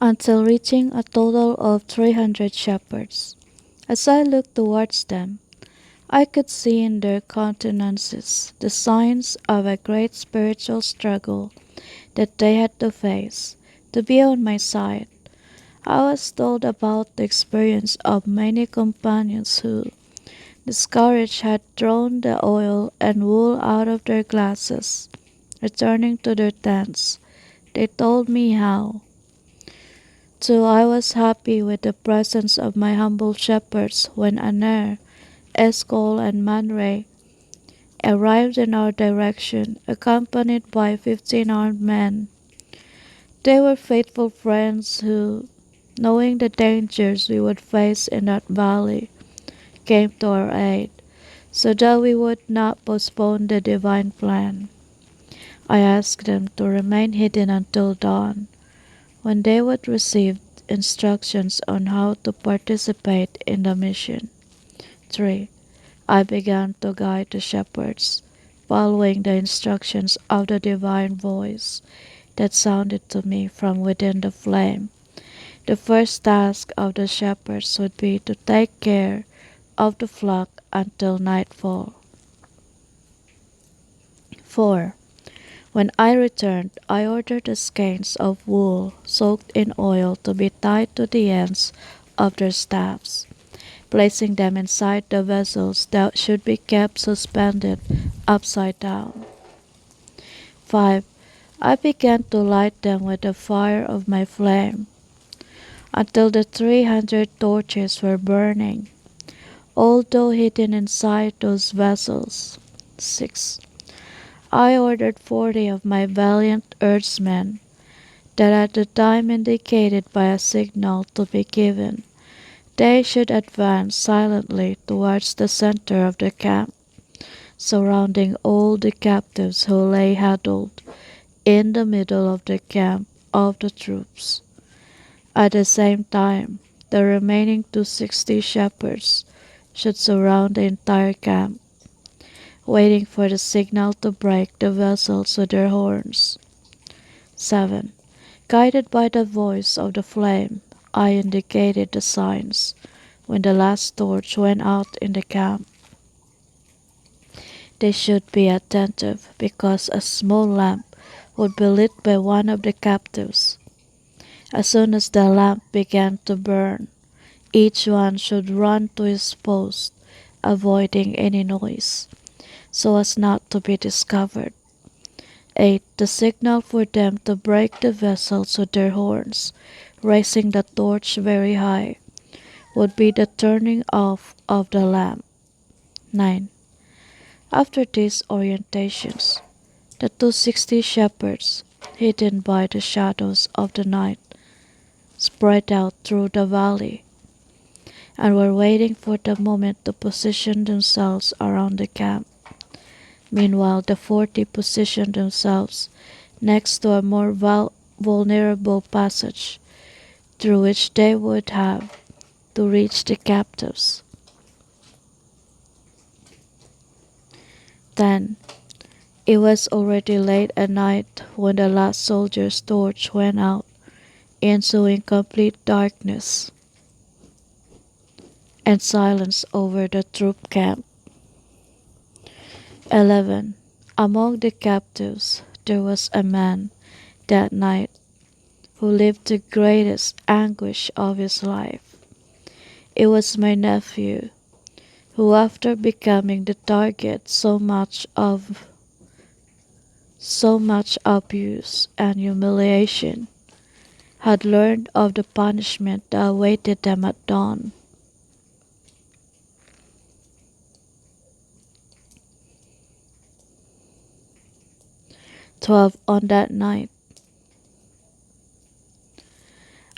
until reaching a total of 300 shepherds. As I looked towards them, I could see in their countenances the signs of a great spiritual struggle that they had to face to be on my side. I was told about the experience of many companions who, discouraged, had thrown the oil and wool out of their glasses. Returning to their tents, they told me how, too, I was happy with the presence of my humble shepherds when Aner, Eshcol, and Manre arrived in our direction, accompanied by 15 armed men. They were faithful friends who, knowing the dangers we would face in that valley, came to our aid, so that we would not postpone the divine plan. I asked them to remain hidden until dawn, when they would receive instructions on how to participate in the mission. 3. I began to guide the shepherds, following the instructions of the divine voice that sounded to me from within the flame. The first task of the shepherds would be to take care of the flock until nightfall. 4. When I returned, I ordered the skeins of wool soaked in oil to be tied to the ends of their staffs, placing them inside the vessels that should be kept suspended upside down. 5. I began to light them with the fire of my flame until the 300 torches were burning, although hidden inside those vessels. 6. I ordered 40 of my valiant herdsmen, that at the time indicated by a signal to be given, they should advance silently towards the center of the camp, surrounding all the captives who lay huddled in the middle of the camp of the troops. At the same time, the remaining 260 shepherds should surround the entire camp, waiting for the signal to break the vessels with their horns. 7. Guided by the voice of the flame, I indicated the signs when the last torch went out in the camp. They should be attentive because a small lamp would be lit by one of the captives. As soon as the lamp began to burn, each one should run to his post, avoiding any noise, so as not to be discovered. 8. The signal for them to break the vessels with their horns, raising the torch very high, would be the turning off of the lamp. 9. After these orientations, the 260 shepherds, hidden by the shadows of the night, spread out through the valley, and were waiting for the moment to position themselves around the camp. Meanwhile, the 40 positioned themselves next to a more vulnerable passage, through which they would have to reach the captives. 10. It was already late at night when the last soldier's torch went out, ensuing complete darkness and silence over the troop camp. 11. Among the captives there was a man that night who lived the greatest anguish of his life. It was my nephew, who after becoming the target so much abuse and humiliation, had learned of the punishment that awaited them at dawn. 12. On that night,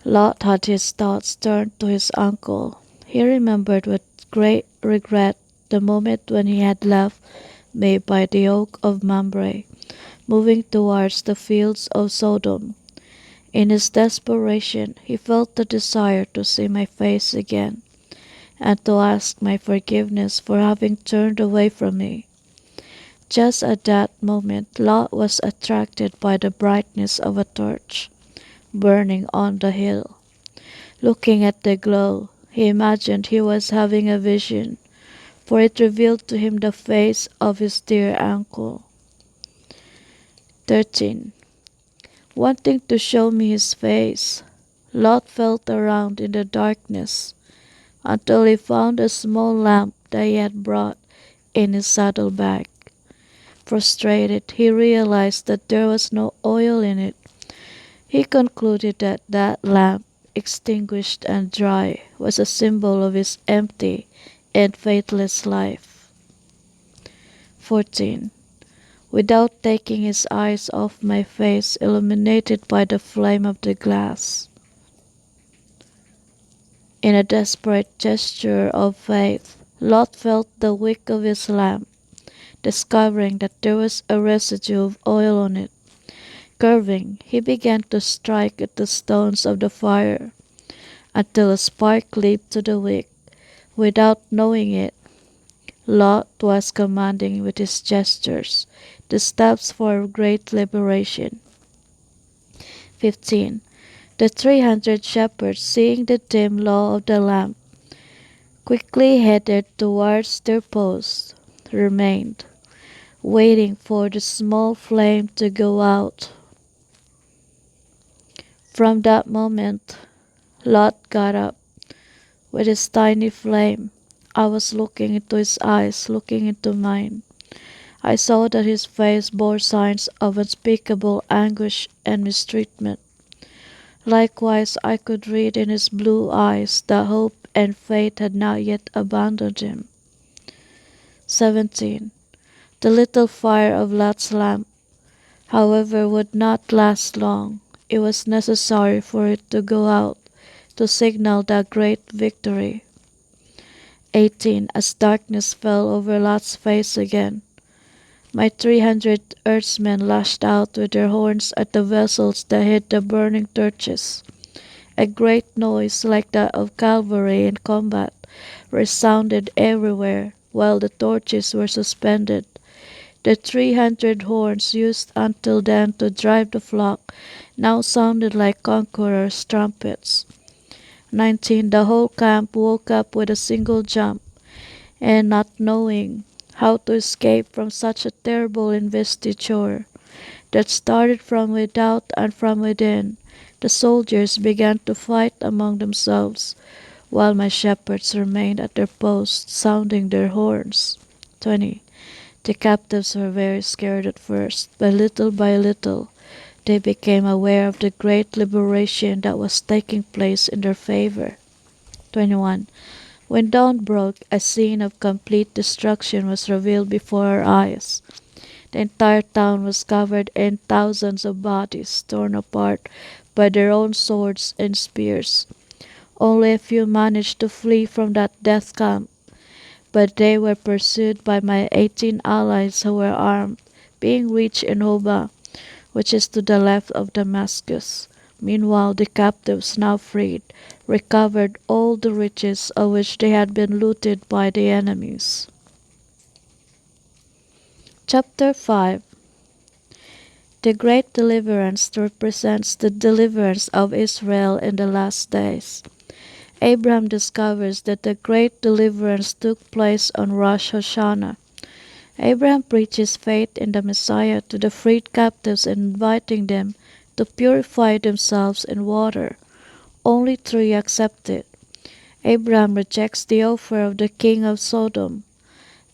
Lot had his thoughts turned to his uncle. He remembered with great regret the moment when he had left me by the oak of Mamre, moving towards the fields of Sodom. In his desperation, he felt the desire to see my face again, and to ask my forgiveness for having turned away from me. Just at that moment, Lot was attracted by the brightness of a torch, burning on the hill. Looking at the glow, he imagined he was having a vision, for it revealed to him the face of his dear uncle. 13. Wanting to show me his face, Lot felt around in the darkness until he found a small lamp that he had brought in his saddlebag. Frustrated, he realized that there was no oil in it. He concluded that that lamp, extinguished and dry, was a symbol of his empty and faithless life. 14. Without taking his eyes off my face illuminated by the flame of the glass, in a desperate gesture of faith, Lot felt the wick of his lamp, discovering that there was a residue of oil on it. Curving, he began to strike at the stones of the fire, until a spark leaped to the wick. Without knowing it, Lot was commanding with his gestures the steps for great liberation. 15. The 300 shepherds, seeing the dim glow of the lamp, quickly headed towards their posts, remained, waiting for the small flame to go out. From that moment, Lot got up with his tiny flame. I was looking into his eyes, looking into mine. I saw that his face bore signs of unspeakable anguish and mistreatment. Likewise, I could read in his blue eyes that hope and faith had not yet abandoned him. 17. The little fire of Lot's lamp, however, would not last long. It was necessary for it to go out to signal that great victory. 18. As darkness fell over Lot's face again, my 300 herdsmen lashed out with their horns at the vessels that hid the burning torches. A great noise like that of cavalry in combat resounded everywhere while the torches were suspended. The 300 horns used until then to drive the flock now sounded like conquerors' trumpets. 19. The whole camp woke up with a single jump, and not knowing how to escape from such a terrible investiture that started from without and from within, the soldiers began to fight among themselves, while my shepherds remained at their posts sounding their horns. 20. The captives were very scared at first, but little by little they became aware of the great liberation that was taking place in their favor. 21. When dawn broke, a scene of complete destruction was revealed before our eyes. The entire town was covered in thousands of bodies torn apart by their own swords and spears. Only a few managed to flee from that death camp, but they were pursued by my 18 allies who were armed, being reached in Hobah, which is to the left of Damascus. Meanwhile, the captives, now freed, recovered all the riches of which they had been looted by the enemies. Chapter 5. The great deliverance represents the deliverance of Israel in the last days. Abraham discovers that the great deliverance took place on Rosh Hashanah. Abraham preaches faith in the Messiah to the freed captives, inviting them to purify themselves in water. Only 3 accept it. Abraham rejects the offer of the king of Sodom.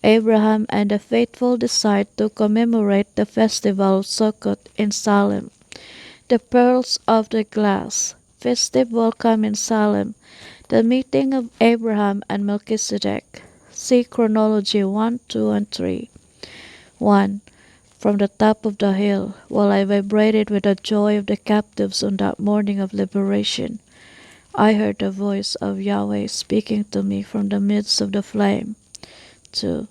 Abraham and the faithful decide to commemorate the festival of Sukkot in Salem. The pearls of the glass. Festive welcome in Salem. The meeting of Abraham and Melchizedek. See chronology 1, 2, and 3. 1. From the top of the hill, while I vibrated with the joy of the captives on that morning of liberation, I heard the voice of Yahweh speaking to me from the midst of the flame. 2.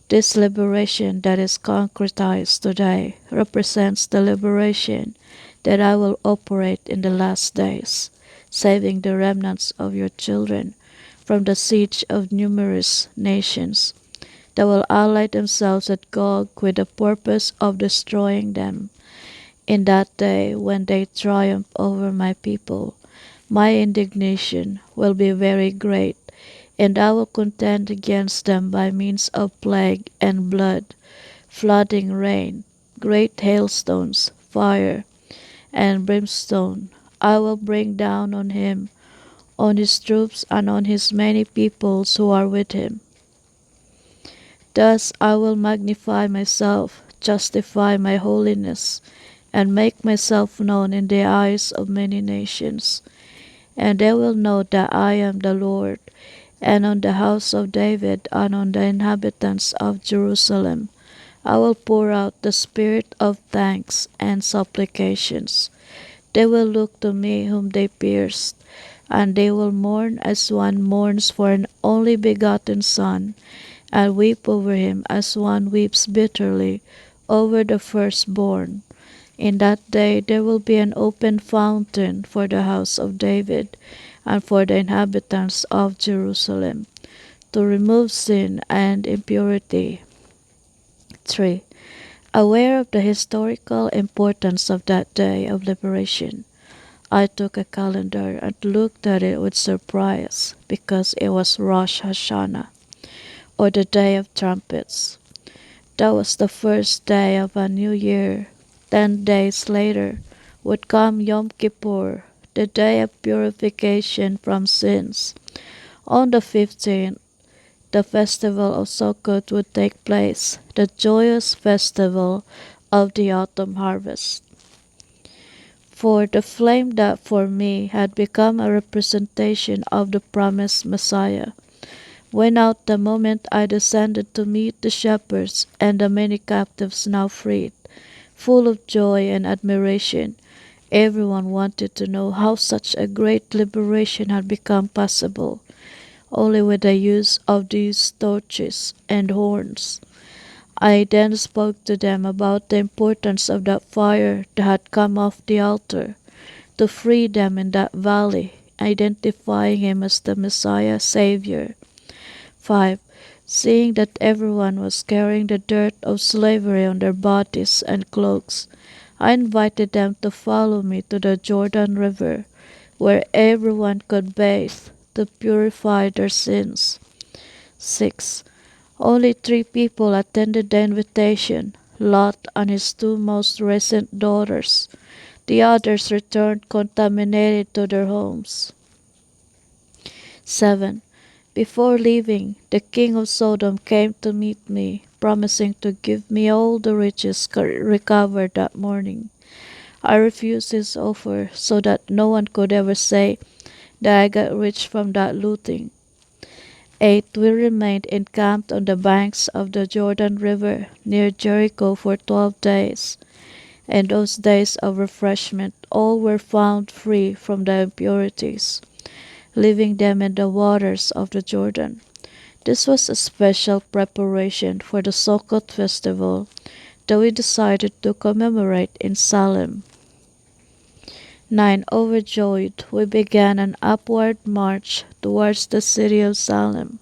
This liberation that is concretized today represents the liberation that I will operate in the last days, saving the remnants of your children from the siege of numerous nations that will ally themselves at Gog with the purpose of destroying them. In that day when they triumph over my people, my indignation will be very great, and I will contend against them by means of plague and blood, flooding rain, great hailstones, fire, and brimstone. I will bring down on him, on his troops, and on his many peoples who are with him. Thus I will magnify myself, justify my holiness, and make myself known in the eyes of many nations. And they will know that I am the Lord, and on the house of David and on the inhabitants of Jerusalem I will pour out the spirit of thanks and supplications. They will look to me whom they pierced, and they will mourn as one mourns for an only begotten son, and weep over him as one weeps bitterly over the firstborn. In that day there will be an open fountain for the house of David and for the inhabitants of Jerusalem, to remove sin and impurity. 3. Aware of the historical importance of that day of liberation, I took a calendar and looked at it with surprise, because it was Rosh Hashanah, or the Day of Trumpets. That was the first day of a new year. 10 days later would come Yom Kippur, the day of purification from sins. On the 15th, the festival of Sukkot would take place, the joyous festival of the autumn harvest. For the flame that for me had become a representation of the promised Messiah went out the moment I descended to meet the shepherds and the many captives now freed. Full of joy and admiration, everyone wanted to know how such a great liberation had become possible, only with the use of these torches and horns. I then spoke to them about the importance of that fire that had come off the altar, to free them in that valley, identifying him as the Messiah Savior. 5. Seeing that everyone was carrying the dirt of slavery on their bodies and cloaks, I invited them to follow me to the Jordan River, where everyone could bathe, to purify their sins. 6. Only 3 people attended the invitation, Lot and his 2 most recent daughters. The others returned contaminated to their homes. 7. Before leaving, the king of Sodom came to meet me, promising to give me all the riches recovered that morning. I refused his offer so that no one could ever say that I got rich from that looting. 8. We remained encamped on the banks of the Jordan River near Jericho for 12 days. In those days of refreshment all were found free from the impurities, leaving them in the waters of the Jordan. This was a special preparation for the Sukkot festival that we decided to commemorate in Salem. 9. Overjoyed, we began an upward march towards the city of Salem.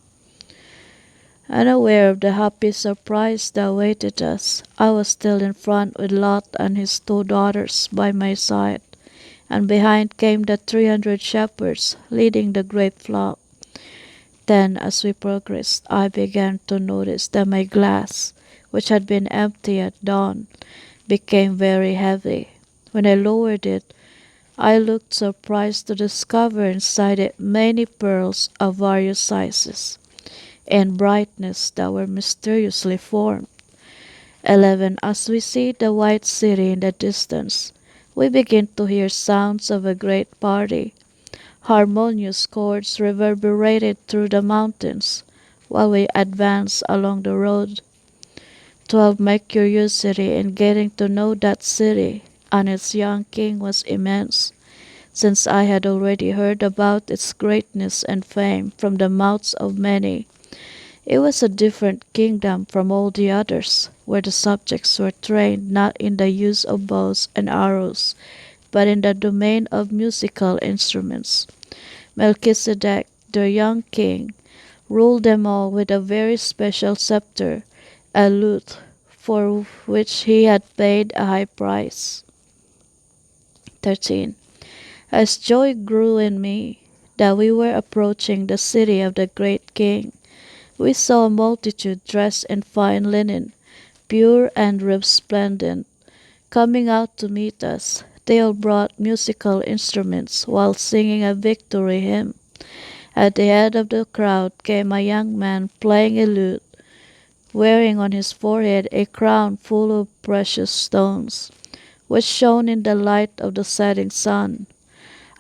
Unaware of the happy surprise that awaited us, I was still in front with Lot and his 2 daughters by my side, and behind came the 300 shepherds leading the great flock. Then, as we progressed, I began to notice that my glass, which had been empty at dawn, became very heavy. When I lowered it, I looked surprised to discover inside it many pearls of various sizes and brightness that were mysteriously formed. 11. As we see the white city in the distance, we begin to hear sounds of a great party. Harmonious chords reverberated through the mountains while we advanced along the road. 12. My curiosity in getting to know that city and its young king was immense, since I had already heard about its greatness and fame from the mouths of many. It was a different kingdom from all the others, where the subjects were trained not in the use of bows and arrows, but in the domain of musical instruments. Melchizedek, the young king, ruled them all with a very special scepter, a lute, for which he had paid a high price. 13. As joy grew in me that we were approaching the city of the great king, we saw a multitude dressed in fine linen, pure and resplendent, coming out to meet us. They all brought musical instruments while singing a victory hymn. At the head of the crowd came a young man playing a lute, wearing on his forehead a crown full of precious stones, which shone in the light of the setting sun.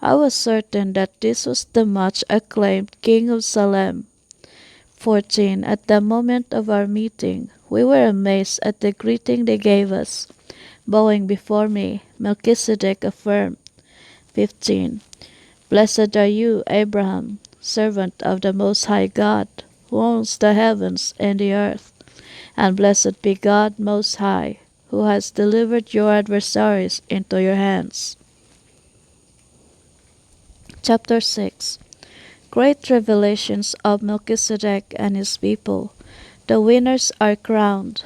I was certain that this was the much acclaimed King of Salem. 14. At the moment of our meeting, we were amazed at the greeting they gave us. Bowing before me, Melchizedek affirmed. 15. Blessed are you, Abraham, servant of the Most High God, who owns the heavens and the earth. And blessed be God Most High, who has delivered your adversaries into your hands. Chapter 6. Great revelations of Melchizedek and his people. The winners are crowned.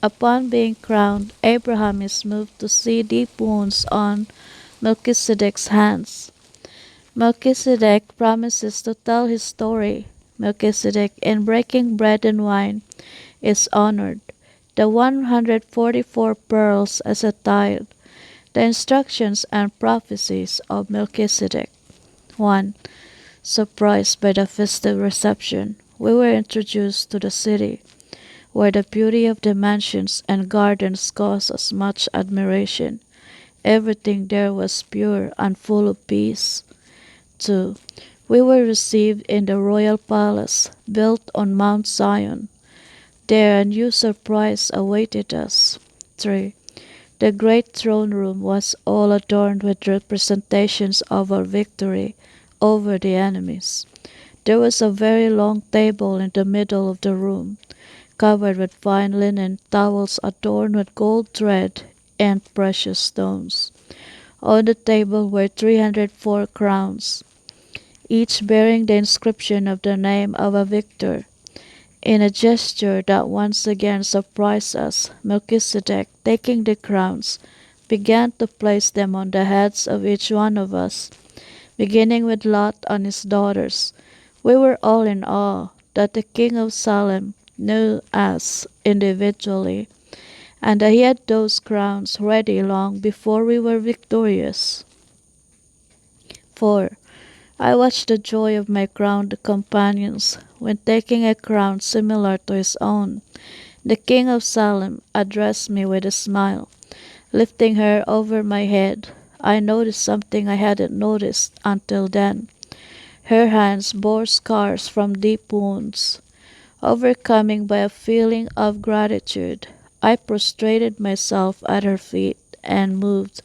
Upon being crowned, Abraham is moved to see deep wounds on Melchizedek's hands. Melchizedek promises to tell his story. Melchizedek, in breaking bread and wine, is honored. The 144 pearls as a tithe. The instructions and prophecies of Melchizedek. 1. Surprised by the festive reception, we were introduced to the city, where the beauty of the mansions and gardens caused us much admiration. Everything there was pure and full of peace. 2. We were received in the royal palace, built on Mount Zion. There a new surprise awaited us. 3. The great throne room was all adorned with representations of our victory over the enemies. There was a very long table in the middle of the room, covered with fine linen, towels adorned with gold thread and precious stones. On the table were 304 crowns, each bearing the inscription of the name of a victor. In a gesture that once again surprised us, Melchizedek, taking the crowns, began to place them on the heads of each one of us, beginning with Lot and his daughters. We were all in awe that the king of Salem knew us individually, and that he had those crowns ready long before we were victorious. 4. I watched the joy of my crowned companions when taking a crown similar to his own. The king of Salem addressed me with a smile. Lifting her over my head, I noticed something I hadn't noticed until then. Her hands bore scars from deep wounds. Overcoming by a feeling of gratitude, I prostrated myself at her feet and moved,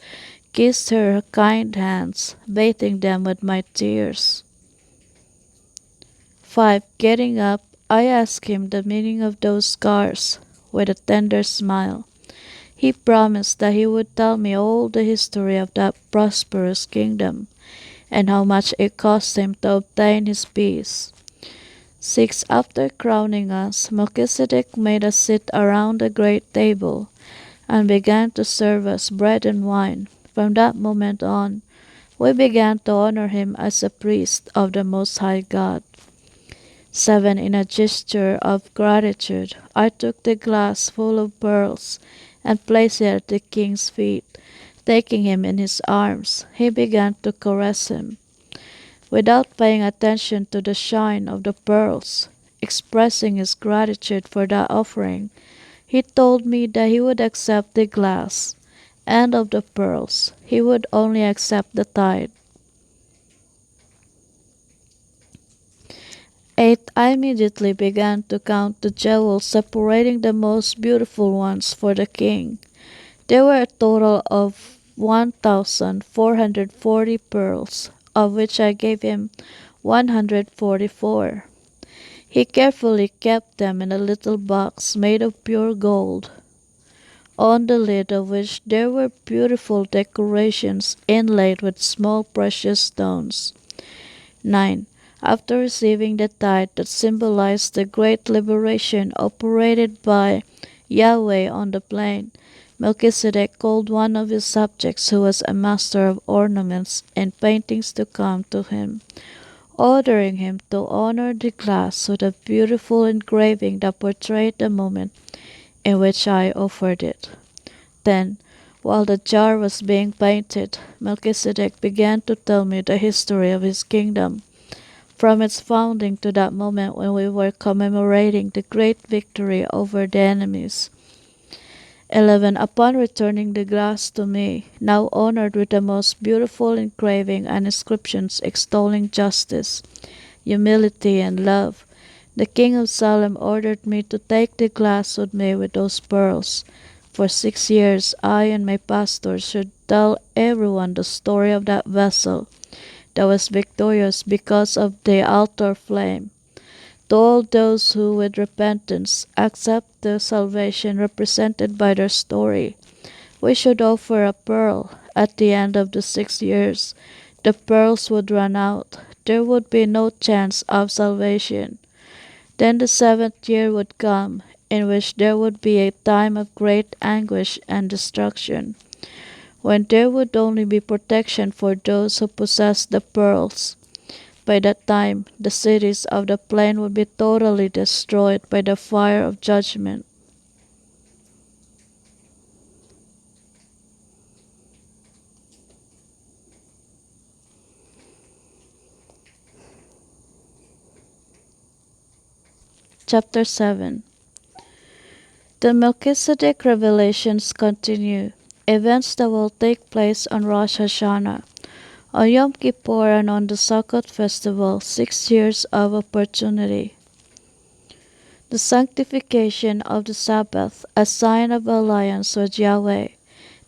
kissed her kind hands, bathing them with my tears. 5. Getting up, I asked him the meaning of those scars with a tender smile. He promised that he would tell me all the history of that prosperous kingdom, and how much it cost him to obtain his peace. 6. After crowning us, Melchizedek made us sit around the great table, and began to serve us bread and wine. From that moment on, we began to honor him as a priest of the Most High God. 7. In a gesture of gratitude, I took the glass full of pearls and placed it at the king's feet. Taking him in his arms, he began to caress him. Without paying attention to the shine of the pearls, expressing his gratitude for that offering, he told me that he would accept the glass, and of the pearls he would only accept the tithe. 8. I immediately began to count the jewels, separating the most beautiful ones for the king. There were a total of 1,440 pearls, of which I gave him 144. He carefully kept them in a little box made of pure gold, on the lid of which there were beautiful decorations inlaid with small precious stones. 9. After receiving the tithe that symbolized the great liberation operated by Yahweh on the plain, Melchizedek called one of his subjects who was a master of ornaments and paintings to come to him, ordering him to honor the glass with a beautiful engraving that portrayed the moment in which I offered it. Then, while the jar was being painted, Melchizedek began to tell me the history of his kingdom, from its founding to that moment when we were commemorating the great victory over the enemies. 11. Upon returning the glass to me, now honored with the most beautiful engraving and inscriptions extolling justice, humility, and love, the king of Salem ordered me to take the glass with me with those pearls. For 6 years I and my pastors should tell everyone the story of that vessel that was victorious because of the altar flame. To all those who with repentance accept the salvation represented by their story, we should offer a pearl. At the end of the 6 years, the pearls would run out. There would be no chance of salvation. Then the 7th year would come, in which there would be a time of great anguish and destruction, when there would only be protection for those who possessed the pearls. By that time, the cities of the plain would be totally destroyed by the fire of judgment. Chapter 7. The Melchizedek revelations continue. Events that will take place on Rosh Hashanah, on Yom Kippur, and on the Sukkot festival, 6 years of opportunity. The sanctification of the Sabbath, a sign of alliance with Yahweh.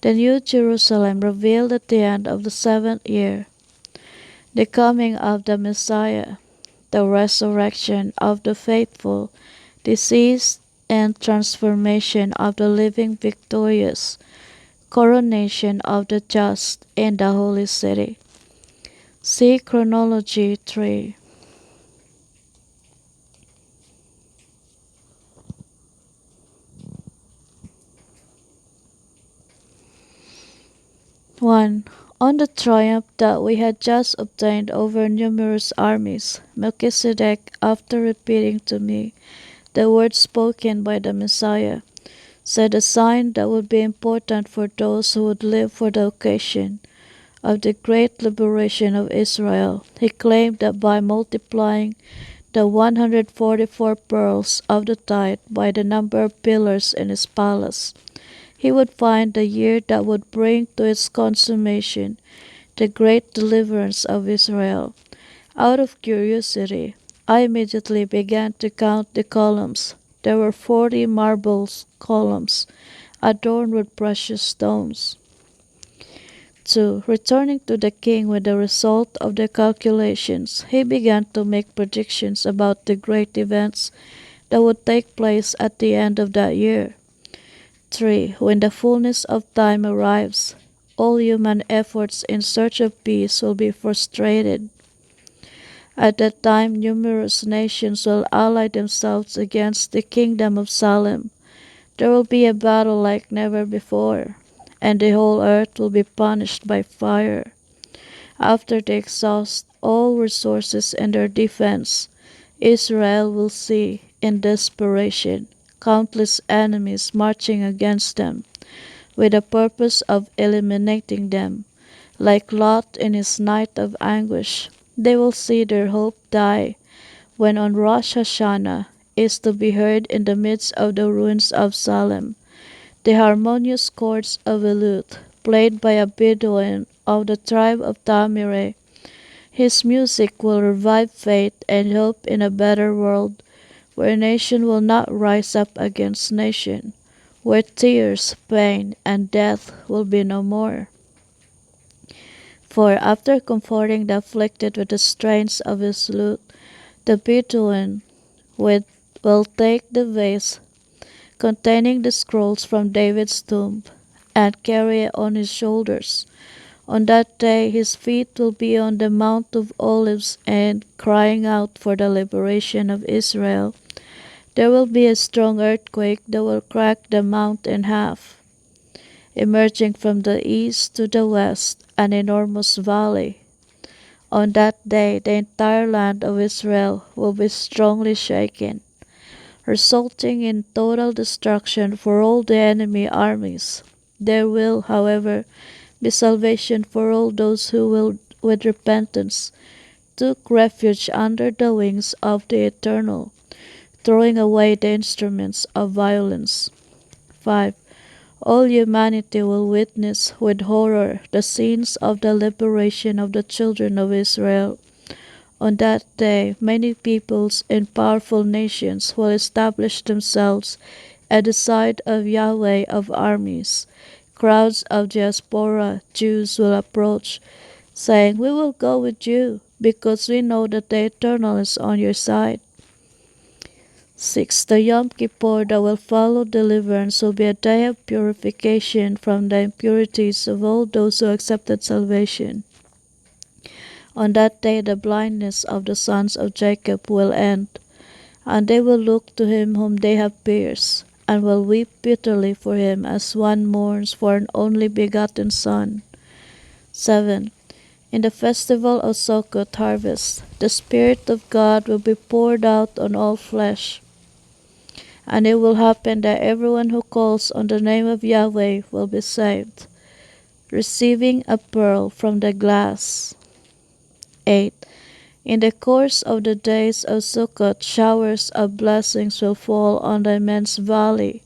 The New Jerusalem revealed at the end of the 7th year. The coming of the Messiah. The resurrection of the faithful, deceased, and transformation of the living victorious. Coronation of the just in the holy city. See Chronology 3. 1. On the triumph that we had just obtained over numerous armies, Melchizedek, after repeating to me the words spoken by the Messiah, said a sign that would be important for those who would live for the occasion of the great liberation of Israel. He claimed that by multiplying the 144 pearls of the tithe by the number of pillars in his palace, he would find the year that would bring to its consummation the great deliverance of Israel. Out of curiosity, I immediately began to count the columns. There were 40 marble columns adorned with precious stones. 2. Returning to the king with the result of the calculations, he began to make predictions about the great events that would take place at the end of that year. 3. When the fullness of time arrives, all human efforts in search of peace will be frustrated. At that time, numerous nations will ally themselves against the kingdom of Salem. There will be a battle like never before, and the whole earth will be punished by fire. After they exhaust all resources in their defense, Israel will see, in desperation, countless enemies marching against them, with the purpose of eliminating them. Like Lot in his night of anguish, they will see their hope die, when on Rosh Hashanah is to be heard in the midst of the ruins of Salem the harmonious chords of a lute, played by a Bedouin of the tribe of Tamire. His music will revive faith and hope in a better world, where nation will not rise up against nation, where tears, pain, and death will be no more. For after comforting the afflicted with the strains of his lute, the Bedouin will take the vase containing the scrolls from David's tomb, and carry it on his shoulders. On that day his feet will be on the Mount of Olives, and crying out for the liberation of Israel. There will be a strong earthquake that will crack the mount in half. emerging from the east to the west, an enormous valley. On that day, the entire land of Israel will be strongly shaken, resulting in total destruction for all the enemy armies. There will, however, be salvation for all those who will, with repentance, took refuge under the wings of the Eternal, throwing away the instruments of violence. 5. All humanity will witness with horror the scenes of the liberation of the children of Israel. On that day, many peoples and powerful nations will establish themselves at the side of Yahweh of armies. Crowds of diaspora Jews will approach, saying, "We will go with you, because we know that the Eternal is on your side." 6. The Yom Kippur that will follow deliverance will be a day of purification from the impurities of all those who accepted salvation. On that day the blindness of the sons of Jacob will end, and they will look to him whom they have pierced, and will weep bitterly for him as one mourns for an only begotten son. 7. In the festival of Sukkot harvest, the Spirit of God will be poured out on all flesh. And it will happen that everyone who calls on the name of Yahweh will be saved, receiving a pearl from the glass. 8. In the course of the days of Sukkot, showers of blessings will fall on the immense valley,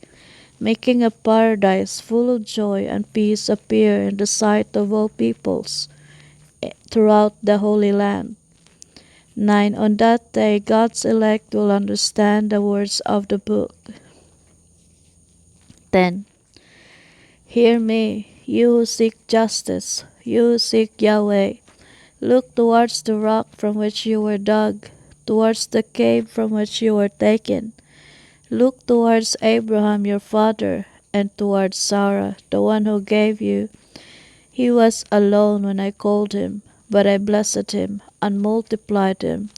making a paradise full of joy and peace appear in the sight of all peoples throughout the Holy Land. 9. On that day, God's elect will understand the words of the book. 10. Hear me, you who seek justice, you who seek Yahweh. Look towards the rock from which you were dug, towards the cave from which you were taken. Look towards Abraham your father, and towards Sarah, the one who gave you. He was alone when I called him, but I blessed him and multiplied him.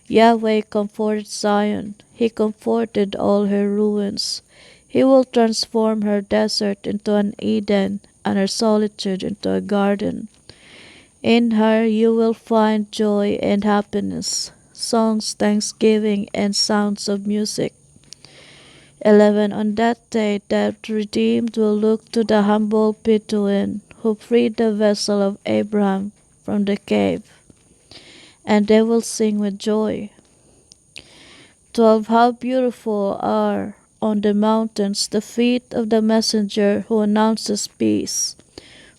Yahweh comforted Zion. He comforted all her ruins. He will transform her desert into an Eden, and her solitude into a garden. In her you will find joy and happiness, songs, thanksgiving, and sounds of music. 11. On that day the redeemed will look to the humble Bedouin who freed the vessel of Abraham from the cave, and they will sing with joy. 12. How beautiful are on the mountains the feet of the messenger who announces peace,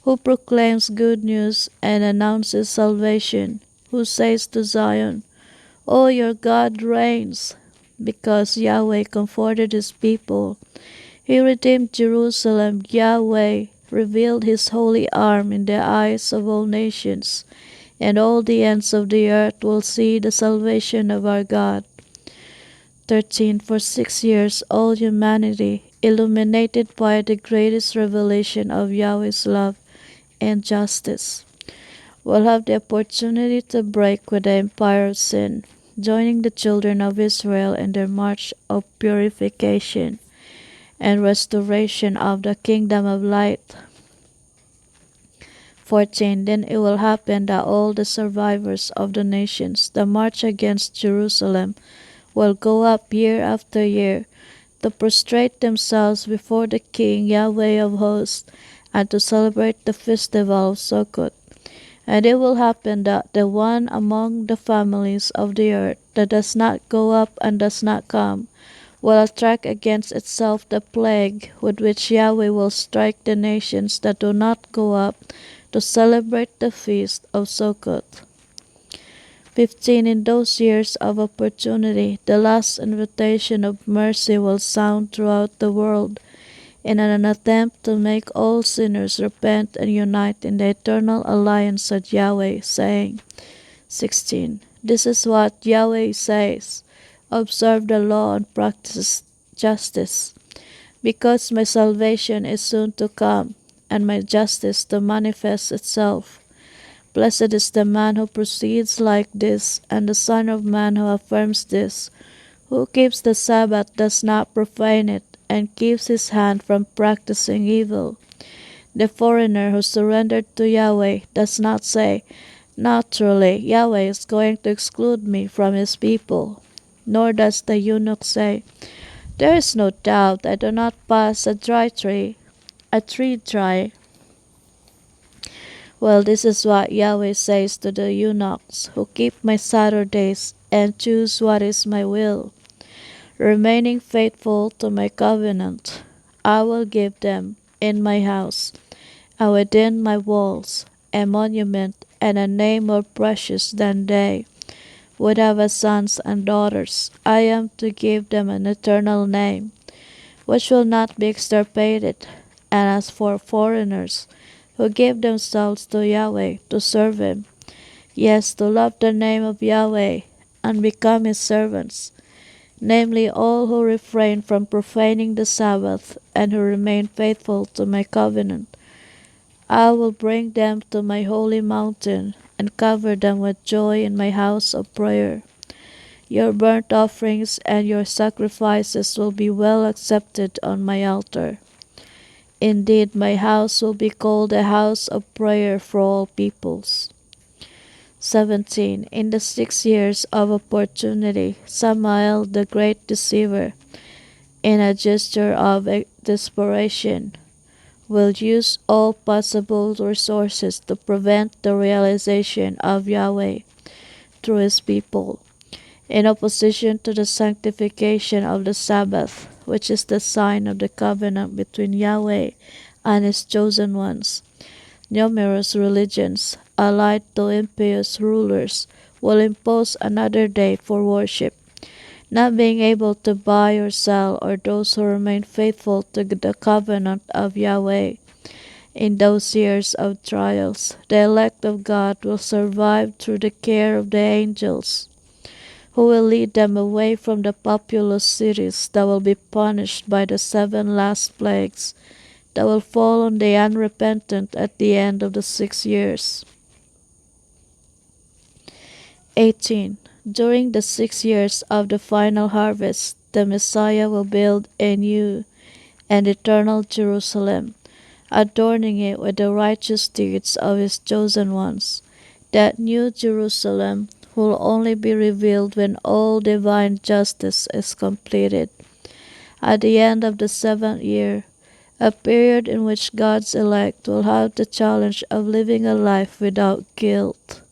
who proclaims good news and announces salvation, who says to Zion, "O your God reigns," because Yahweh comforted his people. He redeemed Jerusalem. Yahweh revealed his holy arm in the eyes of all nations, and all the ends of the earth will see the salvation of our God. 13. For 6 years all humanity, illuminated by the greatest revelation of Yahweh's love and justice, will have the opportunity to break with the empire of sin, joining the children of Israel in their march of purification and restoration of the kingdom of light. 14. Then it will happen that all the survivors of the nations that march against Jerusalem will go up year after year to prostrate themselves before the King Yahweh of hosts and to celebrate the festival of Sukkot. And it will happen that the one among the families of the earth that does not go up and does not come will attract against itself the plague with which Yahweh will strike the nations that do not go up to celebrate the feast of Sukkot. 15. In those years of opportunity, the last invitation of mercy will sound throughout the world in an attempt to make all sinners repent and unite in the eternal alliance with Yahweh, saying, 16. This is what Yahweh says, "Observe the law and practice justice, because my salvation is soon to come, and my justice to manifest itself. Blessed is the man who proceeds like this, and the Son of Man who affirms this, who keeps the Sabbath, does not profane it, and keeps his hand from practicing evil. The foreigner who surrendered to Yahweh does not say, "Naturally, Yahweh is going to exclude me from his people." Nor does the eunuch say, "There is no doubt I do not pass a tree dry." Well, this is what Yahweh says to the eunuchs who keep my Saturdays and choose what is my will, remaining faithful to my covenant. I will give them in my house and within my walls a monument and a name more precious than they would have as sons and daughters. I am to give them an eternal name, which will not be extirpated. And as for foreigners who give themselves to Yahweh to serve him, yes, to love the name of Yahweh and become his servants, namely all who refrain from profaning the Sabbath and who remain faithful to my covenant, I will bring them to my holy mountain and cover them with joy in my house of prayer. Your burnt offerings and your sacrifices will be well accepted on my altar. Indeed, my house will be called a house of prayer for all peoples. 17. In the 6 years of opportunity, Samael the great deceiver, in a gesture of desperation, will use all possible resources to prevent the realization of Yahweh through his people, in opposition to the sanctification of the Sabbath, which is the sign of the covenant between Yahweh and his chosen ones. Numerous religions, allied to impious rulers, will impose another day for worship, not being able to buy or sell, or those who remain faithful to the covenant of Yahweh. In those years of trials, the elect of God will survive through the care of the angels, who will lead them away from the populous cities that will be punished by the 7 last plagues that will fall on the unrepentant at the end of the 6 years. 18. During the 6 years of the final harvest, the Messiah will build a new and eternal Jerusalem, adorning it with the righteous deeds of his chosen ones. That new Jerusalem will only be revealed when all divine justice is completed. At the end of the 7th year, a period in which God's elect will have the challenge of living a life without guilt,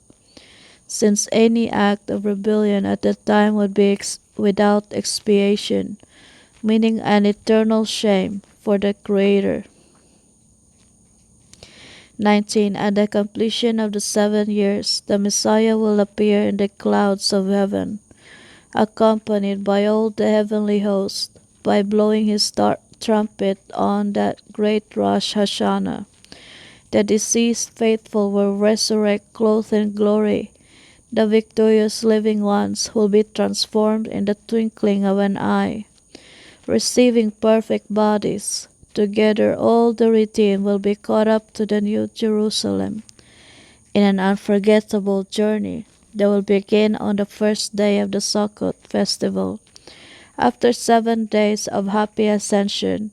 since any act of rebellion at that time would be without expiation, meaning an eternal shame for the Creator. 19. At the completion of the 7 years, the Messiah will appear in the clouds of heaven, accompanied by all the heavenly host, by blowing his trumpet on that great Rosh Hashanah. The deceased faithful will resurrect clothed in glory. The victorious living ones will be transformed in the twinkling of an eye, receiving perfect bodies. Together all the redeemed will be caught up to the New Jerusalem in an unforgettable journey that will begin on the first day of the Sukkot festival. After 7 days of happy ascension,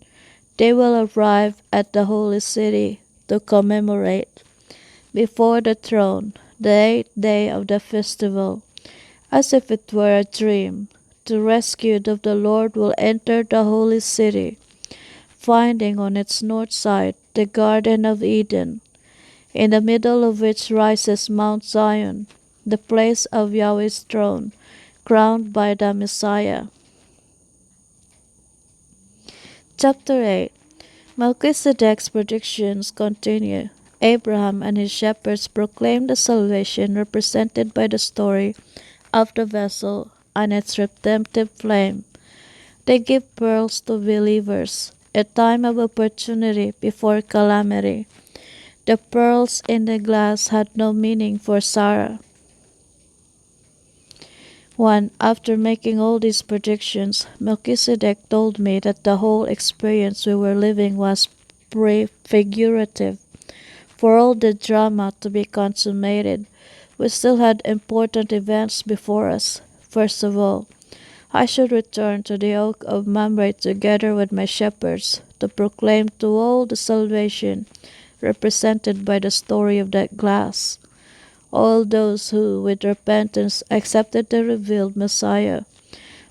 they will arrive at the holy city to commemorate before the throne the 8th day of the festival, as if it were a dream. The rescued of the Lord will enter the holy city, finding on its north side the Garden of Eden, in the middle of which rises Mount Zion, the place of Yahweh's throne, crowned by the Messiah. Chapter 8. Melchizedek's predictions continue. Abraham and his shepherds proclaim the salvation represented by the story of the vessel and its redemptive flame. They give pearls to believers, a time of opportunity before calamity. The pearls in the glass had no meaning for Sarah. 1. After making all these predictions, Melchizedek told me that the whole experience we were living was prefigurative. For all the drama to be consummated, we still had important events before us. First of all, I should return to the oak of Mamre together with my shepherds, to proclaim to all the salvation represented by the story of that glass. All those who, with repentance, accepted the revealed Messiah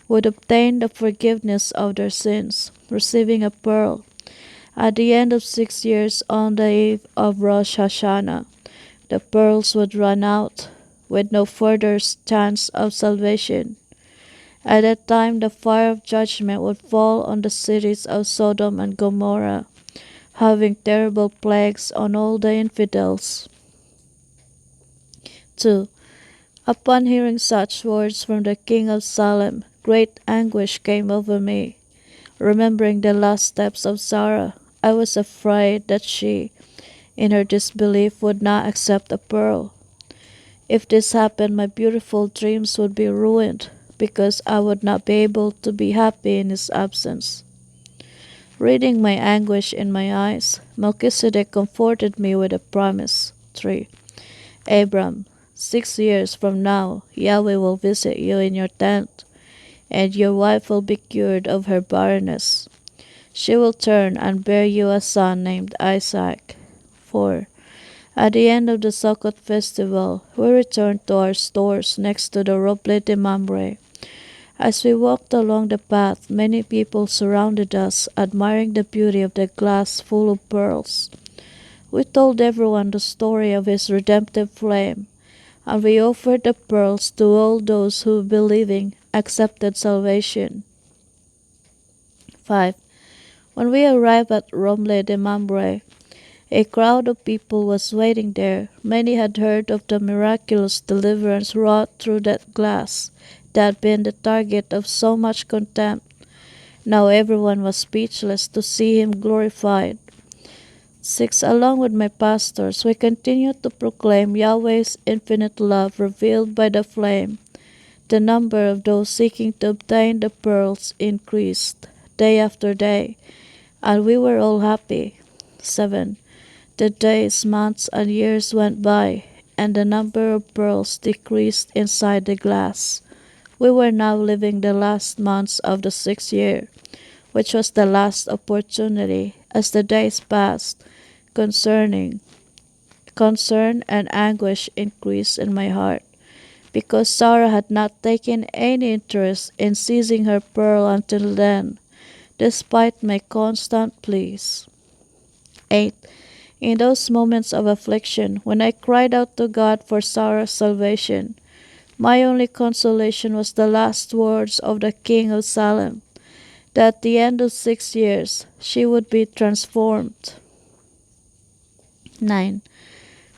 would obtain the forgiveness of their sins, receiving a pearl. At the end of 6 years, on the eve of Rosh Hashanah, the pearls would run out, with no further chance of salvation. At that time, the fire of judgment would fall on the cities of Sodom and Gomorrah, having terrible plagues on all the infidels. 2. Upon hearing such words from the king of Salem, great anguish came over me. Remembering the last steps of Sarah, I was afraid that she, in her disbelief, would not accept a pearl. If this happened, my beautiful dreams would be ruined, because I would not be able to be happy in his absence. Reading my anguish in my eyes, Melchizedek comforted me with a promise. 3. Abram, 6 years from now, Yahweh will visit you in your tent, and your wife will be cured of her barrenness. She will turn and bear you a son named Isaac. 4. At the end of the Sukkot festival, we returned to our stores next to the Roble de Mamre. As we walked along the path, many people surrounded us, admiring the beauty of the glass full of pearls. We told everyone the story of his redemptive flame, and we offered the pearls to all those who, believing, accepted salvation. 5. When we arrived at Romle de Mamre, a crowd of people was waiting there. Many had heard of the miraculous deliverance wrought through that glass that had been the target of so much contempt. Now everyone was speechless to see him glorified. 6. Along with my pastors, we continued to proclaim Yahweh's infinite love revealed by the flame. The number of those seeking to obtain the pearls increased day after day, and we were all happy. 7. The days, months, and years went by, and the number of pearls decreased inside the glass. We were now living the last months of the 6th year, which was the last opportunity. As the days passed, concern and anguish increased in my heart, because Sarah had not taken any interest in seizing her pearl until then, despite my constant pleas. 8. In those moments of affliction, when I cried out to God for Sarah's salvation, my only consolation was the last words of the king of Salem, that at the end of 6 years she would be transformed. 9.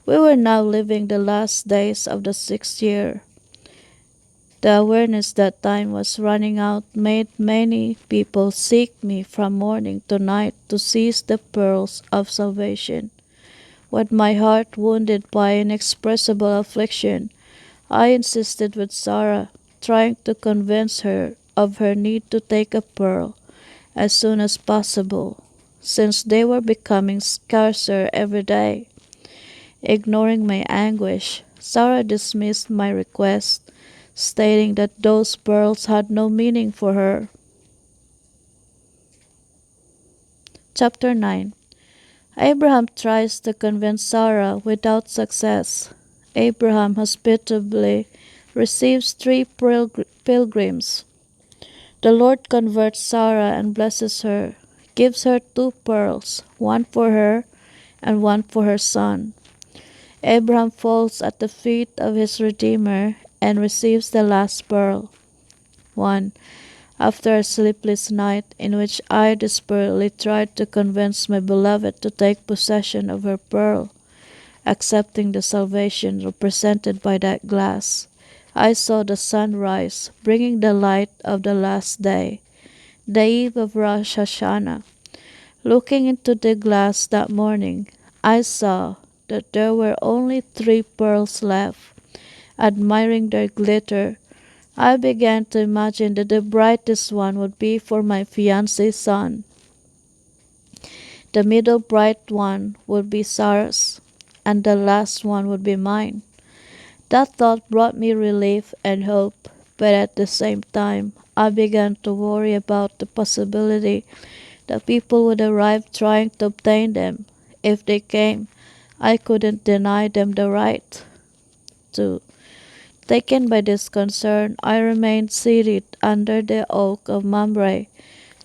We were now living the last days of the 6th year. The awareness that time was running out made many people seek me from morning to night to seize the pearls of salvation. With my heart wounded by inexpressible affliction, I insisted with Sarah, trying to convince her of her need to take a pearl as soon as possible, since they were becoming scarcer every day. Ignoring my anguish, Sarah dismissed my request, stating that those pearls had no meaning for her. Chapter 9. Abraham tries to convince Sarah without success. Abraham hospitably receives 3 pilgrims. The Lord converts Sarah and blesses her, gives her 2 pearls, one for her and one for her son. Abraham falls at the feet of his Redeemer and receives the last pearl. 1. After a sleepless night in which I desperately tried to convince my beloved to take possession of her pearl, accepting the salvation represented by that glass, I saw the sun rise, bringing the light of the last day, the eve of Rosh Hashanah. Looking into the glass that morning, I saw that there were only 3 pearls left. Admiring their glitter, I began to imagine that the brightest one would be for my fiancé's son. The middle bright one would be Sarah's, and the last one would be mine. That thought brought me relief and hope, but at the same time, I began to worry about the possibility that people would arrive trying to obtain them. If they came, I couldn't deny them the right. 2. Taken by this concern, I remained seated under the oak of Mamre.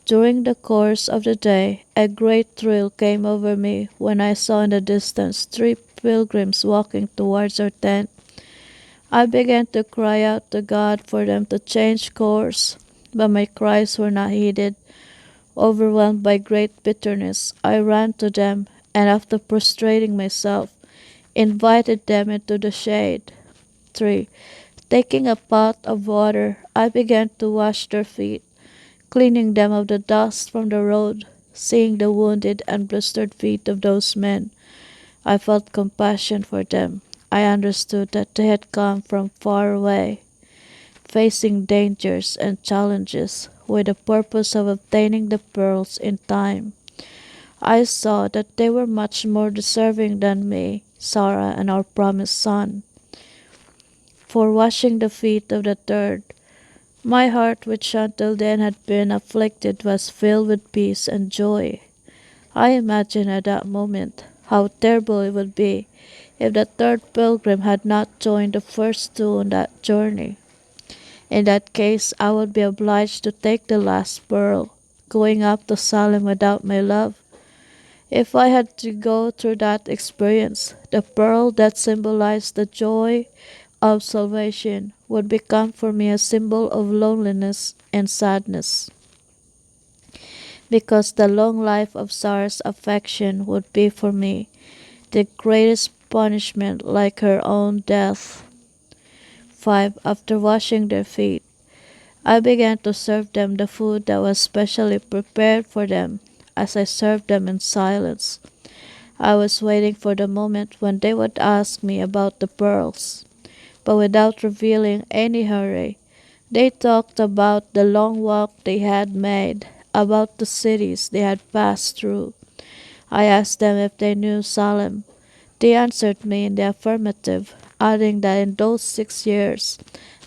During the course of the day, a great thrill came over me when I saw in the distance 3 pilgrims walking towards our tent. I began to cry out to God for them to change course, but my cries were not heeded. Overwhelmed by great bitterness, I ran to them, and after prostrating myself, invited them into the shade. 3. Taking a pot of water, I began to wash their feet, cleaning them of the dust from the road. Seeing the wounded and blistered feet of those men, I felt compassion for them. I understood that they had come from far away, facing dangers and challenges with the purpose of obtaining the pearls in time. I saw that they were much more deserving than me, Sarah, and our promised son, for washing the feet of the third. My heart, which until then had been afflicted, was filled with peace and joy. I imagined at that moment how terrible it would be if the third pilgrim had not joined the first 2 on that journey. In that case, I would be obliged to take the last pearl, going up to Salem without my love. If I had to go through that experience, the pearl that symbolized the joy of salvation would become for me a symbol of loneliness and sadness, because the long life of Sarah's affection would be for me the greatest punishment, like her own death. 5. After washing their feet, I began to serve them the food that was specially prepared for them. As I served them in silence, I was waiting for the moment when they would ask me about the pearls. But without revealing any hurry, they talked about the long walk they had made, about the cities they had passed through. I asked them if they knew Salem. They answered me in the affirmative, adding that in those 6 years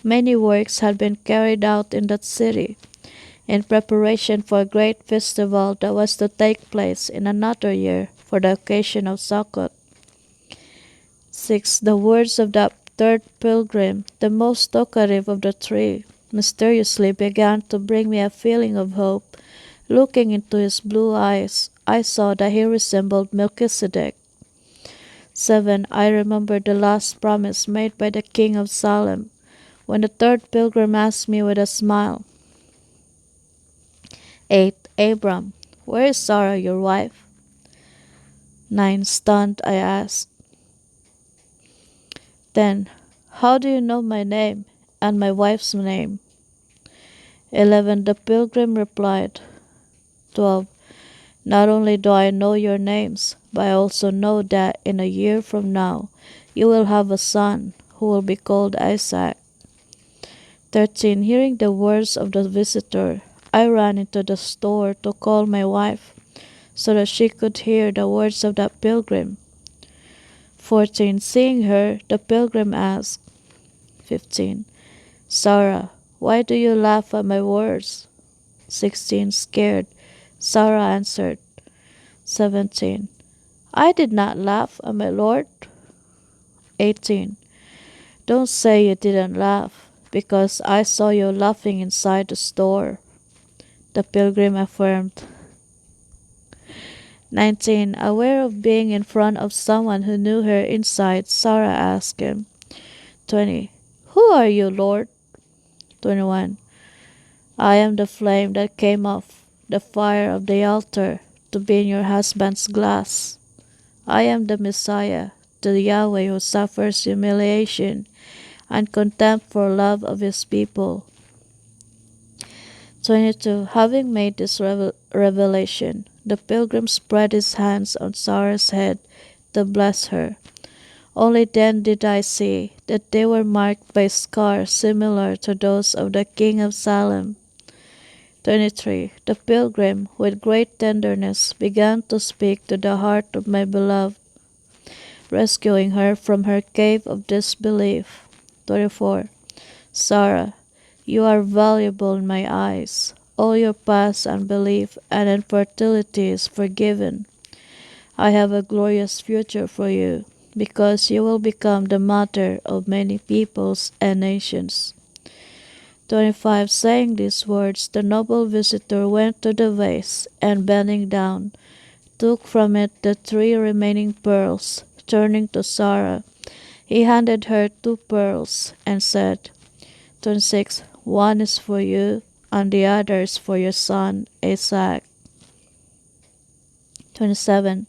many works had been carried out in that city, in preparation for a great festival that was to take place in another year for the occasion of Sukkot. 6. The words of that third pilgrim, the most talkative of the 3, mysteriously began to bring me a feeling of hope. Looking into his blue eyes, I saw that he resembled Melchizedek. 7. I remembered the last promise made by the king of Salem, when the third pilgrim asked me with a smile. 8. Abbam, where is Sarah, your wife? 9. Stunned, I asked. 10. How do you know my name and my wife's name? 11. The pilgrim replied. 12. Not only do I know your names, but I also know that in a year from now you will have a son who will be called Isaac. 13. Hearing the words of the visitor, I ran into the store to call my wife so that she could hear the words of that pilgrim. 14. Seeing her, the pilgrim asked. 15. Sarah, why do you laugh at my words? 16. Scared, Sarah answered. 17. I did not laugh at my Lord. 18. Don't say you didn't laugh, because I saw you laughing inside the store, the pilgrim affirmed. 19. Aware of being in front of someone who knew her inside, Sarah asked him. 20. Who are you, Lord? 21. I am the flame that came off the fire of the altar to be in your husband's glass. I am the Messiah, the Yahweh who suffers humiliation and contempt for love of his people. 22. Having made this revelation, the pilgrim spread his hands on Sarah's head to bless her. Only then did I see that they were marked by scars similar to those of the king of Salem. 23. The pilgrim, with great tenderness, began to speak to the heart of my beloved, rescuing her from her cave of disbelief. 24. Sarah, you are valuable in my eyes. All your past unbelief and infertility is forgiven. I have a glorious future for you, because you will become the mother of many peoples and nations. 25. Saying these words, the noble visitor went to the vase, and bending down, took from it the 3 remaining pearls. Turning to Sarah, he handed her 2 pearls, and said, 26. One is for you, and the other is for your son Isaac. 27.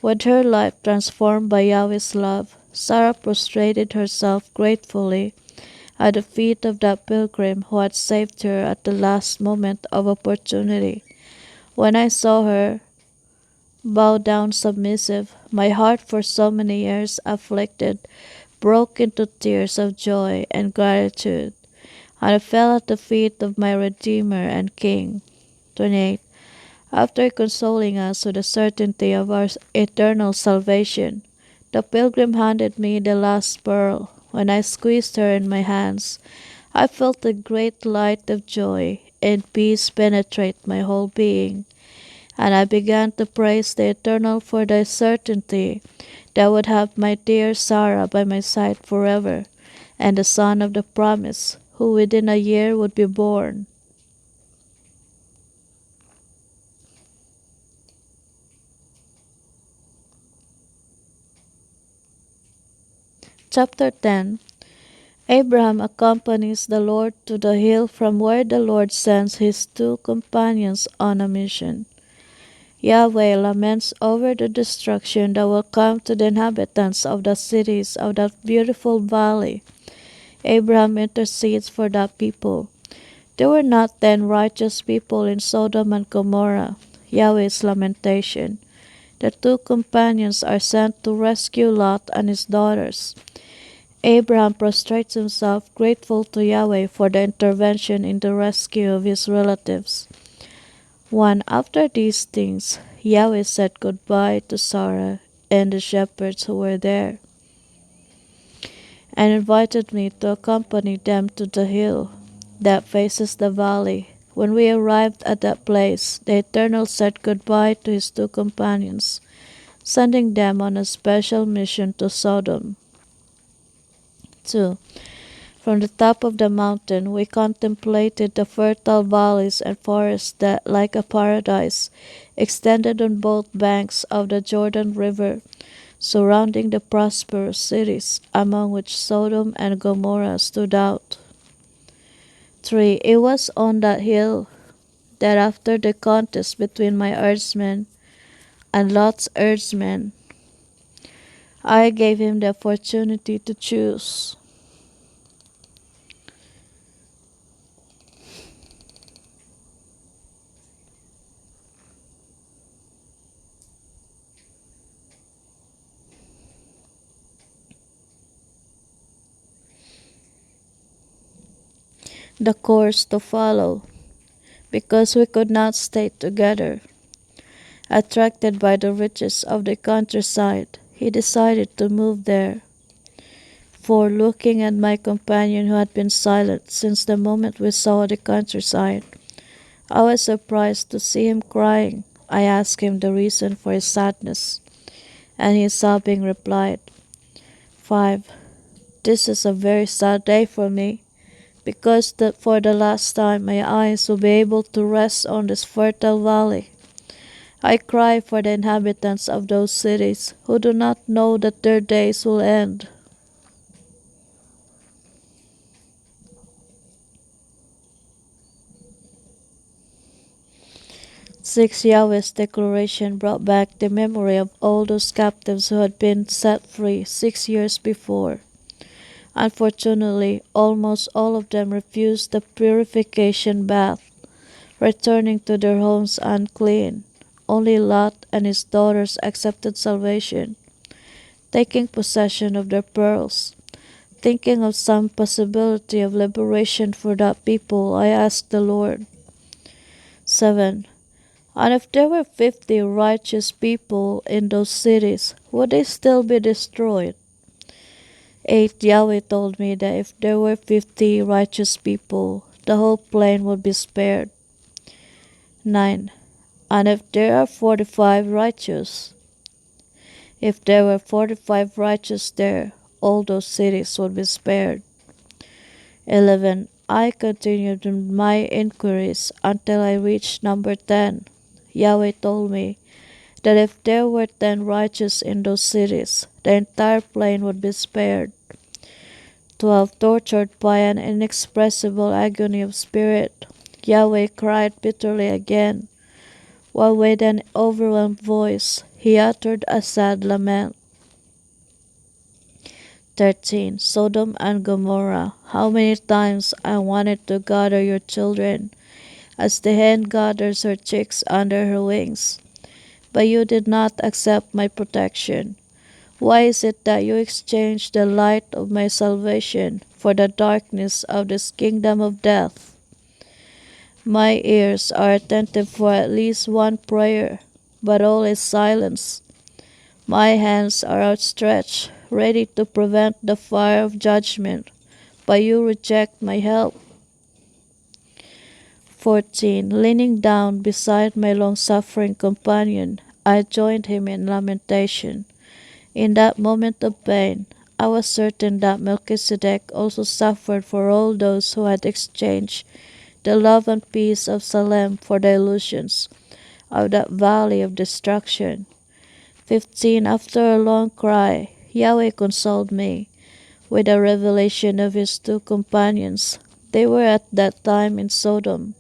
With her life transformed by Yahweh's love, Sarah prostrated herself gratefully at the feet of that pilgrim who had saved her at the last moment of opportunity. When I saw her bow down submissive, my heart, for so many years afflicted, broke into tears of joy and gratitude, and I fell at the feet of my Redeemer and King. 28. After consoling us with the certainty of our eternal salvation, the pilgrim handed me the last pearl. When I squeezed her in my hands, I felt a great light of joy and peace penetrate my whole being, and I began to praise the Eternal for the certainty that I would have my dear Sarah by my side forever, and the son of the promise, who within a year would be born. Chapter 10. Abraham accompanies the Lord to the hill from where the Lord sends his 2 companions on a mission. Yahweh laments over the destruction that will come to the inhabitants of the cities of that beautiful valley. Abraham intercedes for that people. There were not then righteous people in Sodom and Gomorrah. Yahweh's lamentation. The 2 companions are sent to rescue Lot and his daughters. Abraham prostrates himself grateful to Yahweh for the intervention in the rescue of his relatives. 1. After these things, Yahweh said goodbye to Sarah and the shepherds who were there, and invited me to accompany them to the hill that faces the valley. When we arrived at that place, the Eternal said goodbye to his 2 companions, sending them on a special mission to Sodom. 2. From the top of the mountain we contemplated the fertile valleys and forests that, like a paradise, extended on both banks of the Jordan River, surrounding the prosperous cities, among which Sodom and Gomorrah stood out. 3. It was on that hill that after the contest between my herdsmen and Lot's herdsmen, I gave him the opportunity to choose. The course to follow, because we could not stay together. Attracted by the riches of the countryside, he decided to move there. 4. Looking at my companion who had been silent since the moment we saw the countryside, I was surprised to see him crying. I asked him the reason for his sadness, and he sobbing replied, 5. This is a very sad day for me, because for the last time my eyes will be able to rest on this fertile valley. I cry for the inhabitants of those cities who do not know that their days will end. 6. Yahweh's declaration brought back the memory of all those captives who had been set free 6 years before. Unfortunately, almost all of them refused the purification bath, returning to their homes unclean. Only Lot and his daughters accepted salvation, taking possession of their pearls. Thinking of some possibility of liberation for that people, I asked the Lord. 7. And if there were 50 righteous people in those cities, would they still be destroyed? 8. Yahweh told me that if there were 50 righteous people, the whole plain would be spared. 9. And if there are 45 righteous, If there were 45 righteous there, all those cities would be spared. 11. I continued in my inquiries until I reached number 10. Yahweh told me that if there were 10 righteous in those cities, the entire plain would be spared. 12. Tortured by an inexpressible agony of spirit, Yahweh cried bitterly again, while with an overwhelmed voice he uttered a sad lament. 13. Sodom and Gomorrah, how many times I wanted to gather your children, as the hen gathers her chicks under her wings. But you did not accept my protection. Why is it that you exchange the light of my salvation for the darkness of this kingdom of death? My ears are attentive for at least one prayer, but all is silence. My hands are outstretched, ready to prevent the fire of judgment, but you reject my help. 14. Leaning down beside my long-suffering companion, I joined him in lamentation. In that moment of pain, I was certain that Melchizedek also suffered for all those who had exchanged the love and peace of Salem for the illusions of that valley of destruction. 15. After a long cry, Yahweh consoled me with a revelation of his two companions. They were at that time in Sodom,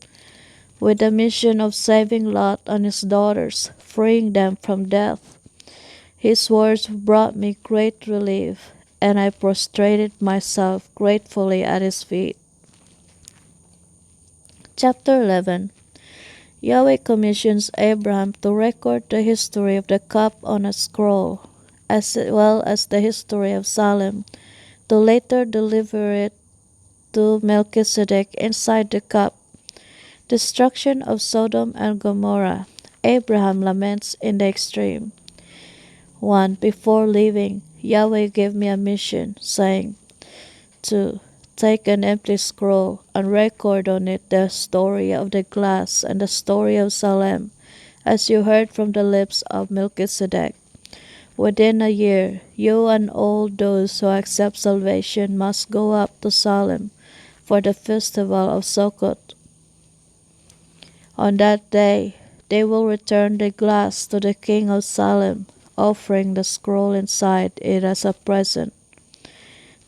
with the mission of saving Lot and his daughters, freeing them from death. His words brought me great relief, and I prostrated myself gratefully at his feet. Chapter 11. Yahweh commissions Abraham to record the history of the cup on a scroll, as well as the history of Salem, to later deliver it to Melchizedek inside the cup. Destruction of Sodom and Gomorrah. Abraham laments in the extreme. 1. Before leaving, Yahweh gave me a mission, saying, 2. Take an empty scroll and record on it the story of the glass and the story of Salem, as you heard from the lips of Melchizedek. Within a year, you and all those who accept salvation must go up to Salem for the festival of Sukkot. On that day, they will return the glass to the king of Salem, offering the scroll inside it as a present.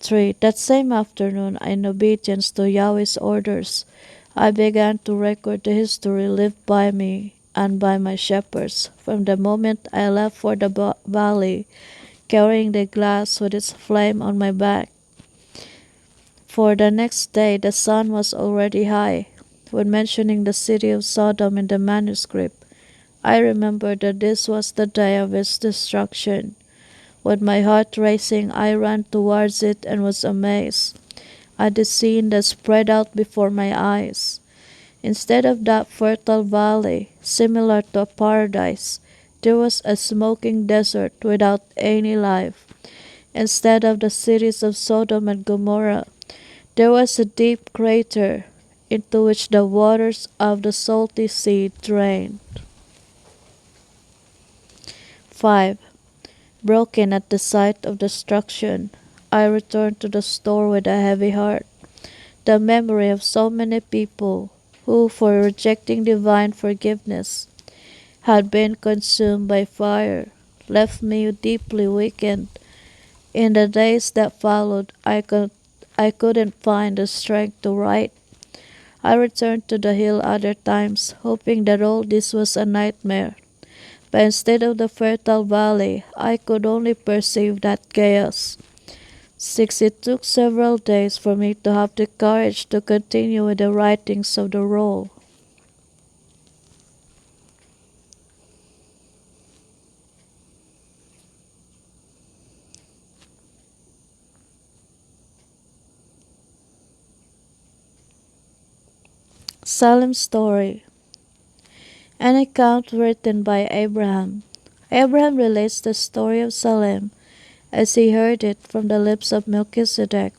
3. That same afternoon, in obedience to Yahweh's orders, I began to record the history lived by me and by my shepherds from the moment I left for the valley, carrying the glass with its flame on my back. For the next day the sun was already high. When mentioning the city of Sodom in the manuscript, I remembered that this was the day of its destruction. With my heart racing, I ran towards it and was amazed at the scene that spread out before my eyes. Instead of that fertile valley, similar to a paradise, there was a smoking desert without any life. Instead of the cities of Sodom and Gomorrah, there was a deep crater into which the waters of the salty sea drained. 5. Broken at the sight of destruction, I returned to the store with a heavy heart. The memory of so many people who, for rejecting divine forgiveness, had been consumed by fire, left me deeply weakened. In the days that followed, I couldn't find the strength to write. I returned to the hill other times, hoping that all this was a nightmare. But instead of the fertile valley, I could only perceive that chaos. 6. It took several days for me to have the courage to continue with the writings of the roll. Salem story. An account written by Abraham. Abraham relates the story of Salem as he heard it from the lips of Melchizedek.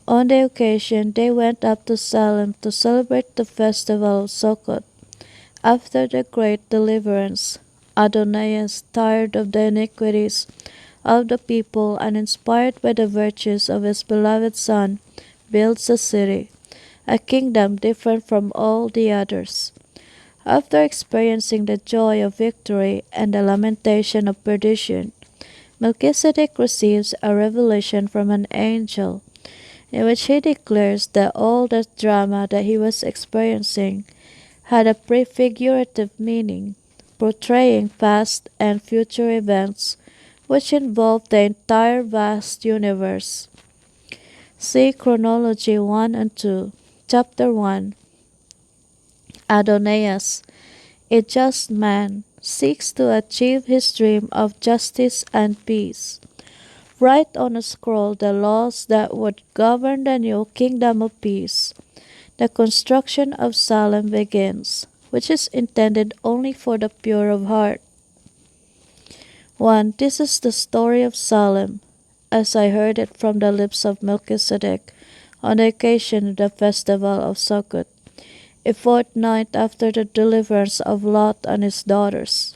On the occasion they went up to Salem to celebrate the festival of Sukkot. After the great deliverance, Adonais, tired of the iniquities of the people and inspired by the virtues of his beloved Son, builds a city, a kingdom different from all the others. After experiencing the joy of victory and the lamentation of perdition, Melchizedek receives a revelation from an angel in which he declares that all the drama that he was experiencing had a prefigurative meaning, portraying past and future events which involved the entire vast universe. See Chronology 1 and 2, Chapter 1. Adonais, a just man, seeks to achieve his dream of justice and peace. Write on a scroll the laws that would govern the new kingdom of peace. The construction of Salem begins, which is intended only for the pure of heart. 1. This is the story of Salem, as I heard it from the lips of Melchizedek on the occasion of the festival of Sukkot, a fortnight after the deliverance of Lot and his daughters.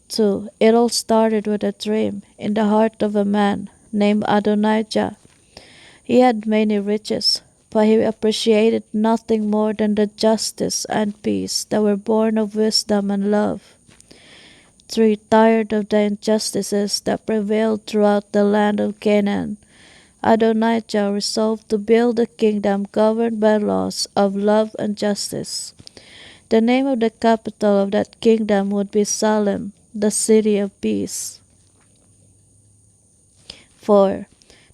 2. It all started with a dream in the heart of a man named Adonijah. He had many riches, but he appreciated nothing more than the justice and peace that were born of wisdom and love. 3. Tired of the injustices that prevailed throughout the land of Canaan, Adonijah resolved to build a kingdom governed by laws of love and justice. The name of the capital of that kingdom would be Salem, the city of peace. 4.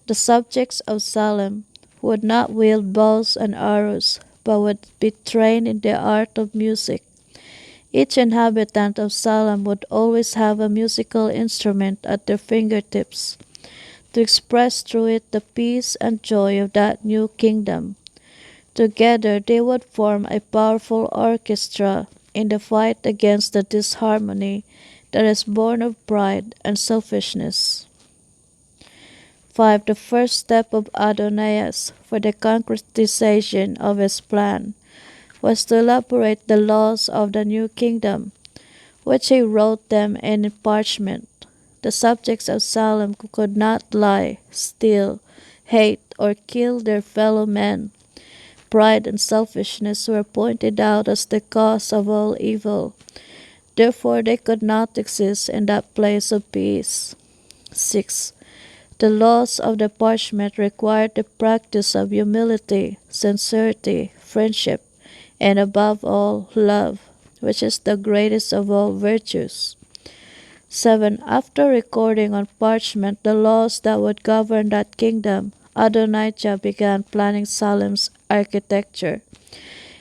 The subjects of Salem would not wield bows and arrows, but would be trained in the art of music. Each inhabitant of Salem would always have a musical instrument at their fingertips, to express through it the peace and joy of that new kingdom. Together they would form a powerful orchestra in the fight against the disharmony that is born of pride and selfishness. 5. The first step of Adonais for the concretization of his plan was to elaborate the laws of the new kingdom, which he wrote them in parchment. The subjects of Salem could not lie, steal, hate, or kill their fellow men. Pride and selfishness were pointed out as the cause of all evil. Therefore they could not exist in that place of peace. 6. The laws of the parchment required the practice of humility, sincerity, friendship, and above all, love, which is the greatest of all virtues. 7. After recording on parchment the laws that would govern that kingdom, Adonijah began planning Salem's architecture.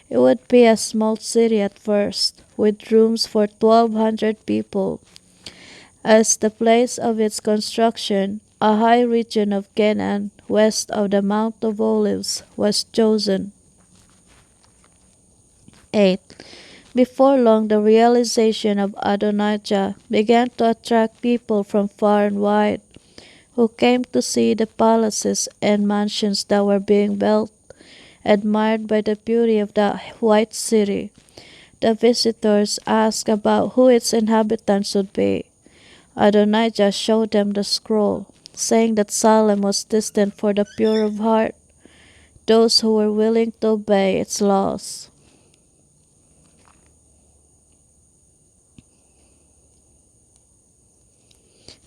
It would be a small city at first, with rooms for 1,200 people. As the place of its construction, a high region of Canaan, west of the Mount of Olives, was chosen. 8. Before long, the realization of Adonijah began to attract people from far and wide, who came to see the palaces and mansions that were being built, admired by the beauty of that white city. The visitors asked about who its inhabitants would be. Adonijah showed them the scroll, saying that Salem was destined for the pure of heart, those who were willing to obey its laws.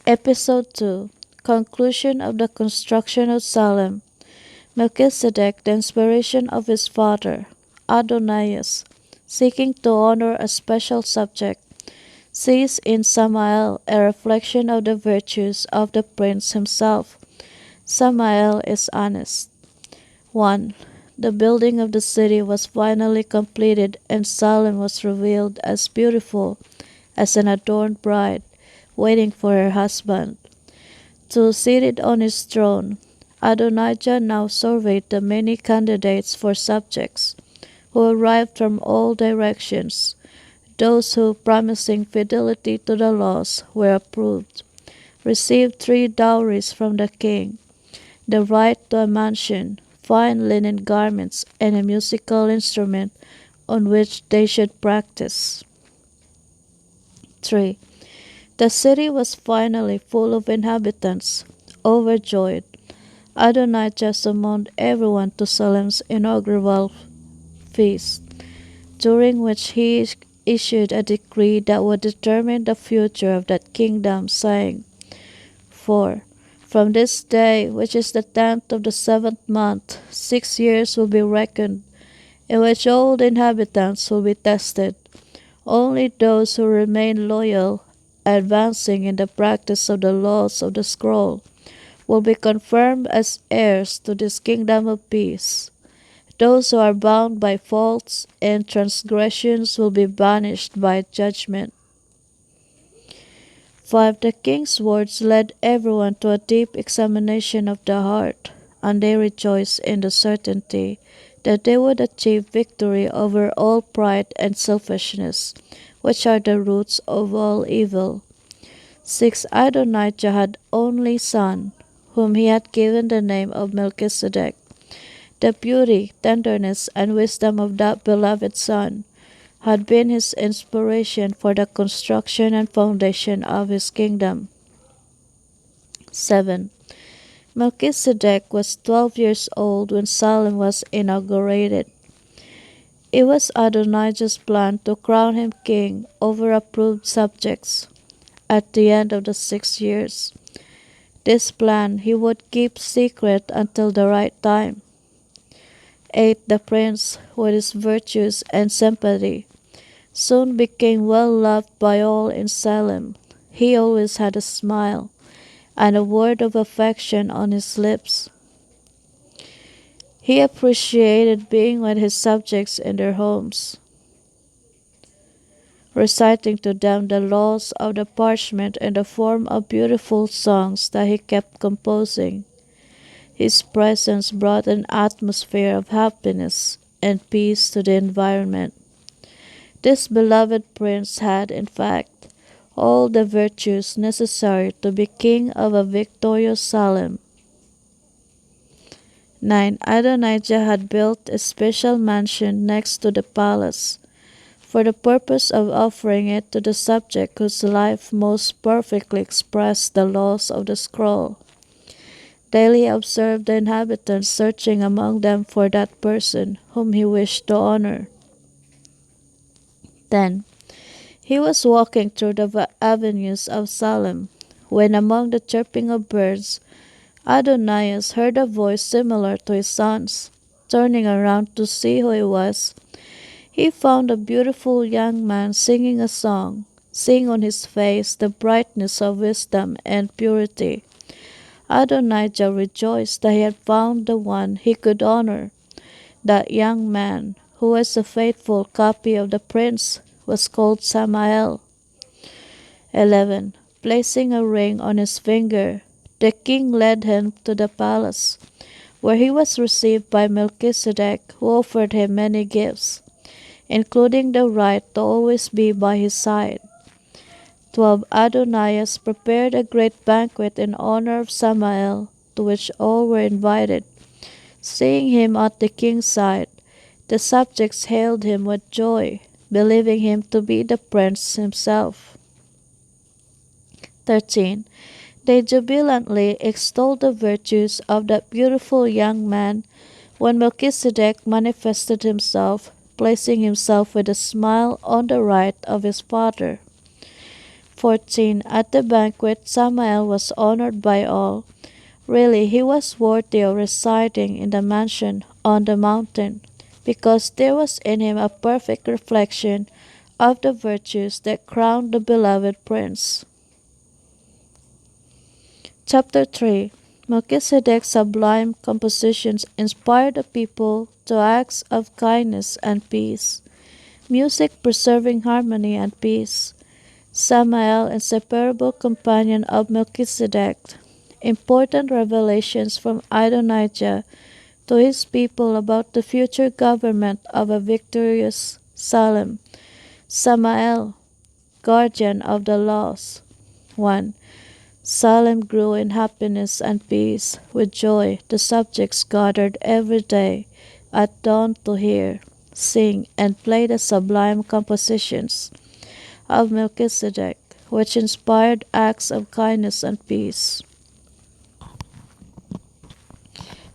Episode 2. Conclusion of the construction of Salem. Melchizedek, the inspiration of his father, Adonais, seeking to honor a special subject, sees in Samael a reflection of the virtues of the prince himself. Samael is honest. 1. The building of the city was finally completed, and Salem was revealed as beautiful as an adorned bride, waiting for her husband. 2. Seated on his throne, Adonijah now surveyed the many candidates for subjects, who arrived from all directions. Those who, promising fidelity to the laws, were approved, received 3 dowries from the king: the right to a mansion, fine linen garments, and a musical instrument on which they should practice. 3. The city was finally full of inhabitants. Overjoyed, Adonai summoned everyone to Salem's inaugural feast, during which he issued a decree that would determine the future of that kingdom, saying, "For from this day, which is the 10th of the 7th month, 6 years will be reckoned, in which all the inhabitants will be tested. Only those who remain loyal, advancing in the practice of the laws of the scroll, will be confirmed as heirs to this kingdom of peace. Those who are bound by faults and transgressions will be banished by judgment." 5. The king's words led everyone to a deep examination of the heart, and they rejoiced in the certainty that they would achieve victory over all pride and selfishness, which are the roots of all evil. 6. Adonijah had only son, whom he had given the name of Melchizedek. The beauty, tenderness, and wisdom of that beloved son had been his inspiration for the construction and foundation of his kingdom. 7. Melchizedek was 12 years old when Salem was inaugurated. It was Adonijah's plan to crown him king over approved subjects at the end of the 6 years. This plan he would keep secret until the right time. 8. The prince, with his virtues and sympathy, soon became well loved by all in Salem. He always had a smile and a word of affection on his lips. He appreciated being with his subjects in their homes, reciting to them the laws of the parchment in the form of beautiful songs that he kept composing. His presence brought an atmosphere of happiness and peace to the environment. This beloved prince had, in fact, all the virtues necessary to be king of a victorious Salem. 9. Adonijah had built a special mansion next to the palace, for the purpose of offering it to the subject whose life most perfectly expressed the laws of the scroll. Daily observed the inhabitants searching among them for that person whom he wished to honor. 10. He was walking through the avenues of Salem, when among the chirping of birds, Adonais heard a voice similar to his son's. Turning around to see who it was, he found a beautiful young man singing a song, seeing on his face the brightness of wisdom and purity. Adonijah rejoiced that he had found the one he could honor. That young man, who was a faithful copy of the prince, was called Samael. 11. Placing a ring on his finger, the king led him to the palace, where he was received by Melchizedek, who offered him many gifts, including the right to always be by his side. 12. Adonais prepared a great banquet in honor of Samael, to which all were invited. Seeing him at the king's side, the subjects hailed him with joy, believing him to be the prince himself. 13. They jubilantly extolled the virtues of that beautiful young man when Melchizedek manifested himself, placing himself with a smile on the right of his father. 14. At the banquet, Samael was honored by all. Really, he was worthy of residing in the mansion on the mountain, because there was in him a perfect reflection of the virtues that crowned the beloved prince. Chapter 3. Melchizedek's sublime compositions inspired the people to acts of kindness and peace. Music preserving harmony and peace. Samael, inseparable companion of Melchizedek. Important revelations from Adonijah to his people about the future government of a victorious Salem. Samael, guardian of the laws. 1. Salem grew in happiness and peace. With joy, the subjects gathered every day at dawn to hear, sing, and play the sublime compositions of Melchizedek. which inspired acts of kindness and peace.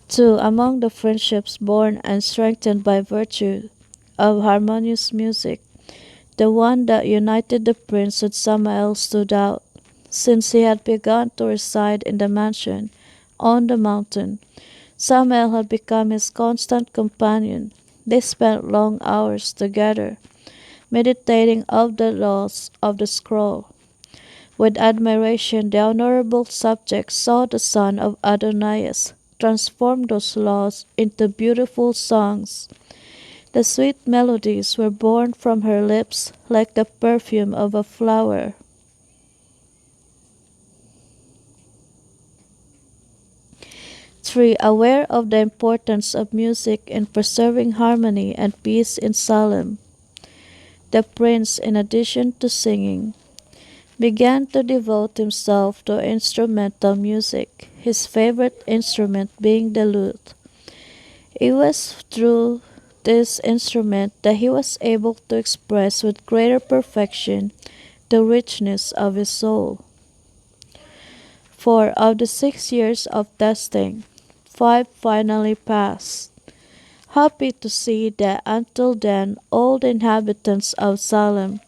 2. Among the friendships born and strengthened by virtue of harmonious music, the one that united the prince with Samael stood out, since he had begun to reside in the mansion on the mountain. Samael had become his constant companion. They spent long hours together, meditating of the laws of the scroll. With admiration, the honorable subject saw the son of Adonais transform those laws into beautiful songs. The sweet melodies were born from her lips like the perfume of a flower. 3. Aware of the importance of music in preserving harmony and peace in Salem, the prince, in addition to singing, began to devote himself to instrumental music, his favorite instrument being the lute. It was through this instrument that he was able to express with greater perfection the richness of his soul. 4. Of the 6 years of testing, 5 finally passed. Happy to see that until then all the inhabitants of Salem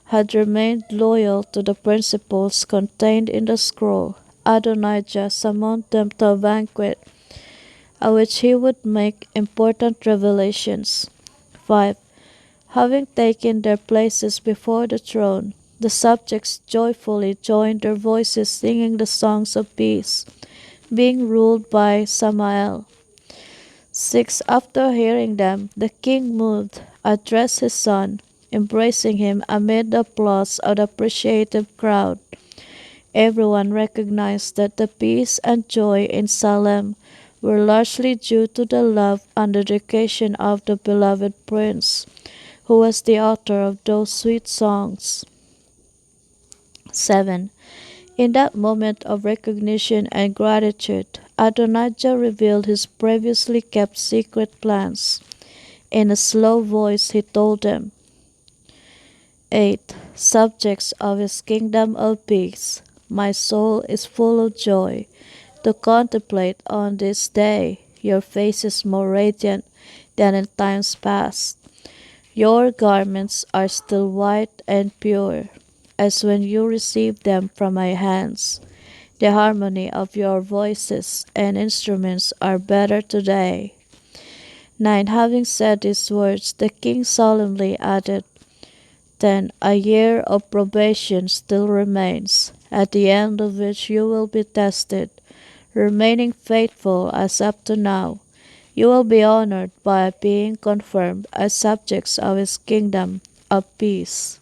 had remained loyal to the principles contained in the scroll, Adonijah summoned them to a banquet at which he would make important revelations. 5. Having taken their places before the throne, the subjects joyfully joined their voices singing the songs of peace, being ruled by Samael. 6. After hearing them, the king, moved, addressed his son, embracing him amid the applause of the appreciative crowd. Everyone recognized that the peace and joy in Salem were largely due to the love and dedication of the beloved prince, who was the author of those sweet songs. 7. In that moment of recognition and gratitude, Adonijah revealed his previously kept secret plans. In a slow voice he told them, 8. Subjects of his kingdom of peace, my soul is full of joy to contemplate on this day your faces more radiant than in times past. Your garments are still white and pure, as when you received them from my hands. The harmony of your voices and instruments are better today. 9. Having said these words, the king solemnly added, 10. A year of probation still remains, at the end of which you will be tested. Remaining faithful as up to now, you will be honored by being confirmed as subjects of his kingdom of peace.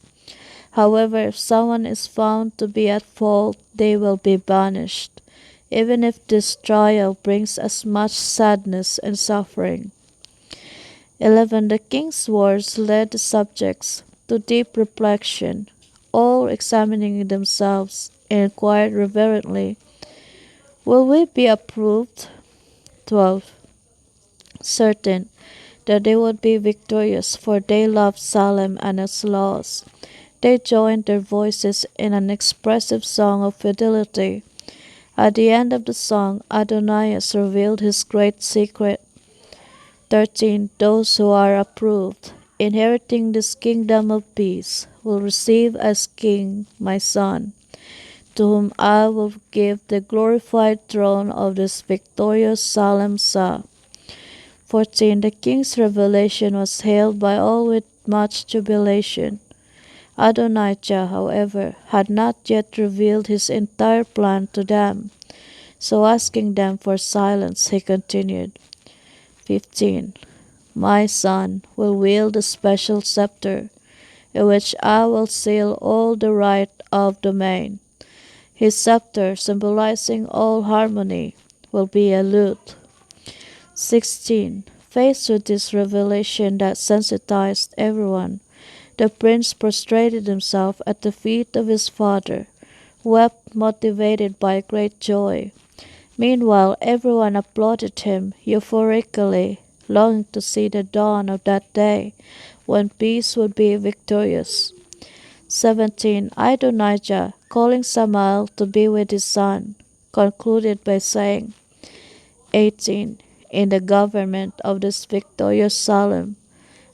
However, if someone is found to be at fault, they will be banished, even if this trial brings as much sadness and suffering. 11. The king's words led the subjects to deep reflection. All examining themselves inquired reverently, will we be approved? 12. Certain that they would be victorious, for they loved Salem and its laws, they joined their voices in an expressive song of fidelity. At the end of the song, Adonais revealed his great secret. 13. Those who are approved, inheriting this kingdom of peace, will receive as king my son, to whom I will give the glorified throne of this victorious Salem. 14. The king's revelation was hailed by all with much jubilation. Adonijah, however, had not yet revealed his entire plan to them, so asking them for silence, he continued. 15. My son will wield a special scepter, in which I will seal all the right of domain. His scepter, symbolizing all harmony, will be a lute. 16. Faced with this revelation that sensitized everyone, the prince prostrated himself at the feet of his father, wept motivated by great joy. Meanwhile, everyone applauded him euphorically, longing to see the dawn of that day when peace would be victorious. 17. Adonijah, calling Samael to be with his son, concluded by saying, 18. In the government of this victorious Salem,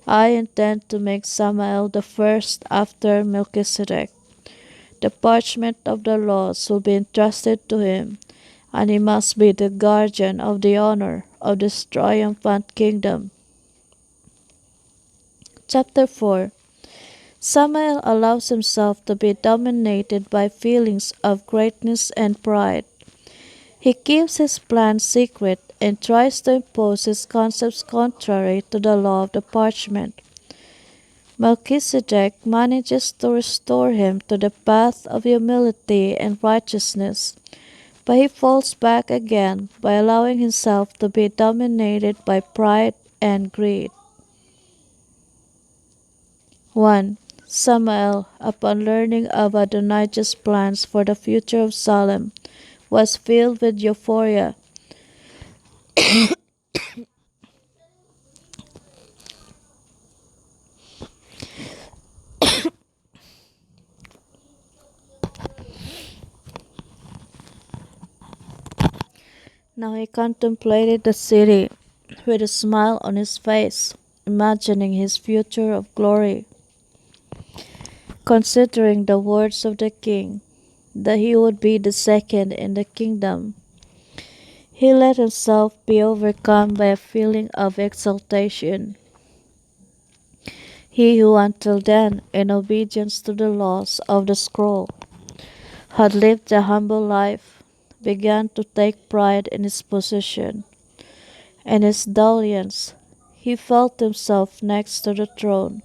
I intend to make Samael the first after Melchizedek. The parchment of the laws will be entrusted to him, and he must be the guardian of the honor of this triumphant kingdom. Chapter 4. Samael allows himself to be dominated by feelings of greatness and pride. He keeps his plans secret and tries to impose his concepts contrary to the law of the parchment. Melchizedek manages to restore him to the path of humility and righteousness, but he falls back again by allowing himself to be dominated by pride and greed. 1. Samael, upon learning of Adonijah's plans for the future of Salem, was filled with euphoria. Now he contemplated the city with a smile on his face, imagining his future of glory. Considering the words of the king, that he would be the second in the kingdom, he let himself be overcome by a feeling of exultation. He who until then, in obedience to the laws of the scroll, had lived a humble life, began to take pride in his position. In his dalliance, he felt himself next to the throne,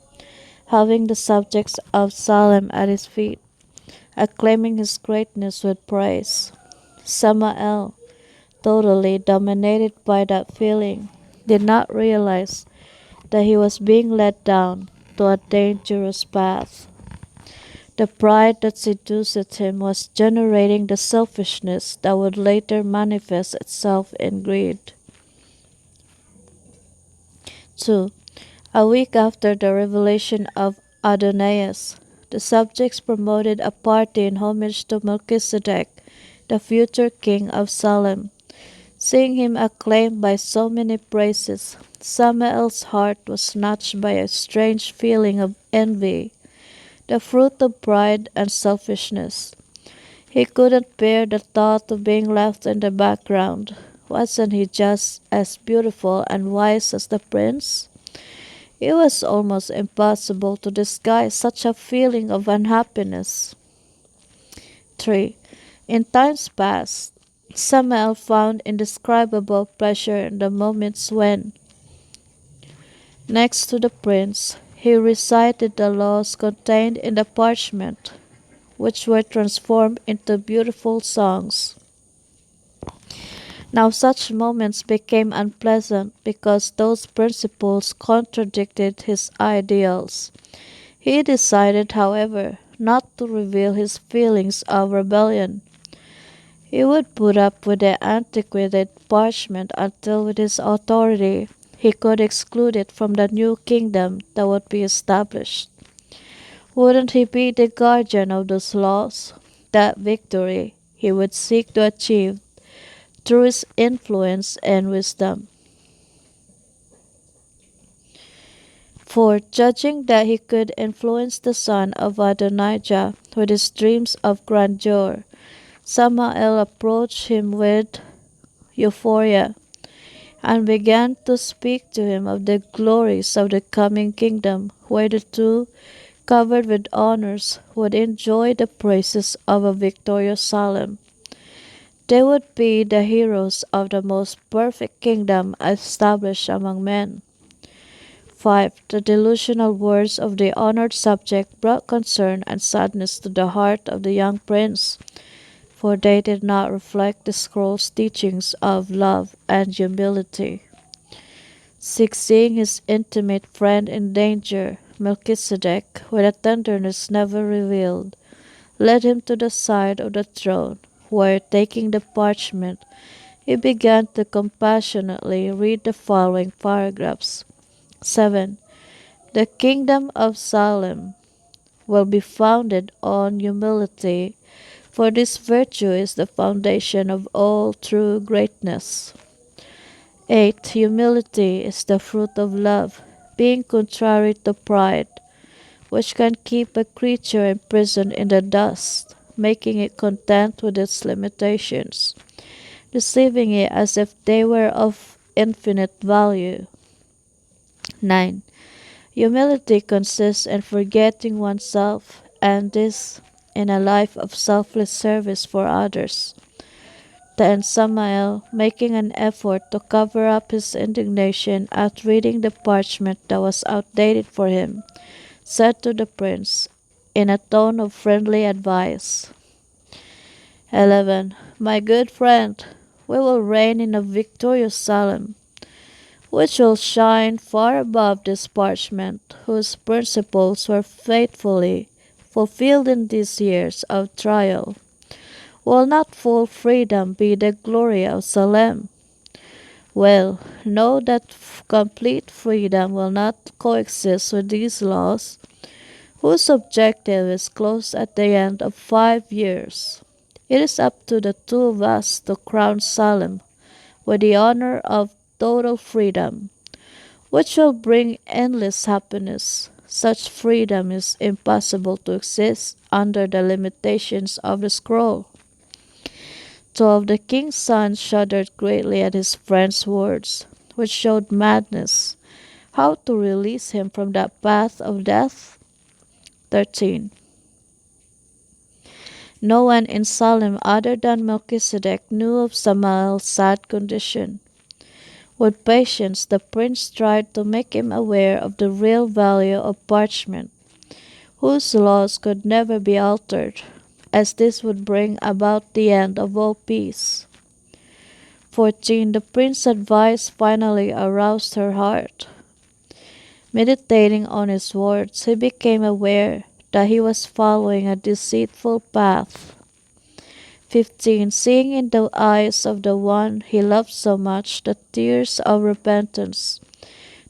having the subjects of Salem at his feet, acclaiming his greatness with praise. Samael, totally dominated by that feeling, did not realize that he was being led down to a dangerous path. The pride that seduced him was generating the selfishness that would later manifest itself in greed. 2. A week after the revelation of Adonais, the subjects promoted a party in homage to Melchizedek, the future king of Salem. Seeing him acclaimed by so many praises, Samael's heart was snatched by a strange feeling of envy, the fruit of pride and selfishness. He couldn't bear the thought of being left in the background. Wasn't he just as beautiful and wise as the prince? It was almost impossible to disguise such a feeling of unhappiness. 3. In times past, Samael found indescribable pleasure in the moments when, next to the prince, he recited the laws contained in the parchment, which were transformed into beautiful songs. Now such moments became unpleasant because those principles contradicted his ideals. He decided, however, not to reveal his feelings of rebellion. He would put up with the antiquated parchment until with his authority he could exclude it from the new kingdom that would be established. Wouldn't he be the guardian of those laws? That victory he would seek to achieve through his influence and wisdom. 4. Judging that he could influence the son of Adonijah with his dreams of grandeur, Samael approached him with euphoria and began to speak to him of the glories of the coming kingdom, where the two, covered with honors, would enjoy the praises of a victorious Salem. They would be the heroes of the most perfect kingdom established among men. 5. The delusional words of the honored subject brought concern and sadness to the heart of the young prince, for they did not reflect the scroll's teachings of love and humility. 6. Seeing his intimate friend in danger, Melchizedek, with a tenderness never revealed, led him to the side of the throne, where, taking the parchment, he began to compassionately read the following paragraphs. 7. The kingdom of Salem will be founded on humility, for this virtue is the foundation of all true greatness. 8. Humility is the fruit of love, being contrary to pride, which can keep a creature imprisoned in the dust, making it content with its limitations, receiving it as if they were of infinite value. 9. Humility consists in forgetting oneself, and this in a life of selfless service for others. 10. Samael, making an effort to cover up his indignation at reading the parchment that was outdated for him, said to the prince, in a tone of friendly advice, 11. My good friend, we will reign in a victorious Salem, which will shine far above this parchment, whose principles were faithfully fulfilled in these years of trial. Will not full freedom be the glory of Salem? Well, know that complete freedom will not coexist with these laws, whose objective is close at the end of 5 years. It is up to the two of us to crown Salem with the honor of total freedom, which will bring endless happiness. Such freedom is impossible to exist under the limitations of the scroll. 12. The king's son shuddered greatly at his friend's words, which showed madness. How to release him from that path of death? 13. No one in Salem other than Melchizedek knew of Samael's sad condition. With patience, the prince tried to make him aware of the real value of parchment, whose laws could never be altered, as this would bring about the end of all peace. 14. The prince's advice finally aroused her heart. Meditating on his words, he became aware that he was following a deceitful path. 15. Seeing in the eyes of the one he loved so much the tears of repentance,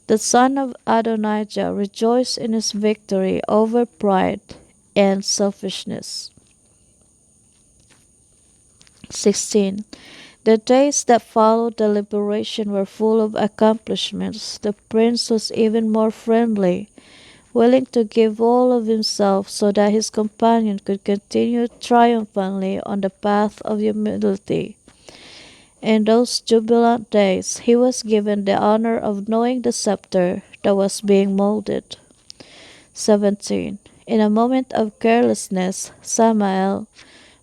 the son of Adonijah rejoiced in his victory over pride and selfishness. 16. The days that followed the liberation were full of accomplishments. The prince was even more friendly, willing to give all of himself so that his companion could continue triumphantly on the path of humility. In those jubilant days, he was given the honor of knowing the scepter that was being molded. 17. In a moment of carelessness, Samael,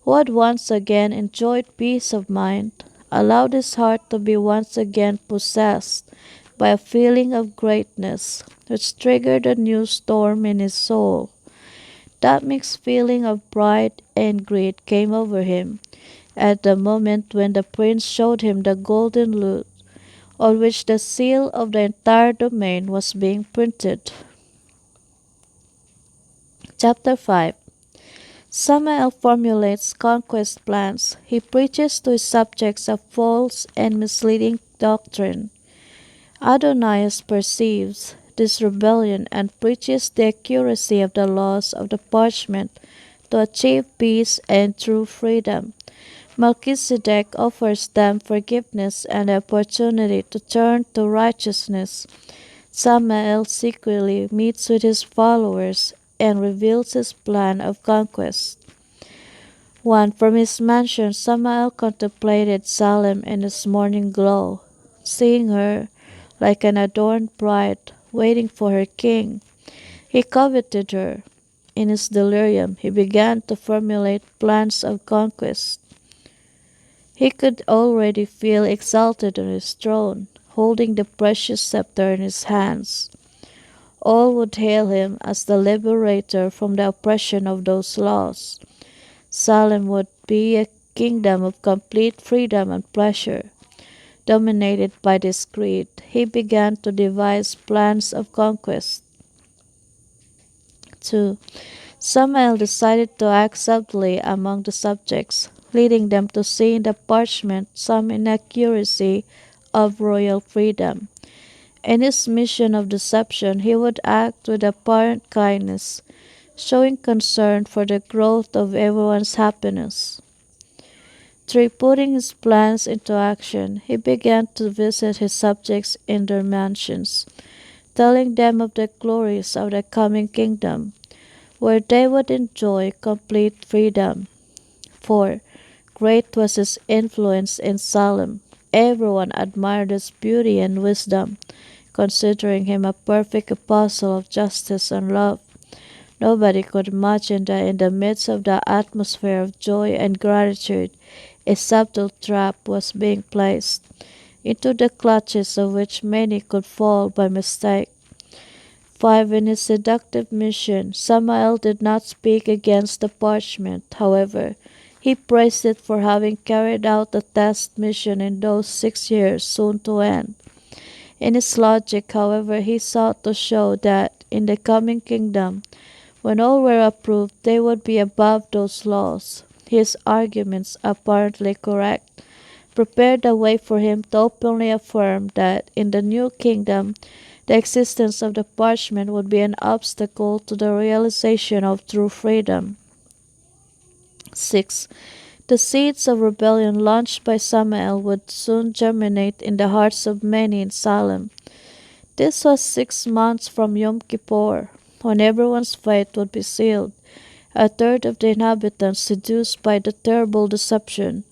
who had once again enjoyed peace of mind, allowed his heart to be once again possessed by a feeling of greatness, which triggered a new storm in his soul. That mixed feeling of pride and greed came over him at the moment when the prince showed him the golden lute on which the seal of the entire domain was being printed. Chapter 5. Samael formulates conquest plans. He preaches to his subjects a false and misleading doctrine. Adonais perceives this rebellion and preaches the accuracy of the laws of the parchment to achieve peace and true freedom. Melchizedek offers them forgiveness and the opportunity to turn to righteousness. Samael secretly meets with his followers and reveals his plan of conquest. 1. From his mansion, Samael contemplated Salem in its morning glow, seeing her, like an adorned bride, waiting for her king. He coveted her. In his delirium, he began to formulate plans of conquest. He could already feel exalted on his throne, holding the precious scepter in his hands. All would hail him as the liberator from the oppression of those laws. Salem would be a kingdom of complete freedom and pleasure. Dominated by this greed, he began to devise plans of conquest. 2. Samael decided to act subtly among the subjects, leading them to see in the parchment some inaccuracy of royal freedom. In his mission of deception, he would act with apparent kindness, showing concern for the growth of everyone's happiness. 3. Putting his plans into action, he began to visit his subjects in their mansions, telling them of the glories of the coming kingdom, where they would enjoy complete freedom. 4. Great was his influence in Salem. Everyone admired his beauty and wisdom, considering him a perfect apostle of justice and love. Nobody could imagine that in the midst of the atmosphere of joy and gratitude, a subtle trap was being placed, into the clutches of which many could fall by mistake. 5. In his seductive mission, Samael did not speak against the parchment. However, he praised it for having carried out the test mission in those 6 years soon to end. In his logic, however, he sought to show that in the coming kingdom, when all were approved, they would be above those laws. His arguments, apparently correct, prepared the way for him to openly affirm that in the new kingdom, the existence of the parchment would be an obstacle to the realization of true freedom. 6. The seeds of rebellion launched by Samael would soon germinate in the hearts of many in Salem. This was 6 months from Yom Kippur, when everyone's fate would be sealed. A third of the inhabitants, seduced by the terrible deception,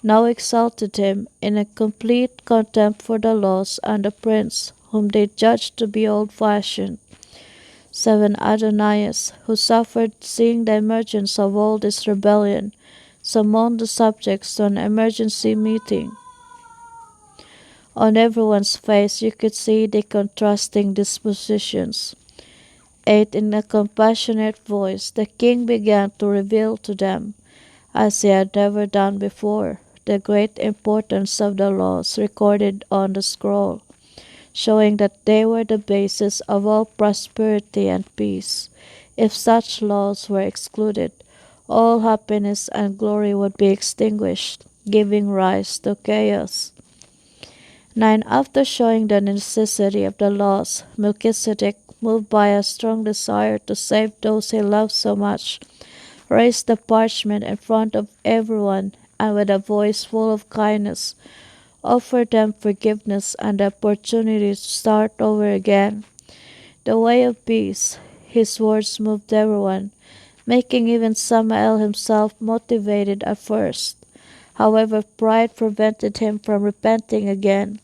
now exalted him in a complete contempt for the laws and the prince, whom they judged to be old-fashioned. 7. Adonais, who suffered seeing the emergence of all this rebellion, summoned the subjects to an emergency meeting. On everyone's face you could see the contrasting dispositions. 8. In a compassionate voice, the king began to reveal to them, as he had never done before, the great importance of the laws recorded on the scroll, showing that they were the basis of all prosperity and peace. If such laws were excluded, all happiness and glory would be extinguished, giving rise to chaos. 9. After showing the necessity of the laws, Melchizedek, moved by a strong desire to save those he loved so much, raised the parchment in front of everyone and with a voice full of kindness, offered them forgiveness and the opportunity to start over again. The way of peace. His words moved everyone, making even Samael himself motivated at first. However, pride prevented him from repenting again.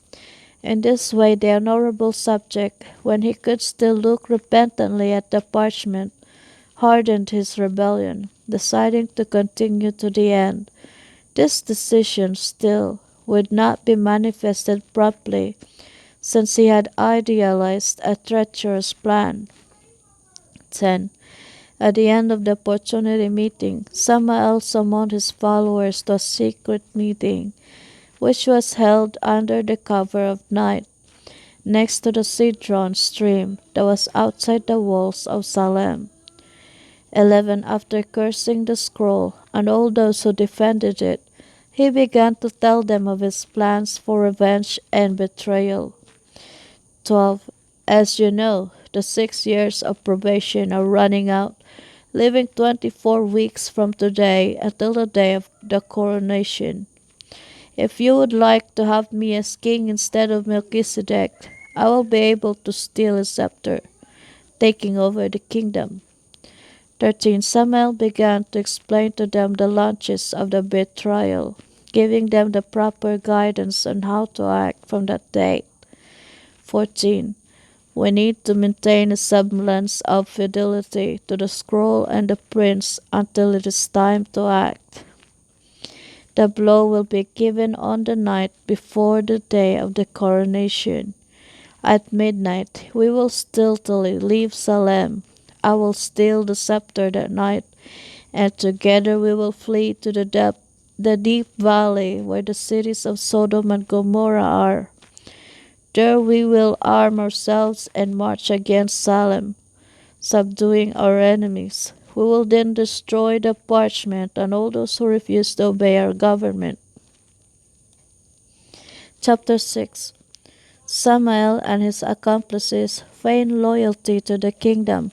In this way, the honorable subject, when he could still look repentantly at the parchment, hardened his rebellion, deciding to continue to the end. This decision still would not be manifested promptly, since he had idealized a treacherous plan. 10. At the end of the opportunity meeting, Samael summoned his followers to a secret meeting, which was held under the cover of night, next to the Cedron stream that was outside the walls of Salem. 11. After cursing the scroll and all those who defended it, he began to tell them of his plans for revenge and betrayal. 12. As you know, the 6 years of probation are running out, leaving 24 weeks from today until the day of the coronation. If you would like to have me as king instead of Melchizedek, I will be able to steal his scepter, taking over the kingdom. 13. Samuel began to explain to them the launches of the betrayal, giving them the proper guidance on how to act from that date. 14. We need to maintain a semblance of fidelity to the scroll and the prince until it is time to act. The blow will be given on the night before the day of the coronation. At midnight we will stealthily leave Salem. I will steal the scepter that night, and together we will flee to the deep valley where the cities of Sodom and Gomorrah are. There we will arm ourselves and march against Salem, subduing our enemies. We will then destroy the parchment and all those who refuse to obey our government. Chapter 6. Samael and his accomplices feigned loyalty to the kingdom,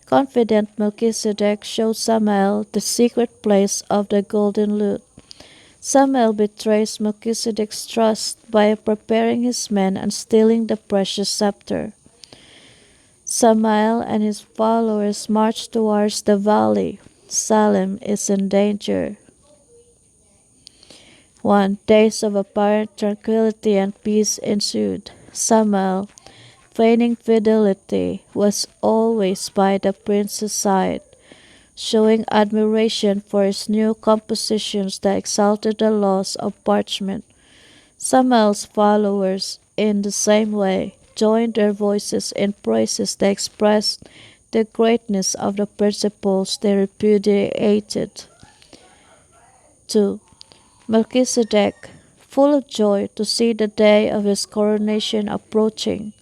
Confident Melchizedek showed Samael the secret place of the golden lute. Samael betrays Melchizedek's trust by preparing his men and stealing the precious scepter. Samael and his followers march towards the valley. Salem is in danger. 1. Days of apparent tranquility and peace ensued. Samael, feigning fidelity, was always by the prince's side, showing admiration for his new compositions that exalted the laws of parchment. Samael's followers, in the same way, joined their voices in praises that expressed the greatness of the principles they repudiated. 2. Melchizedek, full of joy to see the day of his coronation approaching,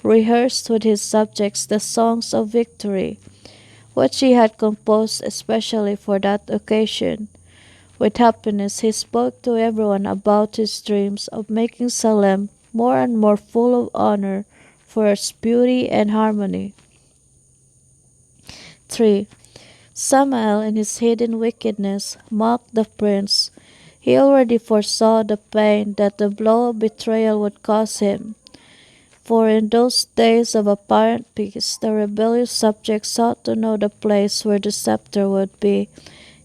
rehearsed with his subjects the songs of victory, which he had composed especially for that occasion. With happiness he spoke to everyone about his dreams of making Salem more and more full of honor for its beauty and harmony. 3. Samael in his hidden wickedness mocked the prince. He already foresaw the pain that the blow of betrayal would cause him. For in those days of apparent peace, the rebellious subjects sought to know the place where the scepter would be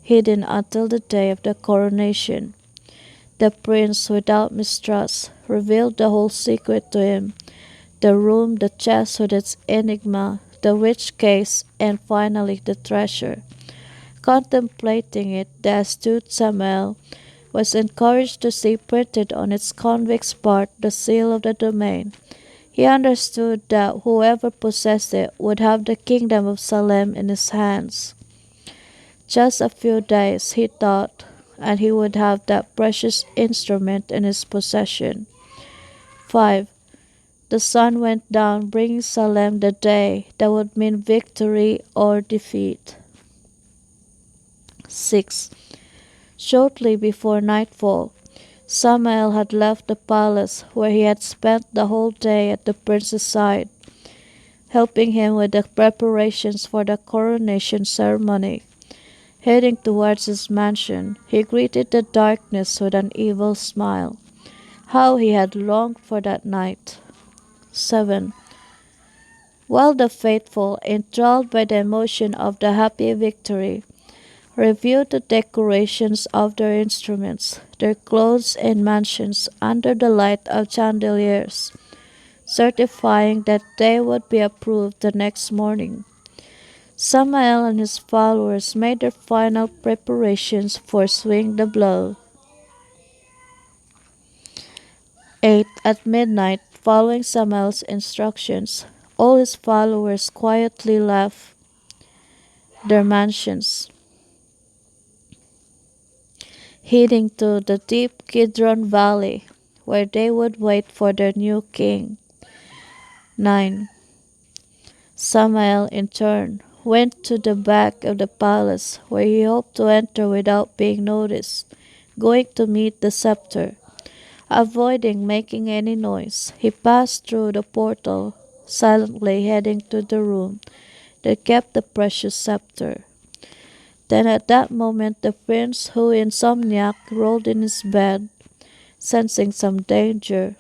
hidden until the day of the coronation. The prince, without mistrust, revealed the whole secret to him, the room, the chest with its enigma, the rich case, and finally the treasure. Contemplating it, the astute Samael was encouraged to see printed on its convex part the seal of the domain. He understood that whoever possessed it would have the kingdom of Salem in his hands. Just a few days, he thought, and he would have that precious instrument in his possession. 5. The sun went down, bringing Salem the day that would mean victory or defeat. 6. Shortly before nightfall, Samael had left the palace where he had spent the whole day at the prince's side, helping him with the preparations for the coronation ceremony. Heading towards his mansion, he greeted the darkness with an evil smile. How he had longed for that night. 7. While the faithful, enthralled by the emotion of the happy victory, reviewed the decorations of their instruments, their clothes and mansions under the light of chandeliers, certifying that they would be approved the next morning, Samael and his followers made their final preparations for swinging the blow. 8. At midnight, following Samael's instructions, all his followers quietly left their mansions, heading to the deep Kidron Valley, where they would wait for their new king. 9. Samael, in turn, went to the back of the palace, where he hoped to enter without being noticed, going to meet the scepter. Avoiding making any noise, he passed through the portal, silently heading to the room that kept the precious scepter. Then at that moment the prince, who insomniac rolled in his bed, sensing some danger,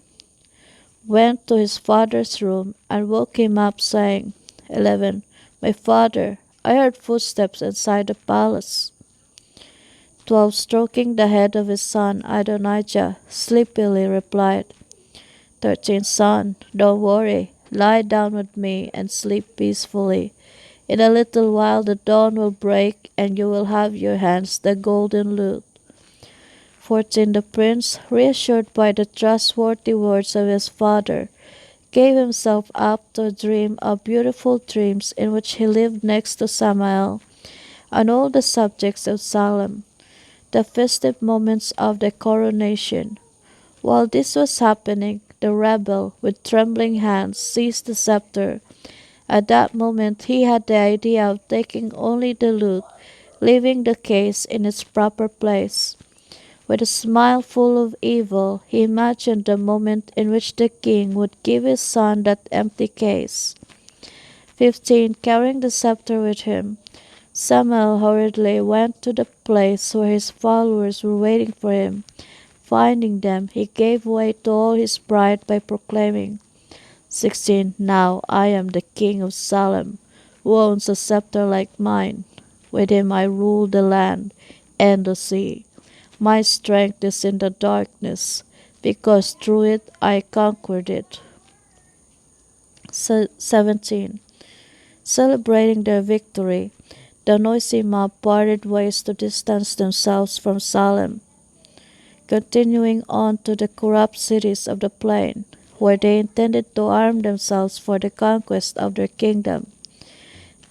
went to his father's room and woke him up, saying, 11. My father, I heard footsteps inside the palace. 12. Stroking the head of his son, Adonais sleepily replied, 13. Son, don't worry. Lie down with me and sleep peacefully. In a little while the dawn will break, and you will have your hands the golden lute. 14. The prince, reassured by the trustworthy words of his father, gave himself up to a dream of beautiful dreams in which he lived next to Samael and all the subjects of Salem, the festive moments of the coronation. While this was happening, the rebel, with trembling hands, seized the scepter. At that moment he had the idea of taking only the lute, leaving the case in its proper place. With a smile full of evil, he imagined the moment in which the king would give his son that empty case. 15. Carrying the scepter with him, Samuel hurriedly went to the place where his followers were waiting for him. Finding them, he gave way to all his pride by proclaiming, 16. Now I am the king of Salem, who owns a scepter like mine. With him I rule the land and the sea. My strength is in the darkness, because through it I conquered it. 17. Celebrating their victory, the noisy mob parted ways to distance themselves from Salem, continuing on to the corrupt cities of the plain, where they intended to arm themselves for the conquest of their kingdom.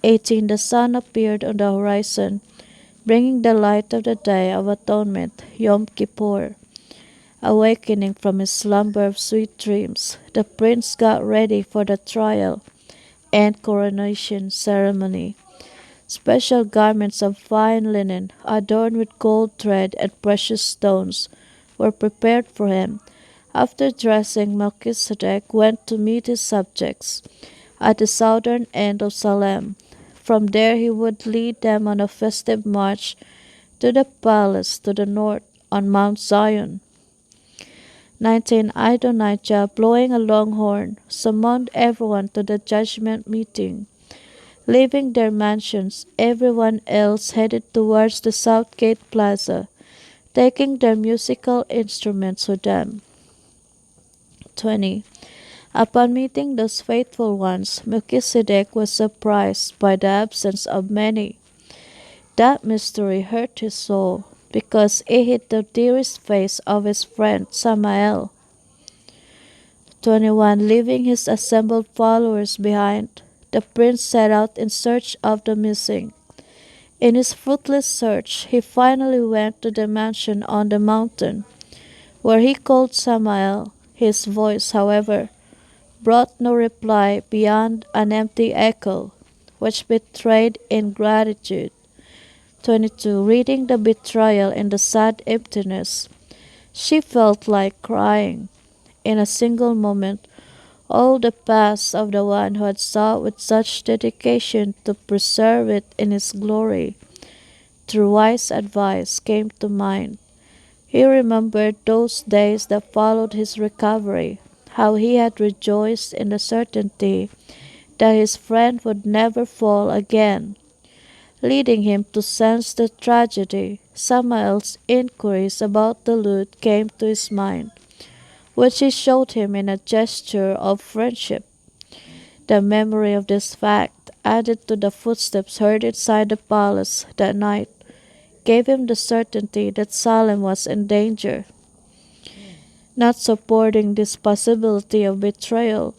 18. The sun appeared on the horizon, bringing the light of the day of atonement, Yom Kippur. Awakening from his slumber of sweet dreams, the prince got ready for the trial and coronation ceremony. Special garments of fine linen, adorned with gold thread and precious stones, were prepared for him. After dressing, Melchizedek went to meet his subjects at the southern end of Salem. From there he would lead them on a festive march to the palace to the north on Mount Zion. 19. Adonijah, blowing a long horn, summoned everyone to the judgment meeting. Leaving their mansions, everyone else headed towards the South Gate Plaza, taking their musical instruments with them. 20. Upon meeting those faithful ones, Melchizedek was surprised by the absence of many. That mystery hurt his soul, because it hid the dearest face of his friend Samael. 21. Leaving his assembled followers behind, the prince set out in search of the missing. In his fruitless search, he finally went to the mansion on the mountain, where he called Samael. His voice, however, brought no reply beyond an empty echo, which betrayed ingratitude. 22. Reading the betrayal in the sad emptiness, she felt like crying. In a single moment, all the past of the one who had sought with such dedication to preserve it in his glory, through wise advice, came to mind. He remembered those days that followed his recovery, how he had rejoiced in the certainty that his friend would never fall again. Leading him to sense the tragedy, Samael's inquiries about the loot came to his mind, which he showed him in a gesture of friendship. The memory of this fact, added to the footsteps heard inside the palace that night, gave him the certainty that Salem was in danger. Not supporting this possibility of betrayal,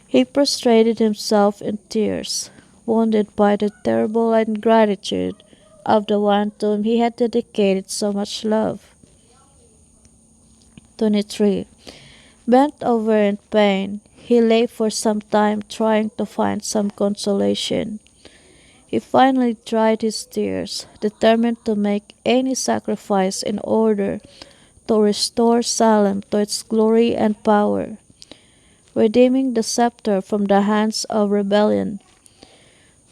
he prostrated himself in tears, wounded by the terrible ingratitude of the one to whom he had dedicated so much love. 23. Bent over in pain, he lay for some time trying to find some consolation. He finally dried his tears, determined to make any sacrifice in order to restore Salem to its glory and power, redeeming the scepter from the hands of rebellion.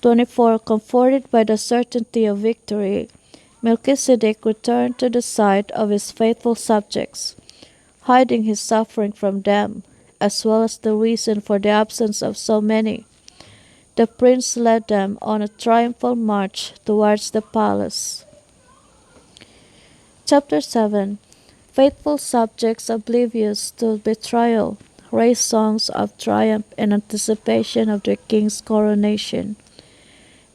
24. Comforted by the certainty of victory, Melchizedek returned to the side of his faithful subjects, hiding his suffering from them, as well as the reason for the absence of so many. The prince led them on a triumphal march towards the palace. Chapter 7. Faithful subjects oblivious to betrayal raise songs of triumph in anticipation of their king's coronation.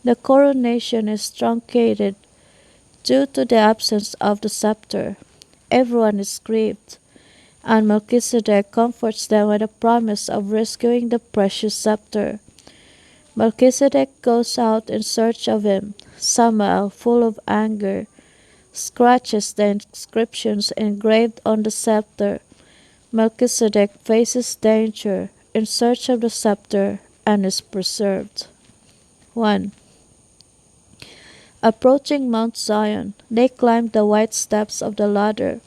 The coronation is truncated due to the absence of the scepter. Everyone is grieved, and Melchizedek comforts them with a promise of rescuing the precious scepter. Melchizedek goes out in search of him. Samael, full of anger, scratches the inscriptions engraved on the scepter. Melchizedek faces danger in search of the scepter and is preserved. 1. Approaching Mount Zion, they climbed the white steps of the ladder,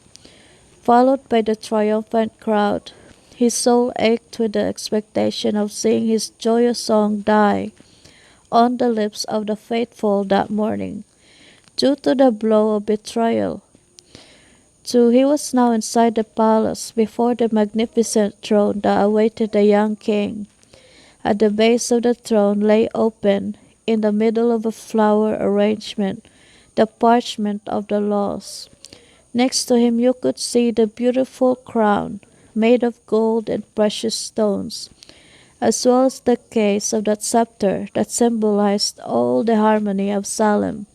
followed by the triumphant crowd. His soul ached with the expectation of seeing his joyous song die on the lips of the faithful that morning, due to the blow of betrayal. 2. He was now inside the palace, before the magnificent throne that awaited the young king. At the base of the throne lay open, in the middle of a flower arrangement, the parchment of the laws. Next to him you could see the beautiful crown, made of gold and precious stones, as well as the case of that scepter that symbolized all the harmony of Salem.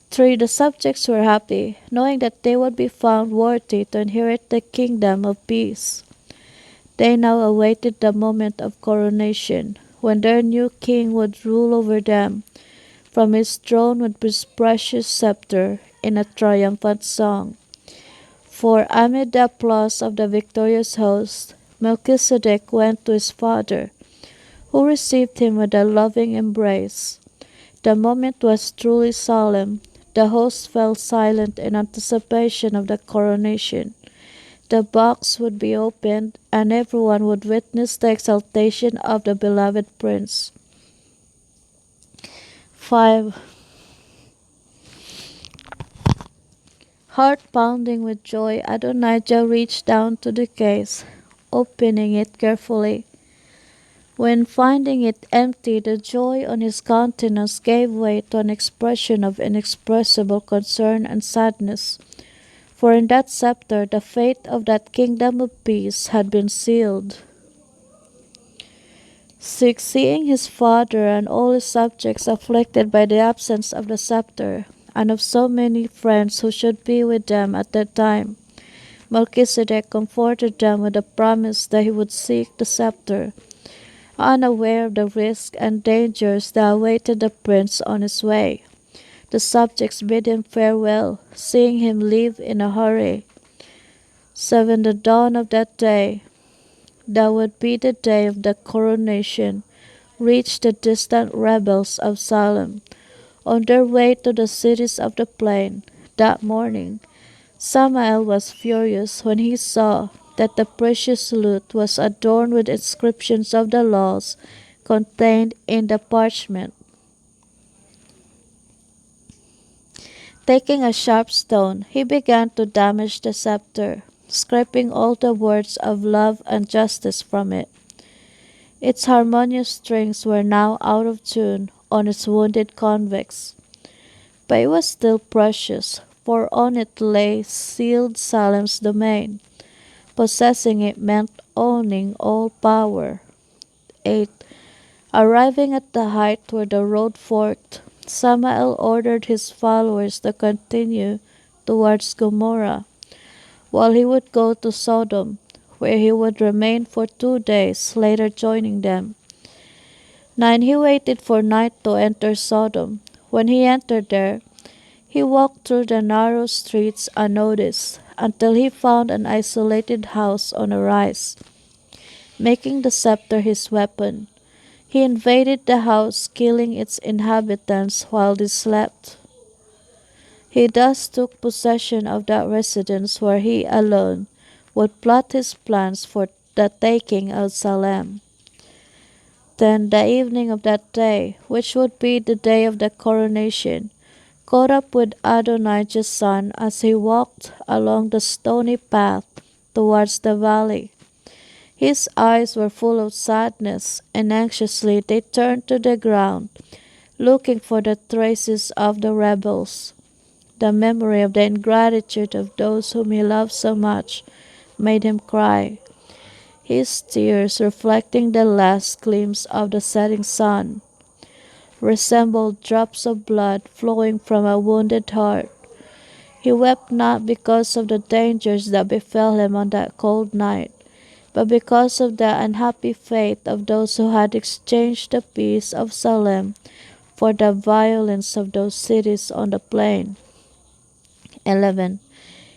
3. The subjects were happy, knowing that they would be found worthy to inherit the kingdom of peace. They now awaited the moment of coronation, when their new king would rule over them from his throne with his precious scepter in a triumphant song. For amid the applause of the victorious host, Melchizedek went to his father, who received him with a loving embrace. The moment was truly solemn. The host fell silent in anticipation of the coronation. The box would be opened, and everyone would witness the exaltation of the beloved prince. 5. Heart pounding with joy, Adonijah reached down to the case, opening it carefully. When finding it empty, the joy on his countenance gave way to an expression of inexpressible concern and sadness. For in that scepter the fate of that kingdom of peace had been sealed. 6. Seeing his father and all his subjects afflicted by the absence of the scepter, and of so many friends who should be with them at that time, Melchizedek comforted them with the promise that he would seek the scepter, unaware of the risks and dangers that awaited the prince on his way. The subjects bid him farewell, seeing him leave in a hurry. 7. The dawn of that day, that would be the day of the coronation, reached the distant rebels of Salem. On their way to the cities of the plain that morning, Samael was furious when he saw that the precious loot was adorned with inscriptions of the laws contained in the parchment. Taking a sharp stone, he began to damage the scepter, scraping all the words of love and justice from it. Its harmonious strings were now out of tune on its wounded convex, but it was still precious, for on it lay sealed Salem's domain. Possessing it meant owning all power. 8. Arriving at the height where the road forked, Samael ordered his followers to continue towards Gomorrah, while he would go to Sodom, where he would remain for 2 days, later joining them. 9. He waited for night to enter Sodom. When he entered there, he walked through the narrow streets unnoticed, until he found an isolated house on a rise. Making the scepter his weapon, he invaded the house, killing its inhabitants while they slept. He thus took possession of that residence where he alone would plot his plans for the taking of Salem. 10. The evening of that day, which would be the day of the coronation, caught up with Adonijah's son as he walked along the stony path towards the valley. His eyes were full of sadness, and anxiously they turned to the ground, looking for the traces of the rebels. The memory of the ingratitude of those whom he loved so much made him cry, his tears, reflecting the last gleams of the setting sun, resembled drops of blood flowing from a wounded heart. He wept not because of the dangers that befell him on that cold night, but because of the unhappy fate of those who had exchanged the peace of Salem for the violence of those cities on the plain. 11.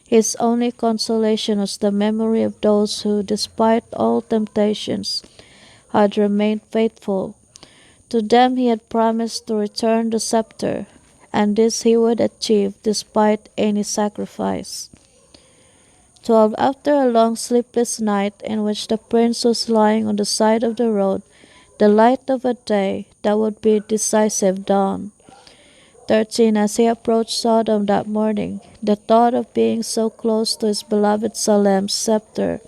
His only consolation was the memory of those who, despite all temptations, had remained faithful. To them he had promised to return the scepter, and this he would achieve despite any sacrifice. 12. After a long sleepless night in which the prince was lying on the side of the road, the light of a day that would be decisive dawn. 13. As he approached Sodom that morning, the thought of being so close to his beloved Salem's scepter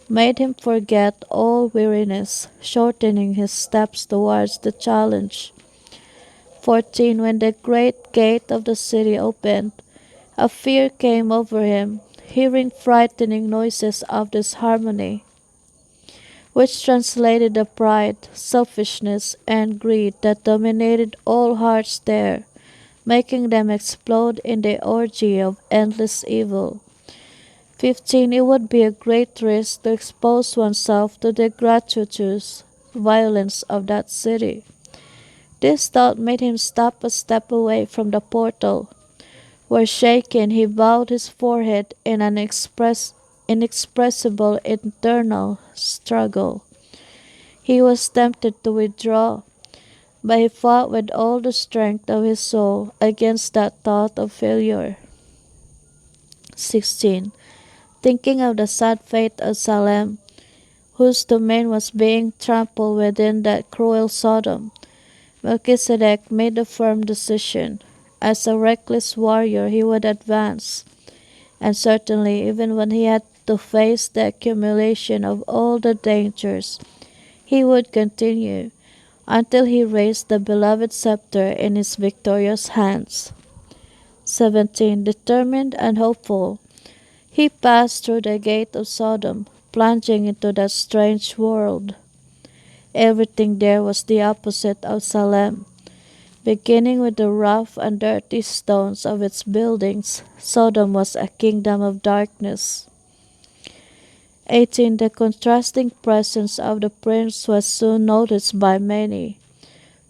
made him forget all weariness, shortening his steps towards the challenge. 14. When the great gate of the city opened, a fear came over him, hearing frightening noises of disharmony, which translated the pride, selfishness, and greed that dominated all hearts there, making them explode in the orgy of endless evil. 15. It would be a great risk to expose oneself to the gratuitous violence of that city. This thought made him stop a step away from the portal, where shaken he bowed his forehead in an inexpressible internal struggle. He was tempted to withdraw, but he fought with all the strength of his soul against that thought of failure. 16. Thinking of the sad fate of Salem, whose domain was being trampled within that cruel Sodom, Melchizedek made a firm decision. As a reckless warrior he would advance, and certainly even when he had to face the accumulation of all the dangers, he would continue until he raised the beloved scepter in his victorious hands. 17. Determined and hopeful, he passed through the gate of Sodom, plunging into that strange world. Everything there was the opposite of Salem. Beginning with the rough and dirty stones of its buildings, Sodom was a kingdom of darkness. 18. The contrasting presence of the prince was soon noticed by many,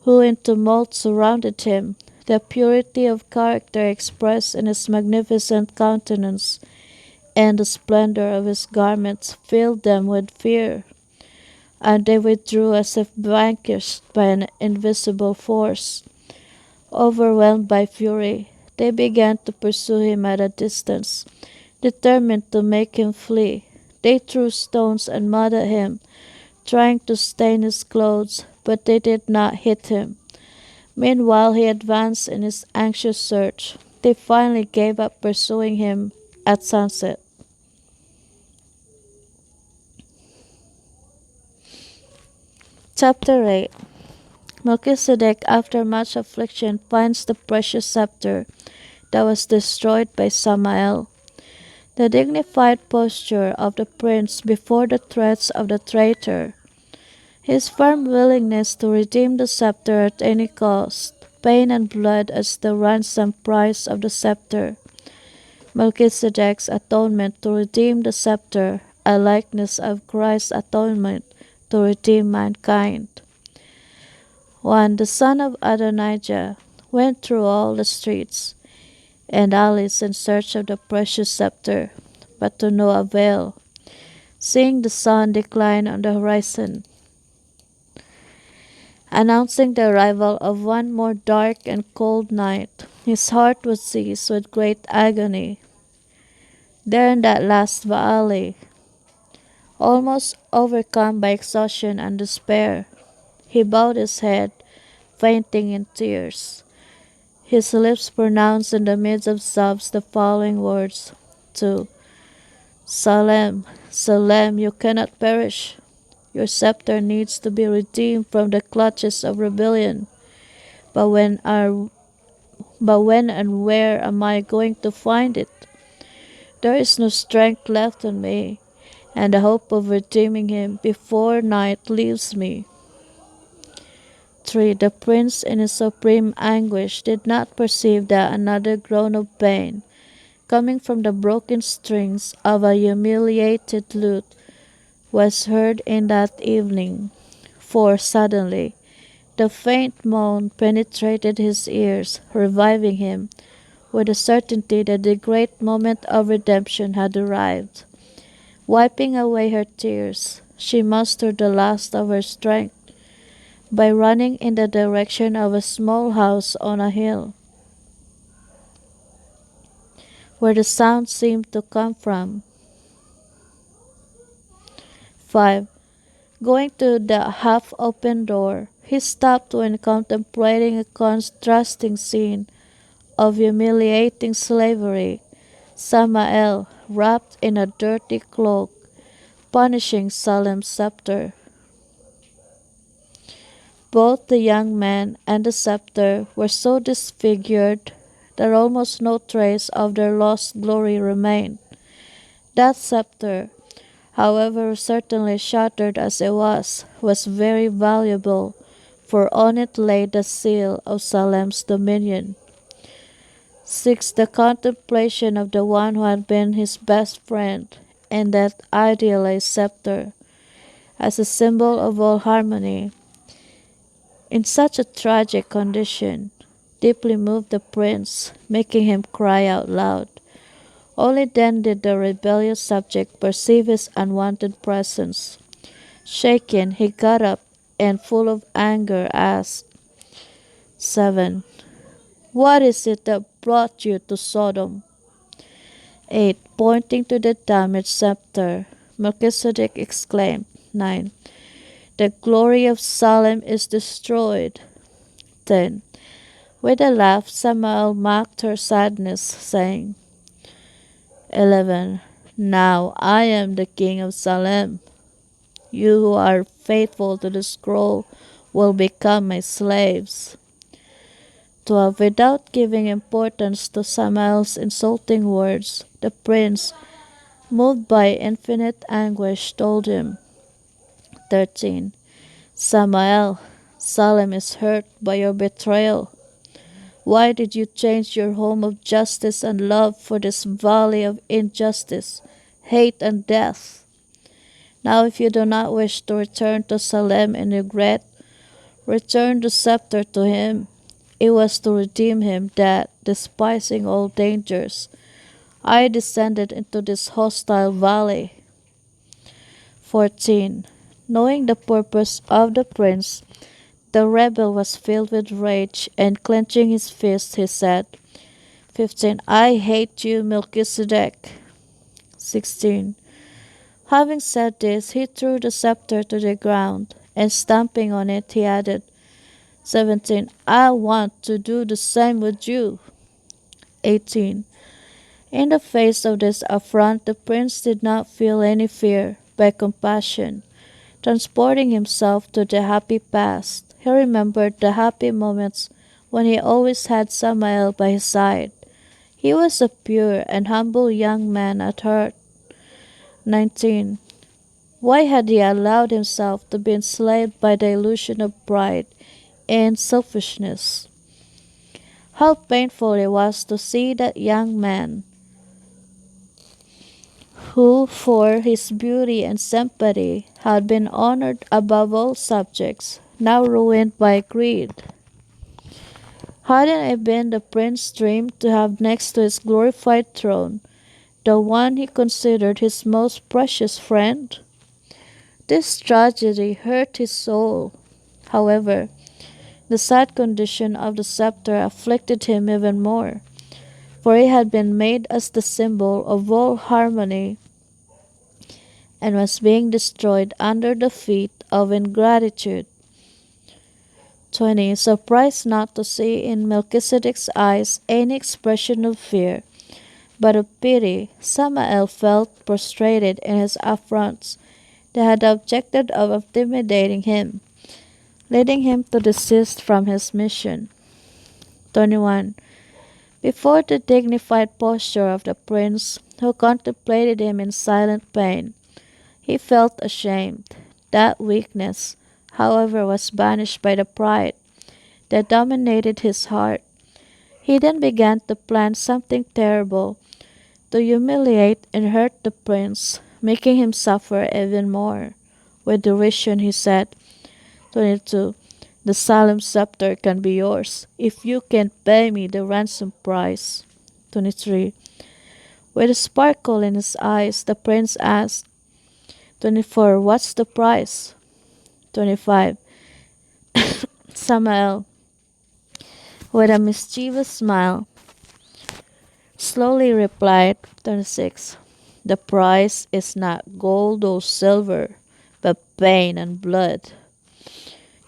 who in tumult surrounded him. The purity of character expressed in his magnificent countenance and the splendor of his garments filled them with fear, and they withdrew as if vanquished by an invisible force. Overwhelmed by fury, they began to pursue him at a distance, determined to make him flee. They threw stones and mud at him, trying to stain his clothes, but they did not hit him. Meanwhile he advanced in his anxious search. They finally gave up pursuing him at sunset. Chapter 8. Melchizedek, after much affliction, finds the precious scepter that was destroyed by Samael. The dignified posture of the prince before the threats of the traitor, his firm willingness to redeem the scepter at any cost, pain and blood as the ransom price of the scepter. Melchizedek's atonement to redeem the scepter, a likeness of Christ's atonement to redeem mankind. 1. The son of Adonijah went through all the streets and alleys in search of the precious scepter, but to no avail. Seeing the sun decline on the horizon, announcing the arrival of one more dark and cold night, his heart was seized with great agony. There in that last valley, almost overcome by exhaustion and despair, he bowed his head, fainting in tears. His lips pronounced in the midst of sobs the following words: to Salem, Salem, you cannot perish. Your scepter needs to be redeemed from the clutches of rebellion. But when and where am I going to find it? There is no strength left in me, and the hope of redeeming him before night leaves me. 3. The prince in his supreme anguish did not perceive that another groan of pain, coming from the broken strings of a humiliated lute, was heard in that evening. For suddenly the faint moan penetrated his ears, reviving him with the certainty that the great moment of redemption had arrived. Wiping away her tears, she mustered the last of her strength by running in the direction of a small house on a hill, where the sound seemed to come from. 5. Going to the half-open door, he stopped when contemplating a contrasting scene of humiliating slavery. Samael, wrapped in a dirty cloak, punishing Salem's scepter. Both the young man and the scepter were so disfigured that almost no trace of their lost glory remained. That scepter, however certainly shattered as it was very valuable, for on it lay the seal of Salem's dominion. 6. The contemplation of the one who had been his best friend, and that idealized scepter, as a symbol of all harmony, in such a tragic condition, deeply moved the prince, making him cry out loud. Only then did the rebellious subject perceive his unwanted presence. Shaken, he got up and, full of anger, asked, 7. What is it that brought you to Sodom? 8. Pointing to the damaged scepter, Melchizedek exclaimed, 9. The glory of Salem is destroyed. 10. With a laugh, Samael mocked her sadness, saying, 11. Now I am the king of Salem. You who are faithful to the scroll will become my slaves. 12. Without giving importance to Samael's insulting words, the prince, moved by infinite anguish, told him, 13. Samael, Salem is hurt by your betrayal. Why did you change your home of justice and love for this valley of injustice, hate, and death? Now if you do not wish to return to Salem in regret, return the scepter to him. It was to redeem him that, despising all dangers, I descended into this hostile valley. 14. Knowing the purpose of the prince, the rebel was filled with rage, and clenching his fist, he said, 15. I hate you, Melchizedek. 16. Having said this, he threw the scepter to the ground, and stamping on it, he added, 17. I want to do the same with you. 18. In the face of this affront, the prince did not feel any fear, but compassion. Transporting himself to the happy past, he remembered the happy moments when he always had Samael by his side. He was a pure and humble young man at heart. 19. Why had he allowed himself to be enslaved by the illusion of pride and selfishness? How painful it was to see that young man, who for his beauty and sympathy had been honored above all subjects, now ruined by greed. Hadn't it been the prince's dream to have next to his glorified throne the one he considered his most precious friend? This tragedy hurt his soul. However, the sad condition of the scepter afflicted him even more, for it had been made as the symbol of all harmony and was being destroyed under the feet of ingratitude. 20. Surprised not to see in Melchizedek's eyes any expression of fear, but of pity, Samael felt prostrated in his affronts that had the objective of intimidating him, leading him to desist from his mission. 21. Before the dignified posture of the prince, who contemplated him in silent pain, he felt ashamed. That weakness, however, was banished by the pride that dominated his heart. He then began to plan something terrible to humiliate and hurt the prince, making him suffer even more. With derision he said, 22. The Salem scepter can be yours if you can pay me the ransom price. 23. With a sparkle in his eyes, the prince asked, 24. What's the price? 25. Samael, with a mischievous smile, slowly replied, 26. The price is not gold or silver, but pain and blood.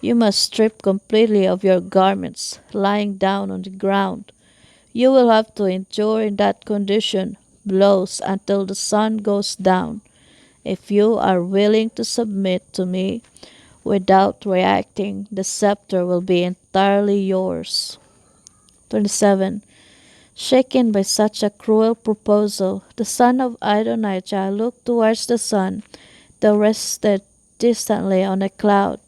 You must strip completely of your garments, lying down on the ground. You will have to endure in that condition blows until the sun goes down. If you are willing to submit to me without reacting, the scepter will be entirely yours. 27. Shaken by such a cruel proposal, the son of Adonijah looked towards the sun that rested distantly on a cloud,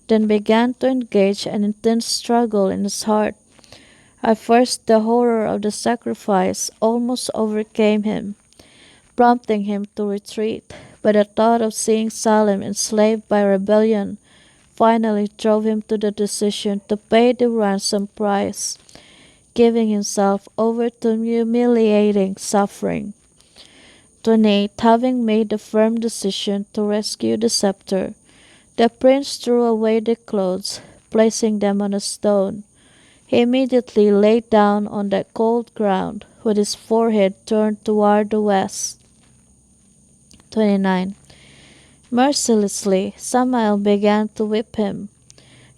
then began to engage an intense struggle in his heart. At first the horror of the sacrifice almost overcame him, prompting him to retreat, but the thought of seeing Salem enslaved by rebellion finally drove him to the decision to pay the ransom price, giving himself over to humiliating suffering. 28. Having made the firm decision to rescue the scepter, the prince threw away the clothes, placing them on a stone. He immediately lay down on the cold ground, with his forehead turned toward the west. 29. Mercilessly, Samael began to whip him,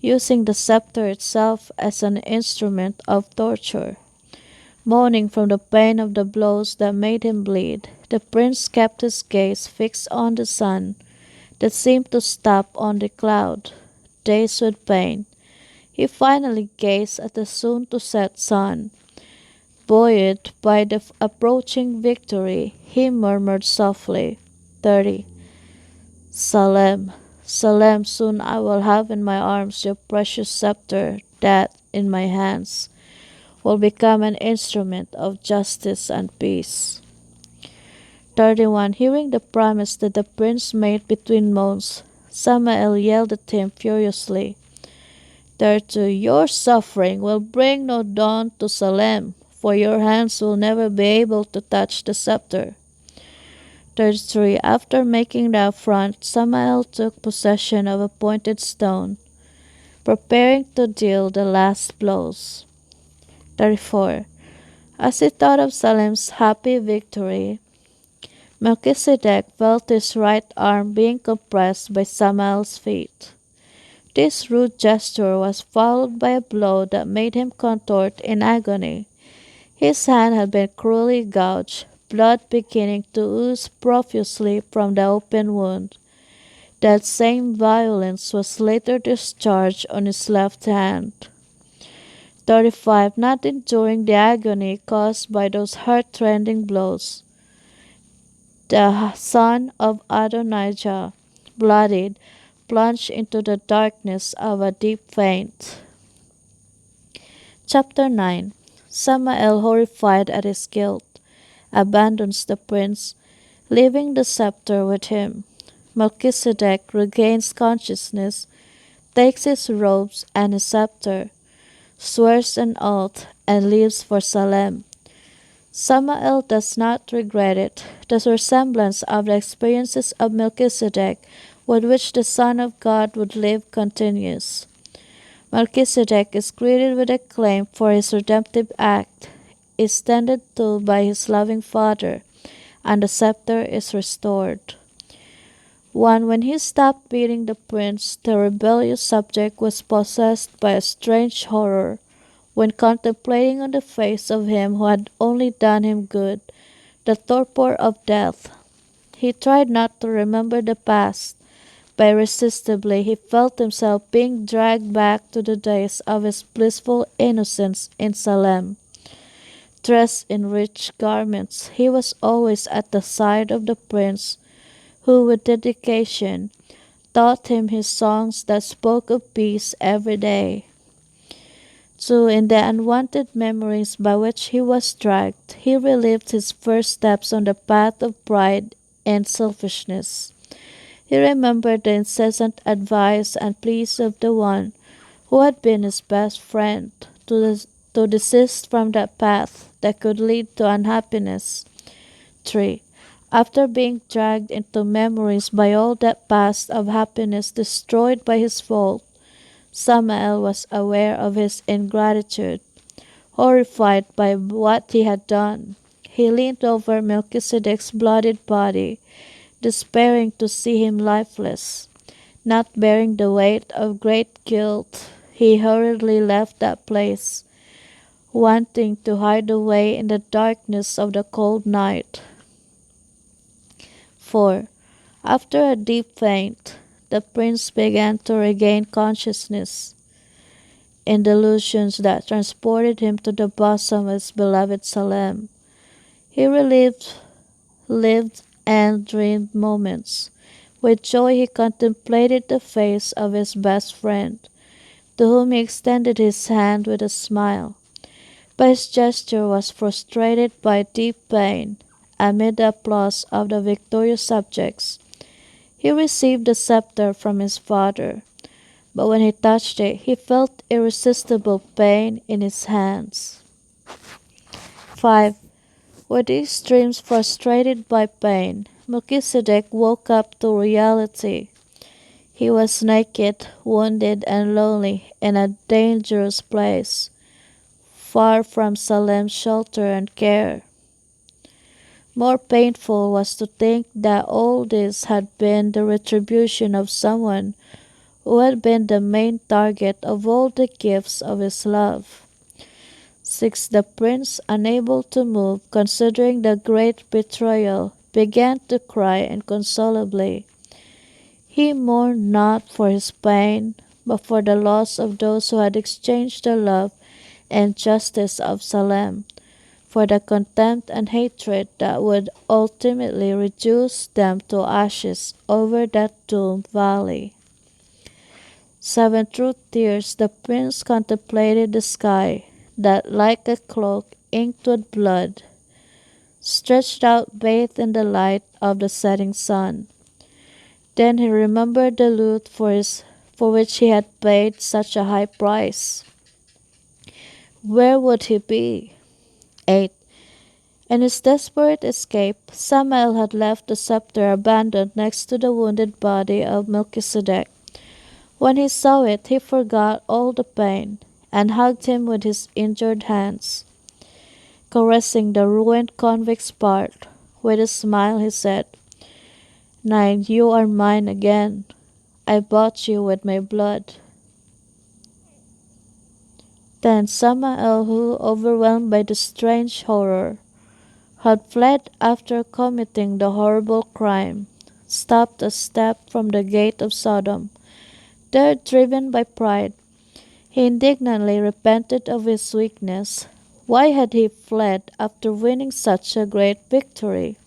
using the scepter itself as an instrument of torture. Moaning from the pain of the blows that made him bleed, the prince kept his gaze fixed on the sun that seemed to stop on the cloud. Dazed with pain, he finally gazed at the soon-to-set sun. Buoyed by the approaching victory, he murmured softly, 30. Salem, Salem, soon I will have in my arms your precious scepter that, in my hands, will become an instrument of justice and peace. 31. Hearing the promise that the prince made between moans, Samael yelled at him furiously, 32. Your suffering will bring no dawn to Salem, for your hands will never be able to touch the scepter. 33. After making the affront, Samael took possession of a pointed stone, preparing to deal the last blows. 34. As he thought of Salem's happy victory, Melchizedek felt his right arm being compressed by Samael's feet. This rude gesture was followed by a blow that made him contort in agony. His hand had been cruelly gouged, blood beginning to ooze profusely from the open wound. That same violence was later discharged on his left hand. 35. Not enduring the agony caused by those heart-rending blows, the son of Adonijah, bloodied, plunged into the darkness of a deep faint. Chapter 9. Samael, horrified at his guilt, abandons the prince, leaving the scepter with him. Melchizedek regains consciousness, takes his robes and his scepter, swears an oath, and leaves for Salem. Samael does not regret it. The resemblance of the experiences of Melchizedek with which the Son of God would live continues. Melchizedek is greeted with acclaim for his redemptive act, is tended to by his loving Father, and the scepter is restored. 1. When he stopped beating the prince, the rebellious subject was possessed by a strange horror. When contemplating on the face of him who had only done him good, the torpor of death, he tried not to remember the past, but irresistibly he felt himself being dragged back to the days of his blissful innocence in Salem. Dressed in rich garments, he was always at the side of the prince, who with dedication taught him his songs that spoke of peace every day. 2. In the unwanted memories by which he was dragged, he relived his first steps on the path of pride and selfishness. He remembered the incessant advice and pleas of the one who had been his best friend to desist from that path that could lead to unhappiness. 3. After being dragged into memories by all that past of happiness destroyed by his fault, Samael was aware of his ingratitude. Horrified by what he had done, he leaned over Melchizedek's bloodied body, despairing to see him lifeless. Not bearing the weight of great guilt, he hurriedly left that place, wanting to hide away in the darkness of the cold night. 4. After a deep faint, the prince began to regain consciousness in delusions that transported him to the bosom of his beloved Salem. He relived, lived, and dreamed moments. With joy he contemplated the face of his best friend, to whom he extended his hand with a smile. But his gesture was frustrated by deep pain. Amid the applause of the victorious subjects, he received the scepter from his father, but when he touched it, he felt irresistible pain in his hands. 5. With these dreams frustrated by pain, Melchizedek woke up to reality. He was naked, wounded, and lonely in a dangerous place, far from Salem's shelter and care. More painful was to think that all this had been the retribution of someone who had been the main target of all the gifts of his love. 6. The prince, unable to move, considering the great betrayal, began to cry inconsolably. He mourned not for his pain, but for the loss of those who had exchanged the love and justice of Salem, for the contempt and hatred that would ultimately reduce them to ashes over that doomed valley. 7. Through tears the prince contemplated the sky, that like a cloak inked with blood, stretched out bathed in the light of the setting sun. Then he remembered the lute for which he had paid such a high price. Where would he be? 8. In his desperate escape, Samael had left the scepter abandoned next to the wounded body of Melchizedek. When he saw it, he forgot all the pain and hugged him with his injured hands. Caressing the ruined convict's part, with a smile he said, "Now you are mine again. I bought you with my blood." Then Samael, who, overwhelmed by the strange horror, had fled after committing the horrible crime, stopped a step from the gate of Sodom. There, driven by pride, he indignantly repented of his weakness. Why had he fled after winning such a great victory?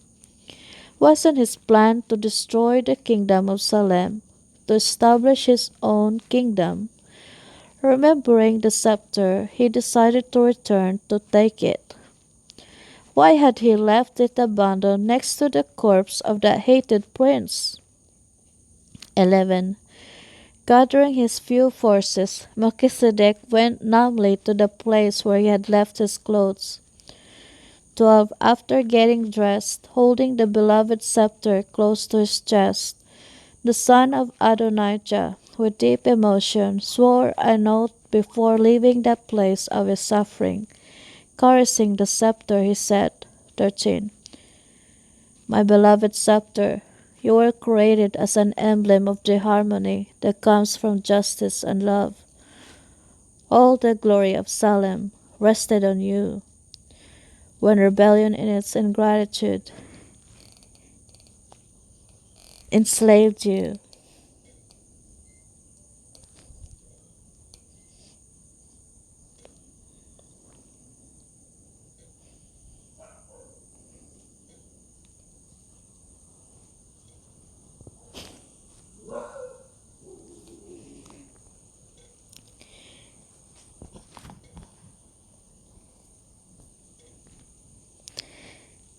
Wasn't his plan to destroy the kingdom of Salem, to establish his own kingdom? Remembering the scepter, he decided to return to take it. Why had he left it abandoned next to the corpse of that hated prince? 11. Gathering his few forces, Melchizedek went numbly to the place where he had left his clothes. 12. After getting dressed, holding the beloved scepter close to his chest, the son of Adonijah, with deep emotion, swore an oath before leaving that place of his suffering. Caressing the scepter, he said, 13. My beloved scepter, you were created as an emblem of the harmony that comes from justice and love. All the glory of Salem rested on you. When rebellion in its ingratitude enslaved you,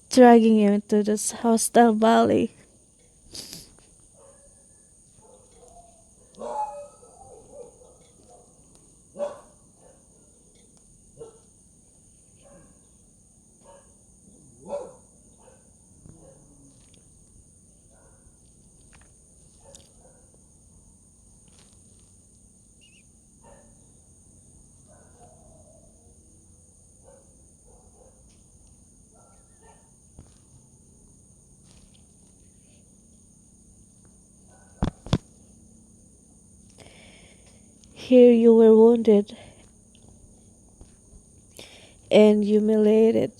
dragging you into this hostile valley. Here you were wounded and humiliated,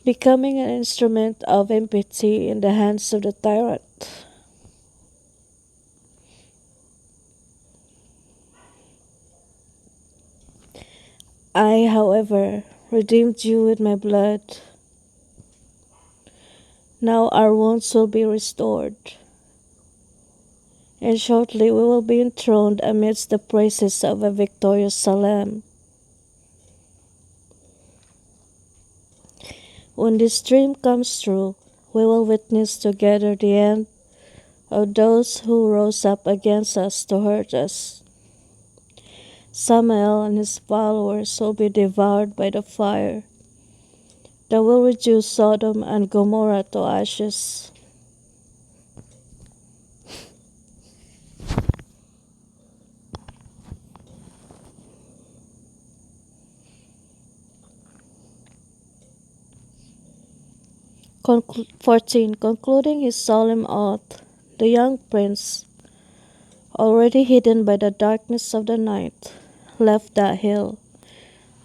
becoming an instrument of impiety in the hands of the tyrant. I, however, redeemed you with my blood. Now our wounds will be restored, and shortly we will be enthroned amidst the praises of a victorious Salem. When this dream comes true, we will witness together the end of those who rose up against us to hurt us. Samael and his followers will be devoured by the fire that will reduce Sodom and Gomorrah to ashes. Conclu 14. Concluding his solemn oath, the young prince, already hidden by the darkness of the night, left that hill,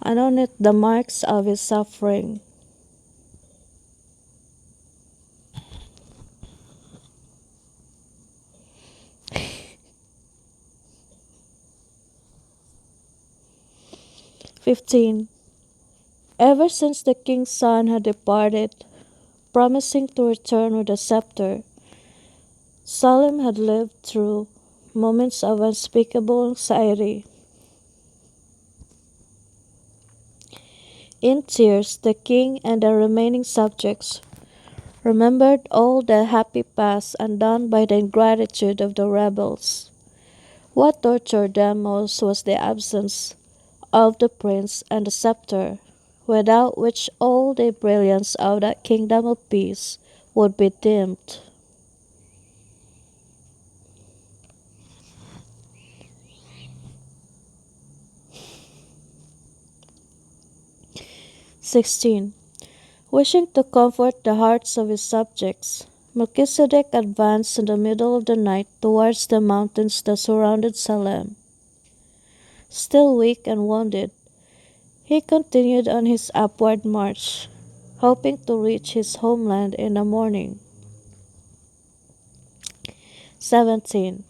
and on it the marks of his suffering. "15. Ever since the king's son had departed, promising to return with a scepter, Salem had lived through moments of unspeakable anxiety. In tears, the king and the remaining subjects remembered all the happy past undone by the ingratitude of the rebels. What tortured them most was the absence of the prince and the scepter, without which all the brilliance of that kingdom of peace would be dimmed. "16. Wishing to comfort the hearts of his subjects, Melchizedek advanced in the middle of the night towards the mountains that surrounded Salem. Still weak and wounded, he continued on his upward march, hoping to reach his homeland in the morning. 17.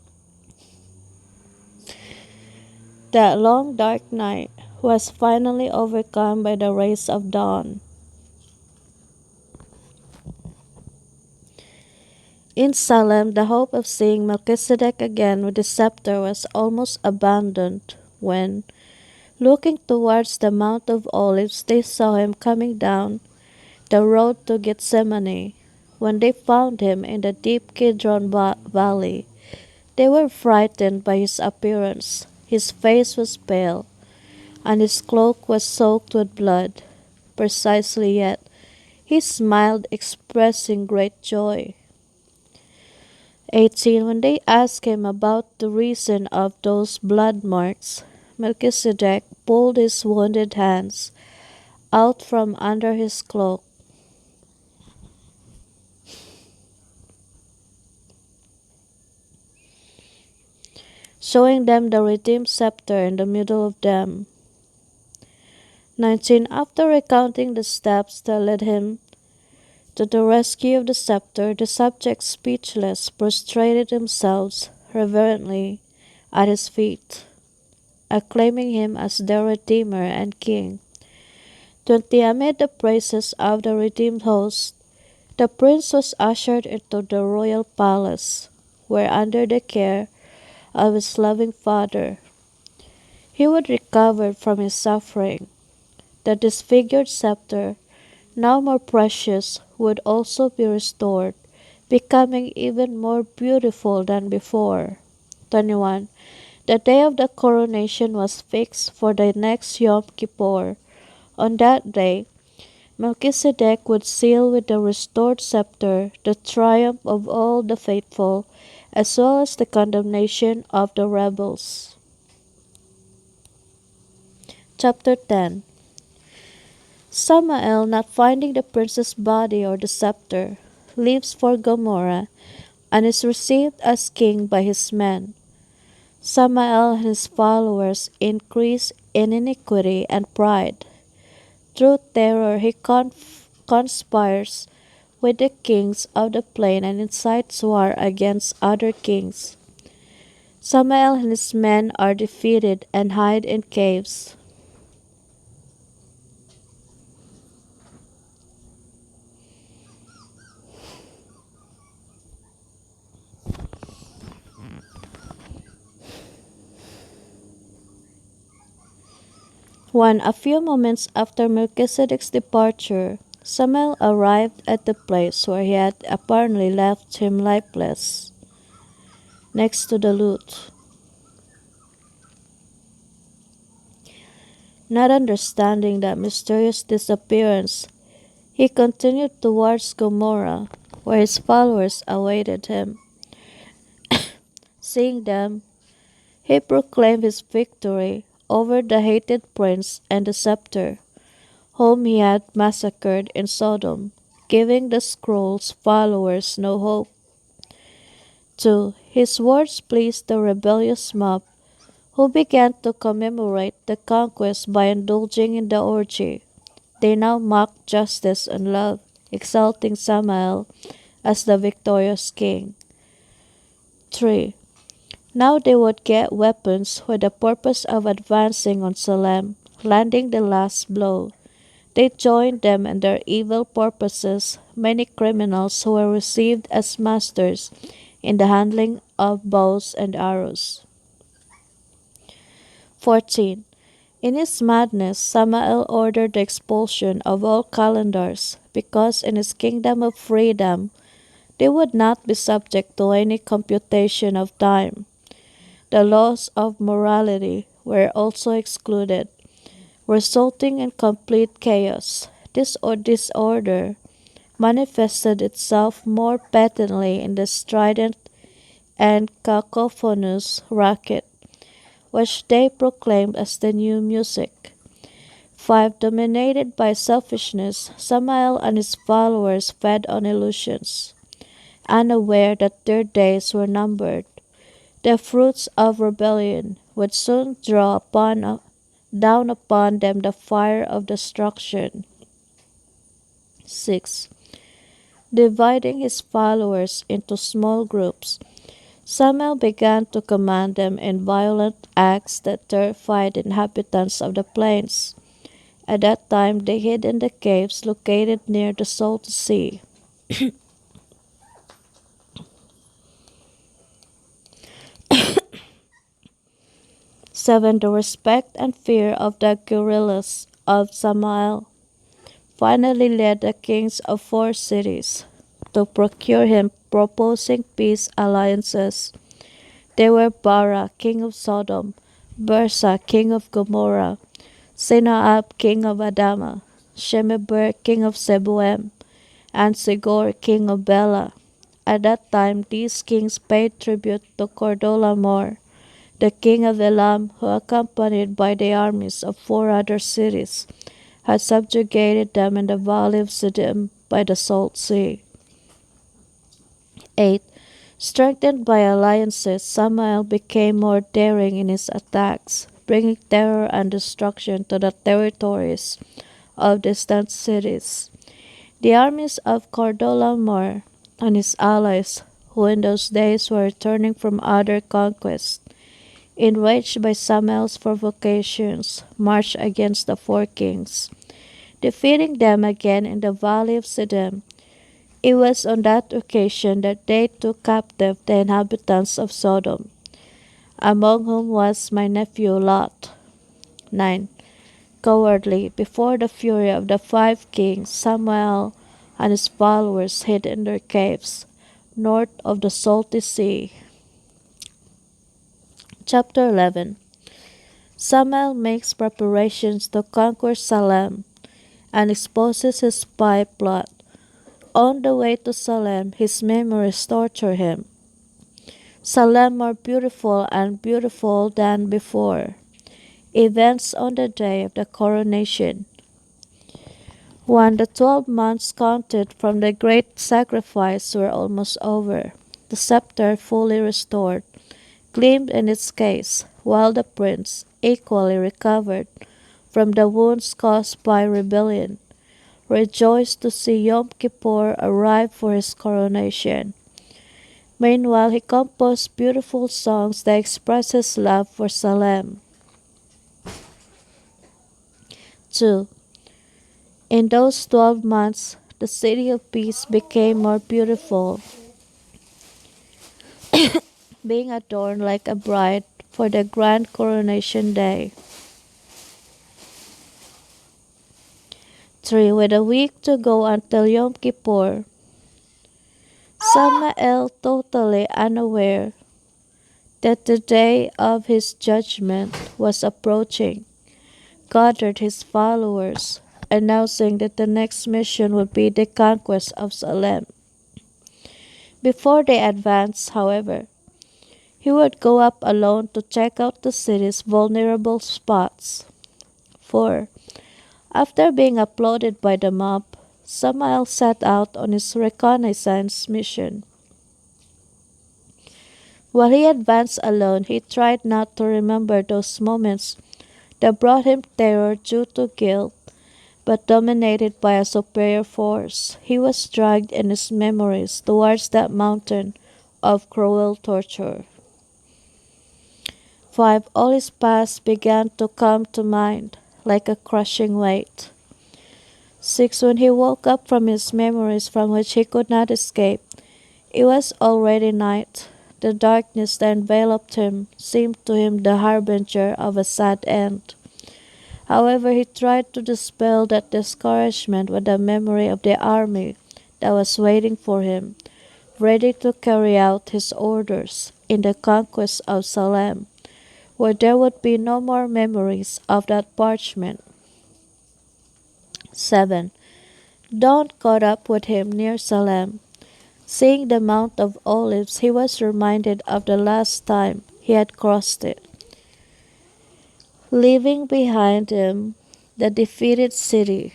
That long dark night was finally overcome by the rays of dawn. In Salem, the hope of seeing Melchizedek again with his scepter was almost abandoned when, looking towards the Mount of Olives, they saw him coming down the road to Gethsemane. When they found him in the deep Kidron valley, they were frightened by his appearance. His face was pale, and his cloak was soaked with blood. Precisely yet, he smiled, expressing great joy. 18. When they asked him about the reason of those blood marks, Melchizedek pulled his wounded hands out from under his cloak. Showing them the redeemed scepter in the middle of them. 19. After recounting the steps that led him to the rescue of the scepter, the subjects, speechless, prostrated themselves reverently at his feet, acclaiming him as their Redeemer and King. 20. Amid the praises of the redeemed host, the prince was ushered into the royal palace, where under the care of his loving father, he would recover from his suffering. The disfigured scepter, now more precious, would also be restored, becoming even more beautiful than before. 21. The day of the coronation was fixed for the next Yom Kippur. On that day, Melchizedek would seal with the restored scepter the triumph of all the faithful, as well as the condemnation of the rebels. Chapter 10. Samael, not finding the prince's body or the scepter, leaves for Gomorrah, and is received as king by his men. Samael and his followers increase in iniquity and pride. Through terror he conspires with the kings of the plain and incites war against other kings. Samael and his men are defeated and hide in caves. When, a few moments after Melchizedek's departure, Samael arrived at the place where he had apparently left him lifeless, next to the lute. Not understanding that mysterious disappearance, he continued towards Gomorrah, where his followers awaited him. Seeing them, he proclaimed his victory over the hated prince and the scepter, whom he had massacred in Sodom, giving the scroll's followers no hope. 2. His words pleased the rebellious mob, who began to commemorate the conquest by indulging in the orgy. They now mocked justice and love, exalting Samael as the victorious king. 3. Now they would get weapons with the purpose of advancing on Salem, landing the last blow. They joined them in their evil purposes, many criminals who were received as masters in the handling of bows and arrows. 14. In his madness, Samael ordered the expulsion of all calendars, because in his kingdom of freedom they would not be subject to any computation of time. The laws of morality were also excluded, resulting in complete chaos. This disorder manifested itself more patently in the strident and cacophonous racket, which they proclaimed as the new music. 5. Dominated by selfishness, Samael and his followers fed on illusions, unaware that their days were numbered. The fruits of rebellion would soon down upon them the fire of destruction. 6. Dividing his followers into small groups, Samuel began to command them in violent acts that terrified the inhabitants of the plains. At that time they hid in the caves located near the Salt Sea. 7. The respect and fear of the guerrillas of Samael finally led the kings of 4 cities to procure him proposing peace alliances. They were Bara, king of Sodom, Bersa, king of Gomorrah, Sinaab, king of Adama, Shemeber, king of Seboim, and Segor, king of Bela. At that time these kings paid tribute to Cordolamor, the king of Elam, who, accompanied by the armies of 4 other cities, had subjugated them in the valley of Siddim by the Salt Sea. 8. Strengthened by alliances, Samael became more daring in his attacks, bringing terror and destruction to the territories of distant cities. The armies of Cordolamor and his allies, who in those days were returning from other conquests, enraged by Samael's provocations, marched against the 4 kings, defeating them again in the valley of Siddim. It was on that occasion that they took captive the inhabitants of Sodom, among whom was my nephew Lot. 9. Cowardly, before the fury of the 5 kings, Samuel and his followers hid in their caves, north of the salty sea. Chapter 11. Samuel makes preparations to conquer Salem and exposes his spy plot. On the way to Salem, his memories torture him. Salem more beautiful and beautiful than before. Events on the day of the coronation. 1. The 12 months counted from the great sacrifice were almost over. the scepter fully restored, gleamed in its case, while the prince, equally recovered from the wounds caused by rebellion, rejoiced to see Yom Kippur arrive for his coronation. Meanwhile, he composed beautiful songs that express his love for Salem. 2. In those 12 months, the city of peace became more beautiful, being adorned like a bride for the grand coronation day. 3. With a week to go until Yom Kippur, Samael, totally unaware that the day of his judgment was approaching, gathered his followers, announcing that the next mission would be the conquest of Salem. Before they advanced, however, he would go up alone to check out the city's vulnerable spots. 4. After being applauded by the mob, Samael set out on his reconnaissance mission. While he advanced alone, he tried not to remember those moments that brought him terror due to guilt, but dominated by a superior force, he was dragged in his memories towards that mountain of cruel torture. 5. All his past began to come to mind like a crushing weight. 6. When he woke up from his memories from which he could not escape, it was already night. The darkness that enveloped him seemed to him the harbinger of a sad end. However, he tried to dispel that discouragement with the memory of the army that was waiting for him, ready to carry out his orders in the conquest of Salem, where there would be no more memories of that parchment. 7. Dawn caught up with him near Salem. Seeing the Mount of Olives, he was reminded of the last time he had crossed it, leaving behind him the defeated city.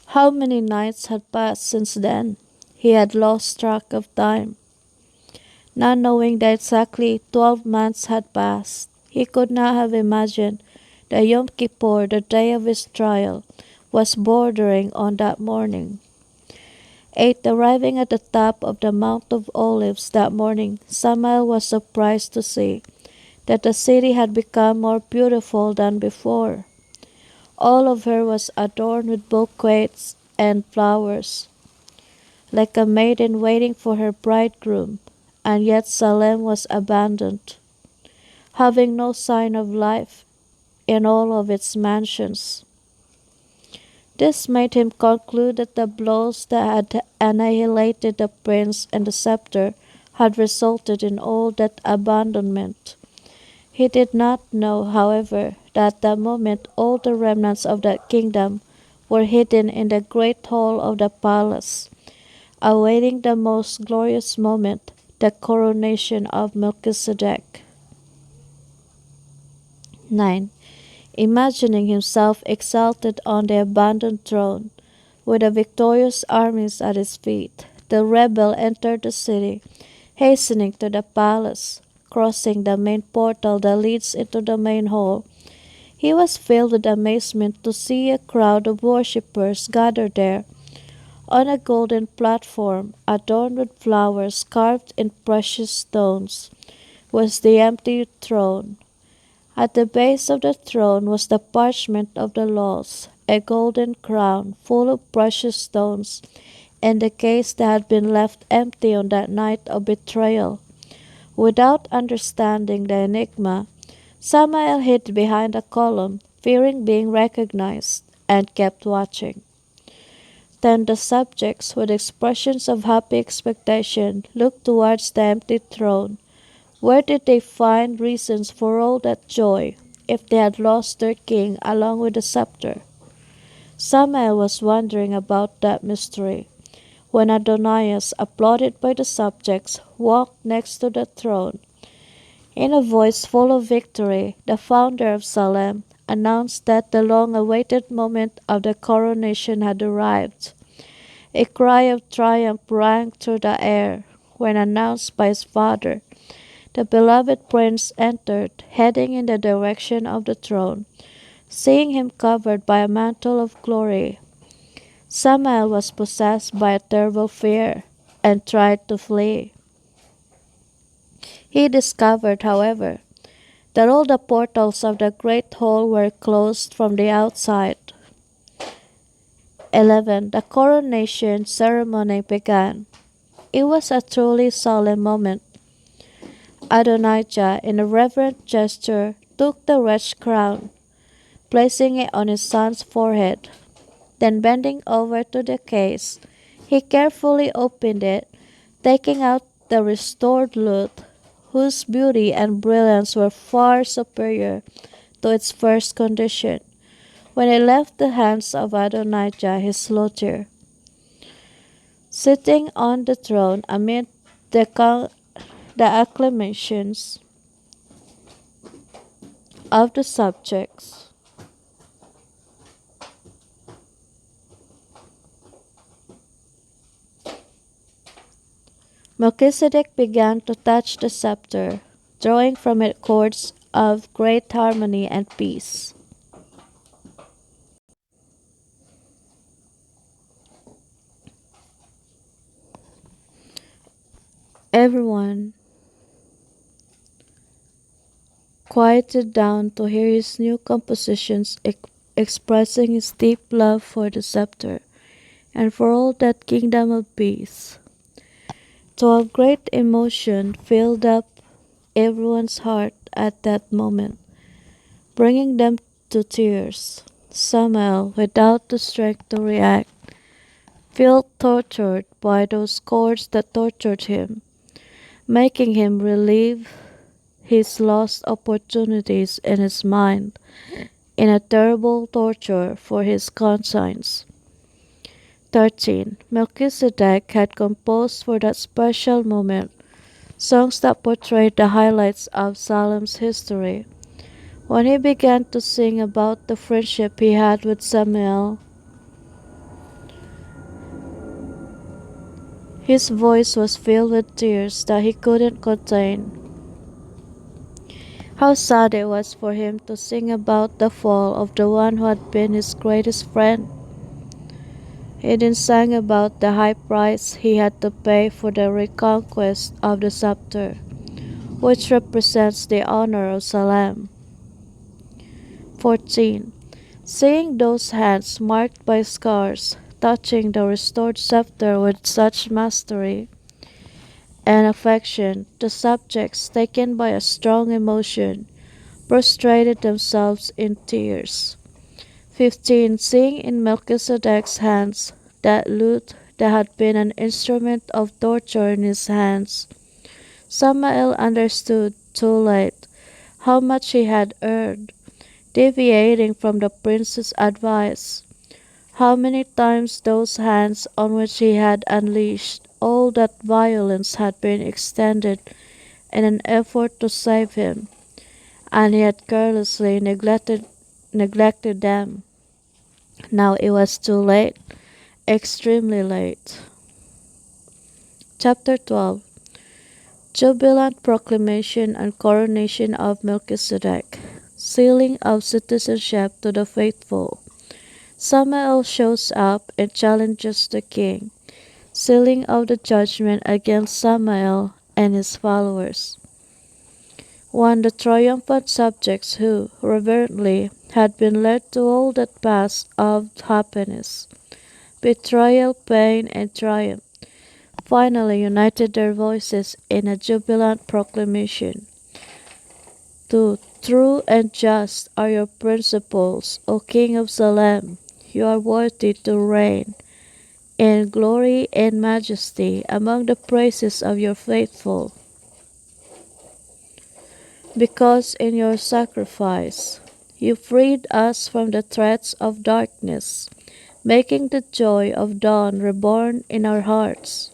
How many nights had passed since then? He had lost track of time. Not knowing that exactly 12 months had passed, he could not have imagined that Yom Kippur, the day of his trial, was bordering on that morning. 8. Arriving at the top of the Mount of Olives that morning, Samael was surprised to see that the city had become more beautiful than before. All of her was adorned with bouquets and flowers, like a maiden waiting for her bridegroom, and yet Salem was abandoned, having no sign of life in all of its mansions. This made him conclude that the blows that had annihilated the prince and the scepter had resulted in all that abandonment. He did not know, however, that at that moment all the remnants of that kingdom were hidden in the great hall of the palace, awaiting the most glorious moment, the coronation of Melchizedek. 9. Imagining himself exalted on the abandoned throne, with the victorious armies at his feet, the rebel entered the city, hastening to the palace. Crossing the main portal that leads into the main hall, he was filled with amazement to see a crowd of worshippers gathered there. On a golden platform, adorned with flowers carved in precious stones, was the empty throne. At the base of the throne was the parchment of the laws, a golden crown full of precious stones, and the case that had been left empty on that night of betrayal. Without understanding the enigma, Samael hid behind a column, fearing being recognized, and kept watching. Then the subjects, with expressions of happy expectation, looked towards the empty throne. Where did they find reasons for all that joy, if they had lost their king along with the scepter? Samael was wondering about that mystery, when Adonais, applauded by the subjects, walked next to the throne. In a voice full of victory, the founder of Salem announced that the long-awaited moment of the coronation had arrived. A cry of triumph rang through the air when announced by his father. The beloved prince entered, heading in the direction of the throne. Seeing him covered by a mantle of glory, Samael was possessed by a terrible fear and tried to flee. He discovered, however, that all the portals of the great hall were closed from the outside. 11. The coronation ceremony began. It was a truly solemn moment. Adonijah, in a reverent gesture, took the wretched crown, placing it on his son's forehead. Then bending over to the case, he carefully opened it, taking out the restored lute, whose beauty and brilliance were far superior to its first condition, when it left the hands of Adonijah his luthier. Sitting on the throne amid the acclamations of the subjects, Melchizedek began to touch the scepter, drawing from it chords of great harmony and peace. Everyone quieted down to hear his new compositions expressing his deep love for the scepter and for all that kingdom of peace. So a great emotion filled up everyone's heart at that moment, bringing them to tears. Samuel, without the strength to react, felt tortured by those cords that tortured him, making him relive his lost opportunities in his mind in a terrible torture for his conscience. 13. Melchizedek had composed for that special moment songs that portrayed the highlights of Salem's history. When he began to sing about the friendship he had with Samuel, his voice was filled with tears that he couldn't contain. How sad it was for him to sing about the fall of the one who had been his greatest friend. He then sang about the high price he had to pay for the reconquest of the scepter, which represents the honor of Salem. 14. Seeing those hands marked by scars, touching the restored scepter with such mastery and affection, the subjects, taken by a strong emotion, prostrated themselves in tears. 15. Seeing in Melchizedek's hands that lute that had been an instrument of torture in his hands, Samael understood too late how much he had erred, deviating from the prince's advice. How many times those hands on which he had unleashed all that violence had been extended in an effort to save him, and he had carelessly neglected them. Now it was too late, extremely late. Chapter 12. Jubilant proclamation and coronation of Melchizedek, sealing of citizenship to the faithful. Samael shows up and challenges the king, sealing of the judgment against Samael and his followers. 1. The triumphant subjects who, reverently, had been led to all that past of happiness, betrayal, pain, and triumph, finally united their voices in a jubilant proclamation. 2. True and just are your principles, O King of Salem. You are worthy to reign in glory and majesty among the praises of your faithful, because in your sacrifice you freed us from the threats of darkness, making the joy of dawn reborn in our hearts.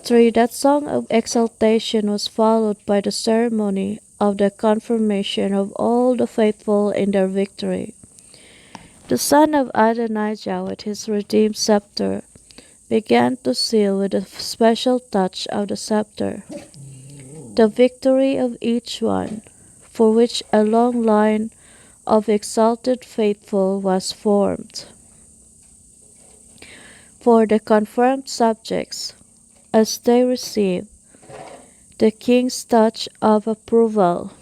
3. That song of exaltation was followed by the ceremony of the confirmation of all the faithful in their victory. The son of Adonais with his redeemed scepter began to seal with a special touch of the scepter the victory of each one, for which a long line of exalted faithful was formed. For the confirmed subjects, as they received the king's touch of approval,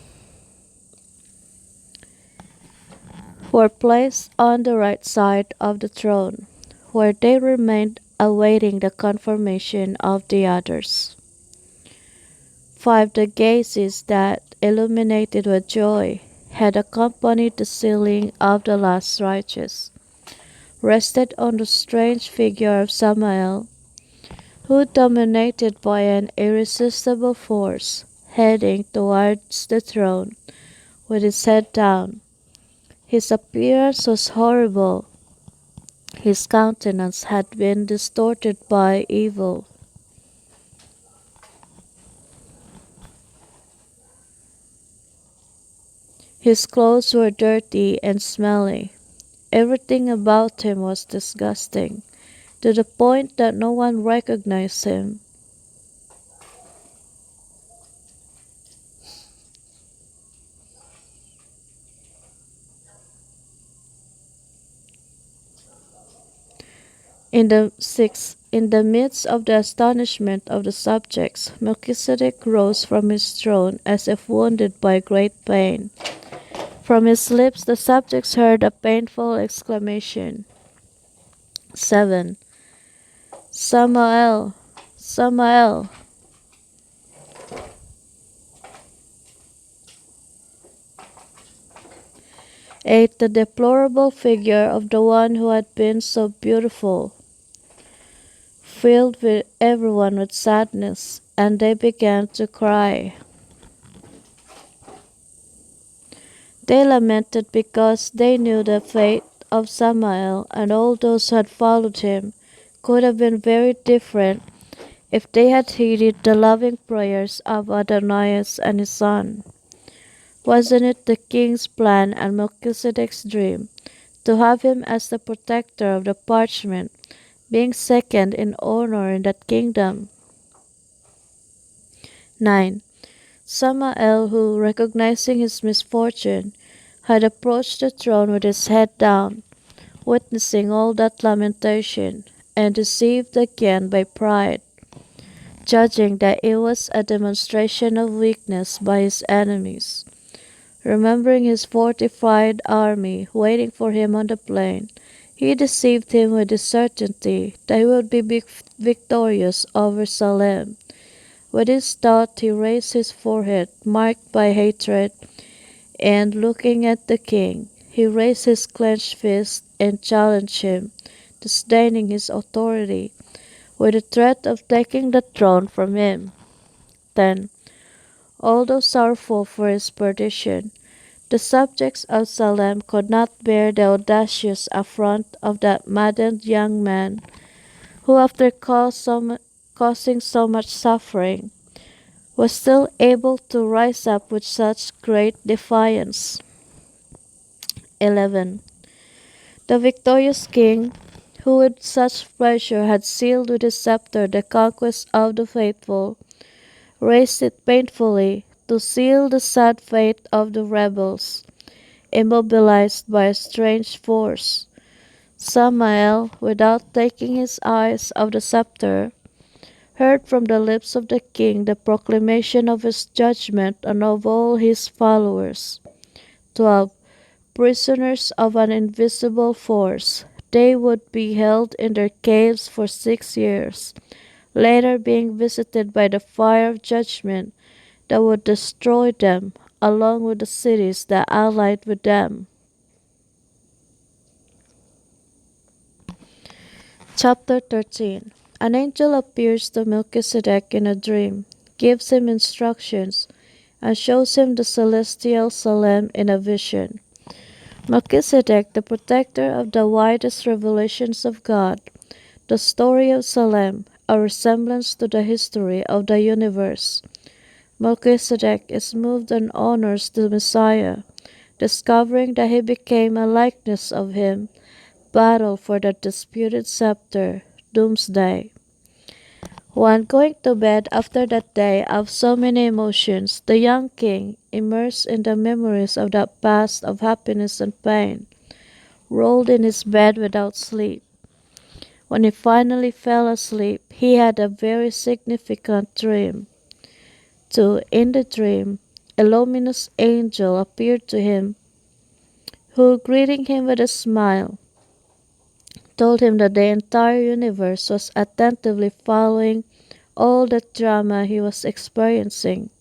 were placed on the right side of the throne, where they remained awaiting the confirmation of the others. 5. The gazes that, illuminated with joy, had accompanied the sealing of the last righteous, rested on the strange figure of Samael, who, dominated by an irresistible force, heading towards the throne, with his head down. His appearance was horrible. His countenance had been distorted by evil. His clothes were dirty and smelly. Everything about him was disgusting, to the point that no one recognized him. In the midst of the astonishment of the subjects, Melchizedek rose from his throne as if wounded by great pain. From his lips the subjects heard a painful exclamation. 7. Samael, Samael. 8. The deplorable figure of the one who had been so beautiful filled with everyone with sadness, and they began to cry. They lamented because they knew the fate of Samael and all those who had followed him could have been very different if they had heeded the loving prayers of Adonais and his son. Wasn't it the king's plan and Melchizedek's dream to have him as the protector of the parchment, being second in honor in that kingdom? 9. Samael, who, recognizing his misfortune, had approached the throne with his head down, witnessing all that lamentation, and deceived again by pride, judging that it was a demonstration of weakness by his enemies. Remembering his fortified army waiting for him on the plain, he deceived him with the certainty that he would be victorious over Salem. With this thought he raised his forehead, marked by hatred, and looking at the king, he raised his clenched fist and challenged him, disdaining his authority, with the threat of taking the throne from him. 10. Although sorrowful for his perdition, the subjects of Salem could not bear the audacious affront of that maddened young man, who, after causing so much suffering, was still able to rise up with such great defiance. 11. The victorious king, who with such pleasure had sealed with his scepter the conquest of the faithful, raised it painfully to seal the sad fate of the rebels, immobilized by a strange force. Samael, without taking his eyes off the scepter, heard from the lips of the king the proclamation of his judgment and of all his followers. 12. Prisoners of an invisible force, they would be held in their caves for 6 years, later being visited by the fire of judgment that would destroy them, along with the cities that allied with them. Chapter 13. An angel appears to Melchizedek in a dream, gives him instructions, and shows him the celestial Salem in a vision. Melchizedek, the protector of the widest revelations of God, the story of Salem, a resemblance to the history of the universe. Melchizedek is moved and honors the Messiah, discovering that he became a likeness of him, battle for the disputed scepter, doomsday. When going to bed after that day of so many emotions, the young king, immersed in the memories of that past of happiness and pain, rolled in his bed without sleep. When he finally fell asleep, he had a very significant dream. In the dream, a luminous angel appeared to him, who, greeting him with a smile, told him that the entire universe was attentively following all the drama he was experiencing,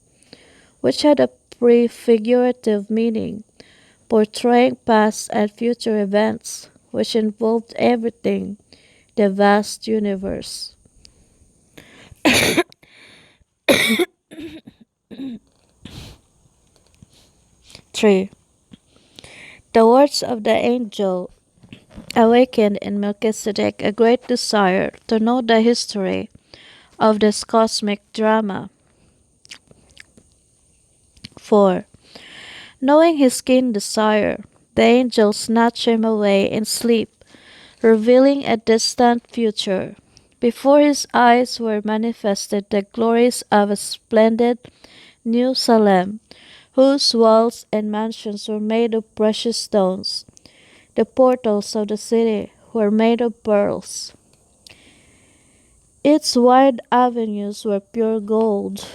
which had a prefigurative meaning, portraying past and future events, which involved everything, the vast universe. 3. The words of the angel awakened in Melchizedek a great desire to know the history of this cosmic drama. 4. Knowing his keen desire, the angel snatched him away in sleep, revealing a distant future. Before his eyes were manifested the glories of a splendid New Salem, whose walls and mansions were made of precious stones. The portals of the city were made of pearls. Its wide avenues were pure gold.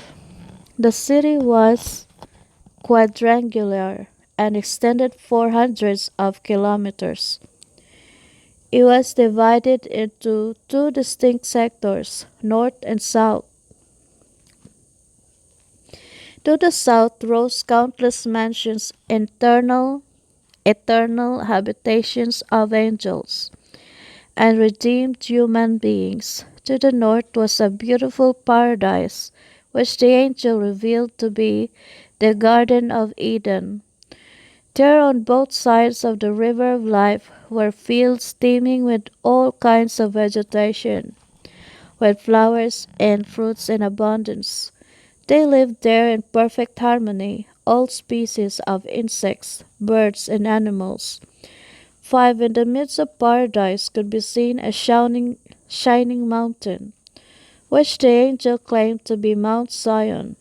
The city was quadrangular and extended 400 of kilometers. It was divided into two distinct sectors, north and south. To the south rose countless mansions, eternal habitations of angels and redeemed human beings. To the north was a beautiful paradise, which the angel revealed to be the Garden of Eden. There on both sides of the river of life were fields teeming with all kinds of vegetation, with flowers and fruits in abundance. They lived there in perfect harmony, all species of insects, birds, and animals. 5. In the midst of paradise could be seen a shining mountain, which the angel claimed to be Mount Zion,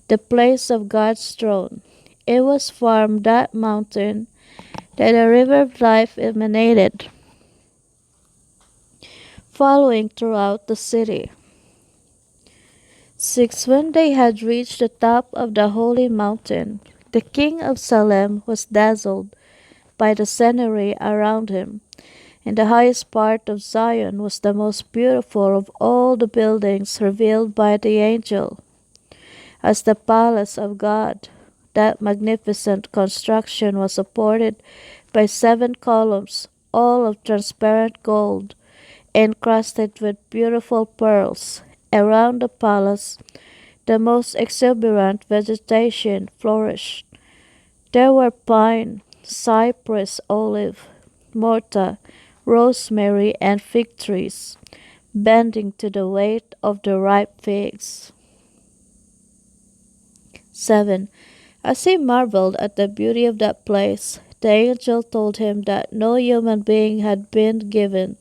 the place of God's throne. It was from that mountain that a river of life emanated, flowing throughout the city. 6. When they had reached the top of the holy mountain, the king of Salem was dazzled by the scenery around him. In the highest part of Zion was the most beautiful of all the buildings revealed by the angel, as the palace of God. That magnificent construction was supported by 7 columns, all of transparent gold, encrusted with beautiful pearls. Around the palace, the most exuberant vegetation flourished. There were pine, cypress, olive, myrtle, rosemary, and fig trees, bending to the weight of the ripe figs. 7. As he marveled at the beauty of that place, the angel told him that no human being had been given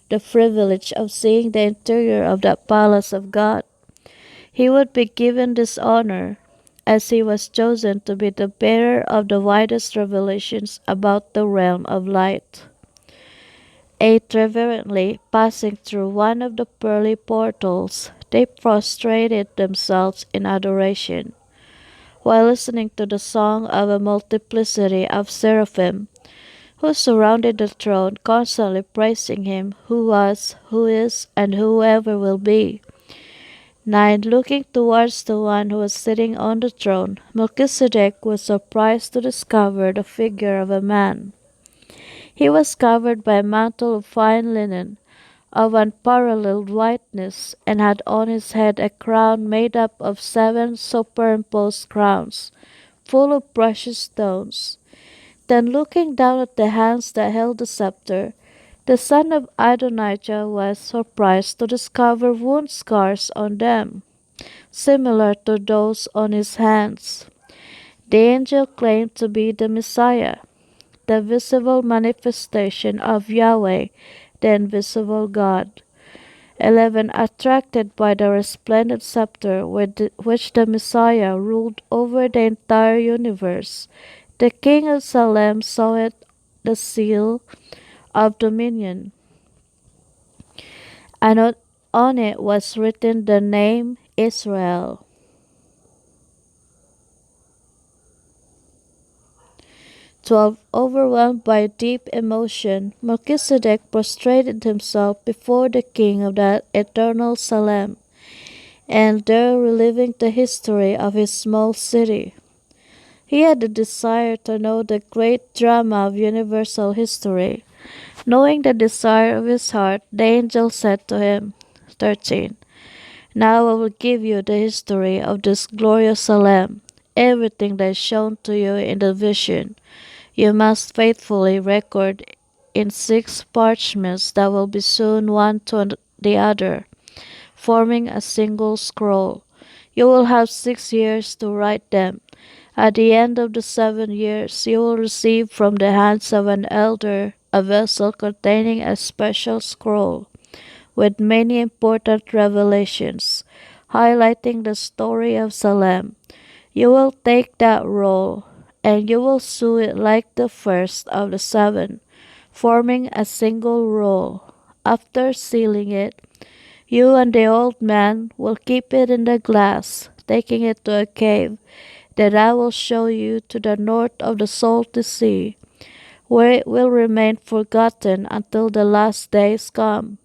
the privilege of seeing the interior of that palace of God. He would be given this honor, as he was chosen to be the bearer of the widest revelations about the realm of light. 8. Reverently passing through one of the pearly portals, they prostrated themselves in adoration, while listening to the song of a multiplicity of seraphim, who surrounded the throne, constantly praising him who was, who is, and who ever will be. 9. Looking towards the one who was sitting on the throne, Melchizedek was surprised to discover the figure of a man. He was covered by a mantle of fine linen, of unparalleled whiteness, and had on his head a crown made up of 7 superimposed crowns, full of precious stones. Then looking down at the hands that held the scepter, The son of Adonijah was surprised to discover wound scars on them, similar to those on his hands. The angel claimed to be the Messiah, the visible manifestation of Yahweh, the invisible God. 11. Attracted by the resplendent scepter with which the Messiah ruled over the entire universe, the king of Salem saw it the seal of dominion, and on it was written the name Israel. 12. Overwhelmed by deep emotion, Melchizedek prostrated himself before the king of that eternal Salem, and there reliving the history of his small city. He had the desire to know the great drama of universal history. Knowing the desire of his heart, the angel said to him, 13. Now I will give you the history of this glorious Salem, everything that is shown to you in the vision. You must faithfully record in 6 parchments that will be sewn one to the other, forming a single scroll. You will have 6 years to write them. At the end of the 7 years, you will receive from the hands of an elder a vessel containing a special scroll with many important revelations, highlighting the story of Salem. You will take that roll, and you will sew it like the first of the 7, forming a single roll. After sealing it, you and the old man will keep it in the glass, taking it to a cave that I will show you to the north of the salty sea, where it will remain forgotten until the last days come,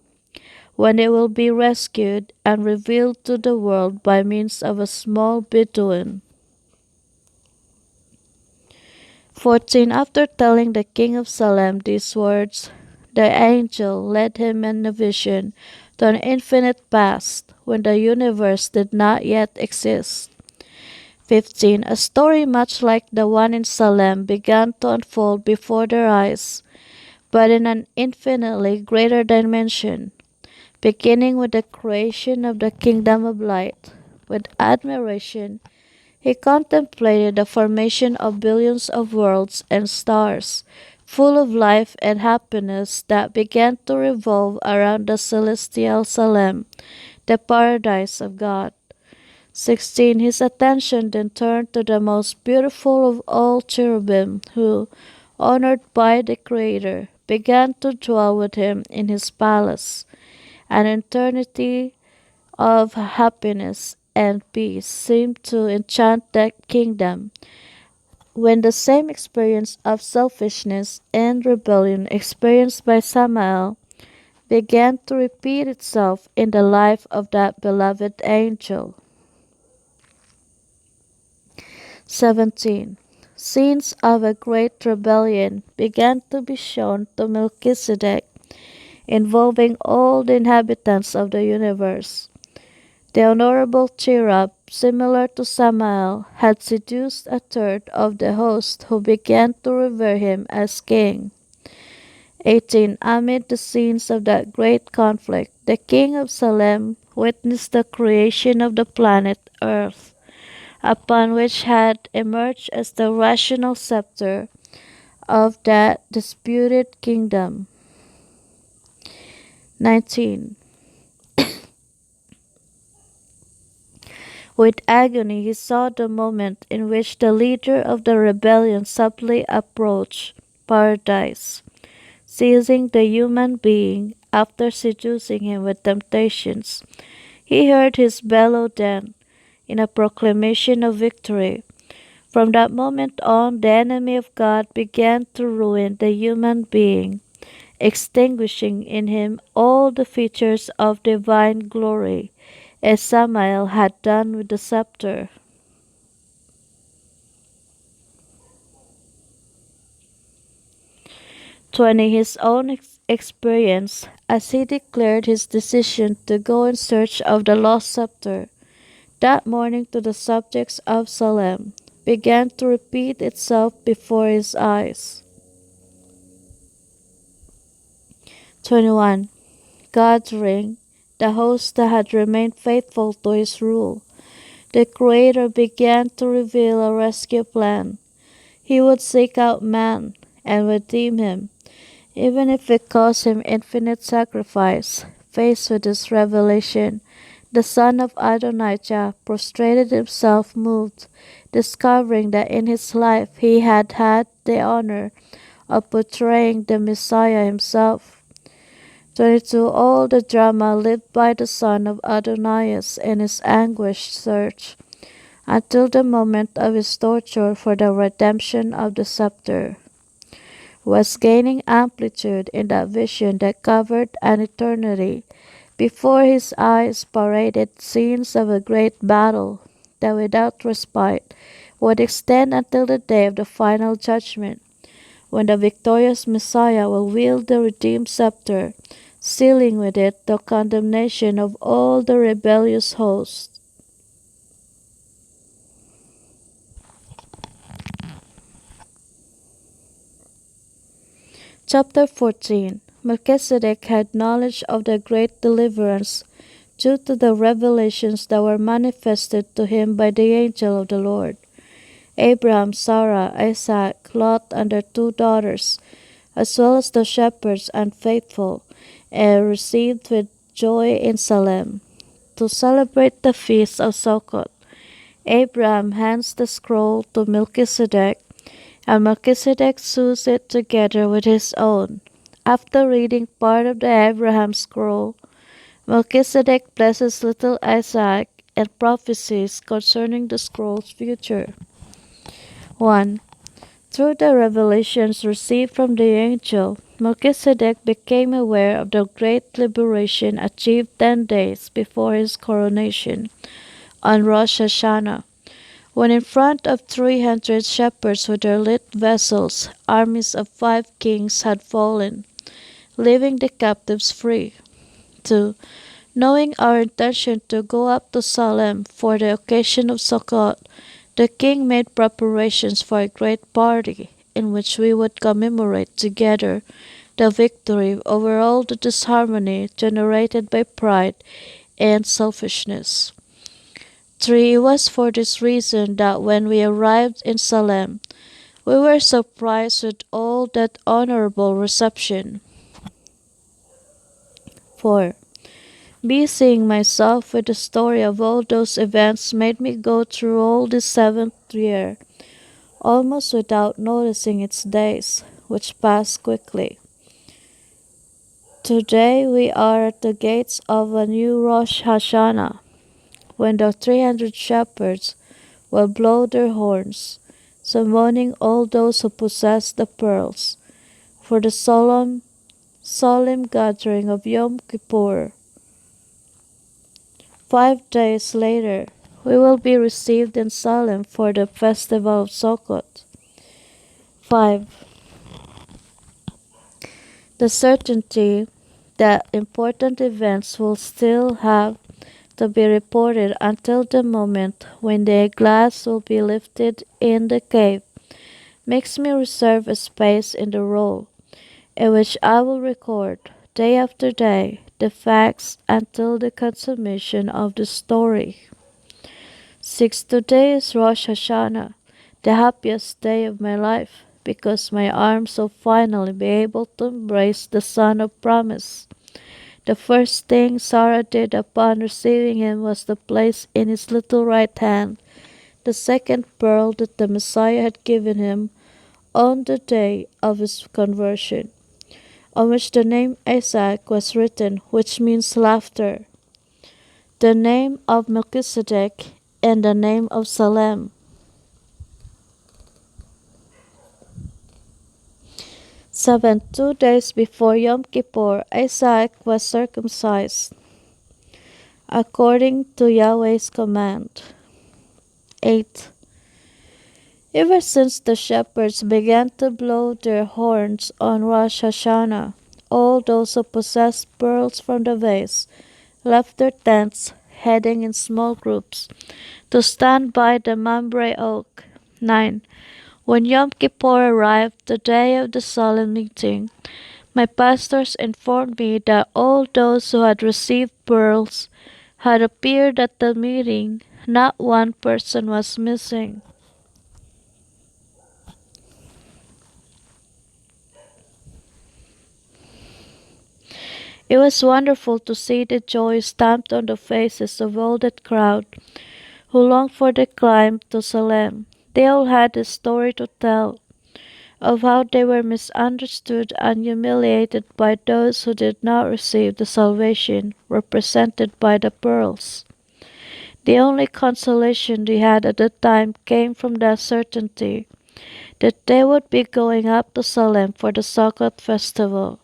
when it will be rescued and revealed to the world by means of a small beetling. 14. After telling the king of Salem these words, the angel led him in a vision to an infinite past when the universe did not yet exist. 15. A story much like the one in Salem began to unfold before their eyes, but in an infinitely greater dimension, beginning with the creation of the kingdom of light. With admiration, he contemplated the formation of billions of worlds and stars, full of life and happiness that began to revolve around the celestial Salem, the paradise of God. 16. His attention then turned to the most beautiful of all cherubim, who, honored by the Creator, began to dwell with him in his palace. An eternity of happiness and peace seemed to enchant that kingdom, when the same experience of selfishness and rebellion experienced by Samael began to repeat itself in the life of that beloved angel. 17. Scenes of a great rebellion began to be shown to Melchizedek, involving all the inhabitants of the universe. The honorable cherub, similar to Samael, had seduced a third of the host, who began to revere him as king. 18. Amid the scenes of that great conflict, the king of Salem witnessed the creation of the planet Earth, upon which had emerged as the rational scepter of that disputed kingdom. 19. With agony he saw the moment in which the leader of the rebellion subtly approached paradise, seizing the human being after seducing him with temptations. He heard his bellow then, in a proclamation of victory. From that moment on, the enemy of God began to ruin the human being, extinguishing in him all the features of divine glory, as Samael had done with the scepter. 20. His own experience, as he declared his decision to go in search of the lost scepter, that morning to the subjects of Salem, began to repeat itself before his eyes. 21. Gathering the host that had remained faithful to his rule, the Creator began to reveal a rescue plan. He would seek out man and redeem him, even if it cost him infinite sacrifice. Faced with this revelation, the son of Adonijah prostrated himself moved, discovering that in his life he had had the honor of portraying the Messiah himself. 22. All the drama lived by the son of Adonais in his anguished search, until the moment of his torture for the redemption of the scepter, was gaining amplitude in that vision that covered an eternity. Before his eyes paraded scenes of a great battle that without respite would extend until the day of the final judgment, when the victorious Messiah will wield the redeemed scepter, sealing with it the condemnation of all the rebellious hosts. Chapter 14. Melchizedek had knowledge of the great deliverance due to the revelations that were manifested to him by the angel of the Lord. Abraham, Sarah, Isaac, Lot and their 2 daughters, as well as the shepherds and faithful, and received with joy in Salem. To celebrate the feast of Sukkot, Abraham hands the scroll to Melchizedek, and Melchizedek sews it together with his own. After reading part of the Abraham scroll, Melchizedek blesses little Isaac and prophesies concerning the scroll's future. 1. Through the revelations received from the angel, Melchizedek became aware of the great liberation achieved 10 days before his coronation on Rosh Hashanah, when in front of 300 shepherds with their lit vessels, armies of 5 kings had fallen, leaving the captives free. 2. Knowing our intention to go up to Salem for the occasion of Sukkot, the king made preparations for a great party in which we would commemorate together the victory over all the disharmony generated by pride and selfishness. 3. It was for this reason that when we arrived in Salem, we were surprised with all that honorable reception. 4. Busying myself with the story of all those events made me go through all the 7th year, almost without noticing its days, which passed quickly. Today we are at the gates of a new Rosh Hashanah, when the 300 shepherds will blow their horns, summoning all those who possess the pearls, for the solemn gathering of Yom Kippur. 5 days later, we will be received in Salem for the festival of Sukkot. 5. The certainty that important events will still have to be reported until the moment when the glass will be lifted in the cave makes me reserve a space in the roll, in which I will record, day after day, the facts until the consummation of the story. 6. Today is Rosh Hashanah, the happiest day of my life, because my arms will finally be able to embrace the Son of Promise. The first thing Sarah did upon receiving him was to place in his little right hand the second pearl that the Messiah had given him on the day of his conversion, on which the name Isaac was written, which means laughter, the name of Melchizedek, and the name of Salem. 7. 2 days before Yom Kippur, Isaac was circumcised, according to Yahweh's command. 8. Ever since the shepherds began to blow their horns on Rosh Hashanah, all those who possessed pearls from the vase left their tents, heading in small groups to stand by the Mamre oak. 9. When Yom Kippur arrived, the day of the solemn meeting, My pastors informed me that all those who had received pearls had appeared at the meeting. Not one person was missing. It was wonderful to see the joy stamped on the faces of all that crowd who longed for the climb to Salem. They all had a story to tell of how they were misunderstood and humiliated by those who did not receive the salvation represented by the pearls. The only consolation they had at the time came from the certainty that they would be going up to Salem for the Sukkot festival.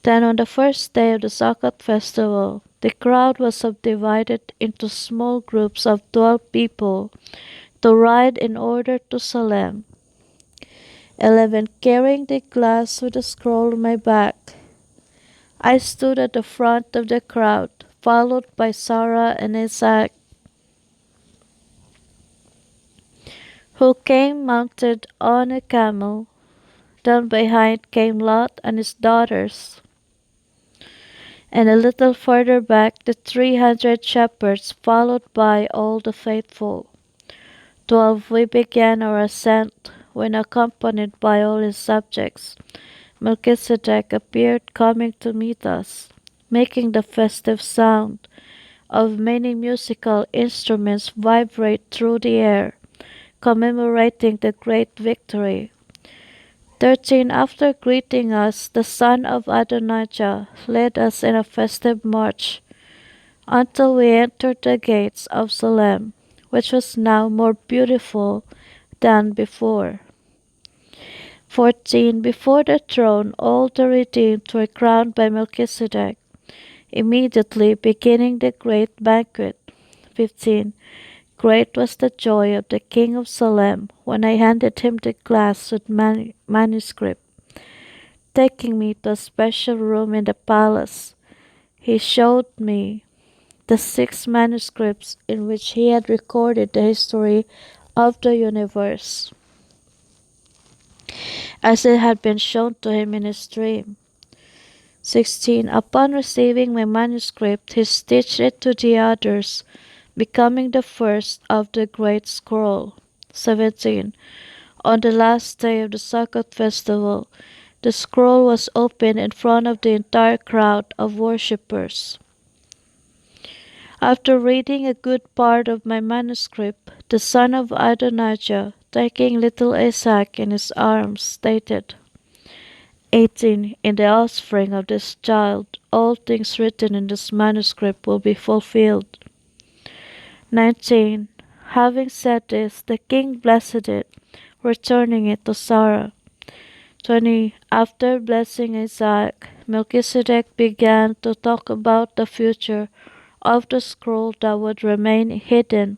Then on the first day of the Sukkot festival, the crowd was subdivided into small groups of 12 people to ride in order to Salem. 11 carrying the glass with a scroll on my back. I stood at the front of the crowd, followed by Sarah and Isaac, who came mounted on a camel. Then behind came Lot and his daughters, and a little further back the 300 shepherds, followed by all the faithful. 12 we began our ascent, when accompanied by all his subjects. Melchizedek appeared coming to meet us, making the festive sound of many musical instruments vibrate through the air, commemorating the great victory. 13 after greeting us, the son of Adonais led us in a festive march until we entered the gates of Salem, which was now more beautiful than before. 14 before the throne all the redeemed were crowned by Melchizedek, immediately beginning the great banquet. 15 Great was the joy of the king of Salem when I handed him the glass with manuscript. Taking me to a special room in the palace, he showed me the 6 manuscripts in which he had recorded the history of the universe, as it had been shown to him in his dream. 16 Upon receiving my manuscript, he stitched it to the others, becoming the first of the great scroll. 17 On the last day of the Sukkot festival, the scroll was opened in front of the entire crowd of worshippers. After reading a good part of my manuscript, the son of Adonijah, taking little Isaac in his arms, stated, 18 In the offspring of this child, all things written in this manuscript will be fulfilled. 19 Having said this, the king blessed it, returning it to Sarah. 20 After blessing Isaac, Melchizedek began to talk about the future of the scroll that would remain hidden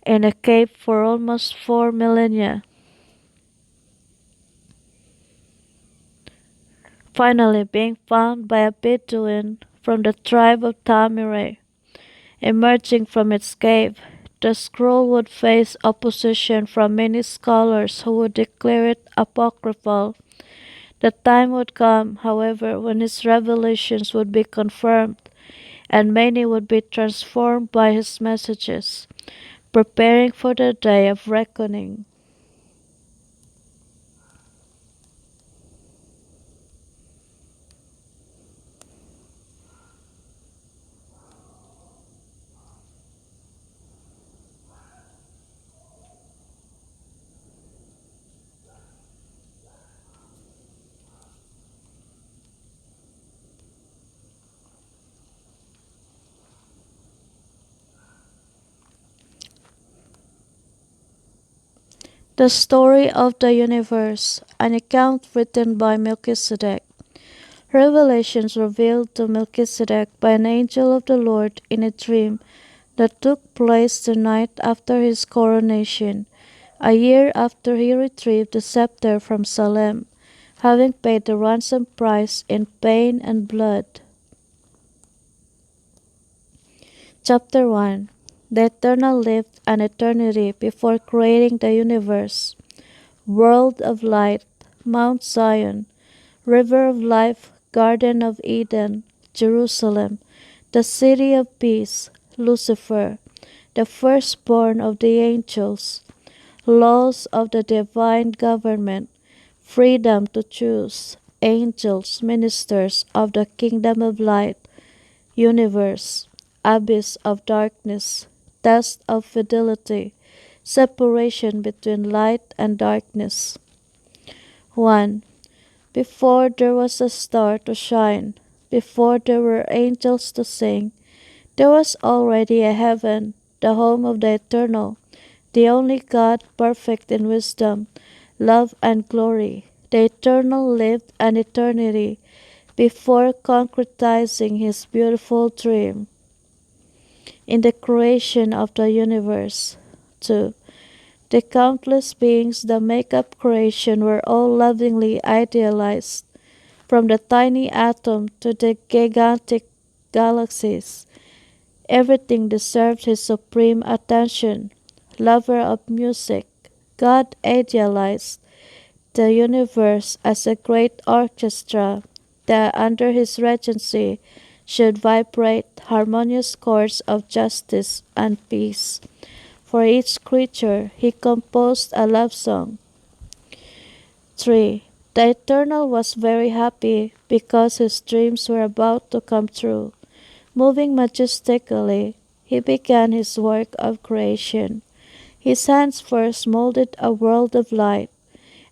in a cave for almost 4 millennia. Finally being found by a Bedouin from the tribe of Tamire. Emerging from its cave, the scroll would face opposition from many scholars who would declare it apocryphal. The time would come, however, when his revelations would be confirmed, and many would be transformed by his messages, preparing for the day of reckoning. The Story of the Universe, an account written by Melchizedek. Revelations revealed to Melchizedek by an angel of the Lord in a dream that took place the night after his coronation, a year after he retrieved the scepter from Salem, having paid the ransom price in pain and blood. Chapter 1 The Eternal lived an eternity before creating the universe. World of light, Mount Zion, River of life, Garden of Eden, Jerusalem, the city of peace, Lucifer, the firstborn of the angels, laws of the divine government, freedom to choose, angels, ministers of the kingdom of light, universe, abyss of darkness, test of fidelity, separation between light and darkness. 1. Before there was a star to shine, before there were angels to sing, there was already a heaven, the home of the eternal, the only God, perfect in wisdom, love, and glory. The eternal lived an eternity before concretizing his beautiful dream in the creation of the universe. 2. The countless beings that make up creation were all lovingly idealized, from the tiny atom to the gigantic galaxies. Everything deserved his supreme attention. Lover of music, God idealized the universe as a great orchestra that under his regency should vibrate harmonious chords of justice and peace. For each creature he composed a love song. 3. The Eternal was very happy because his dreams were about to come true. Moving majestically, he began his work of creation. His hands first molded a world of light,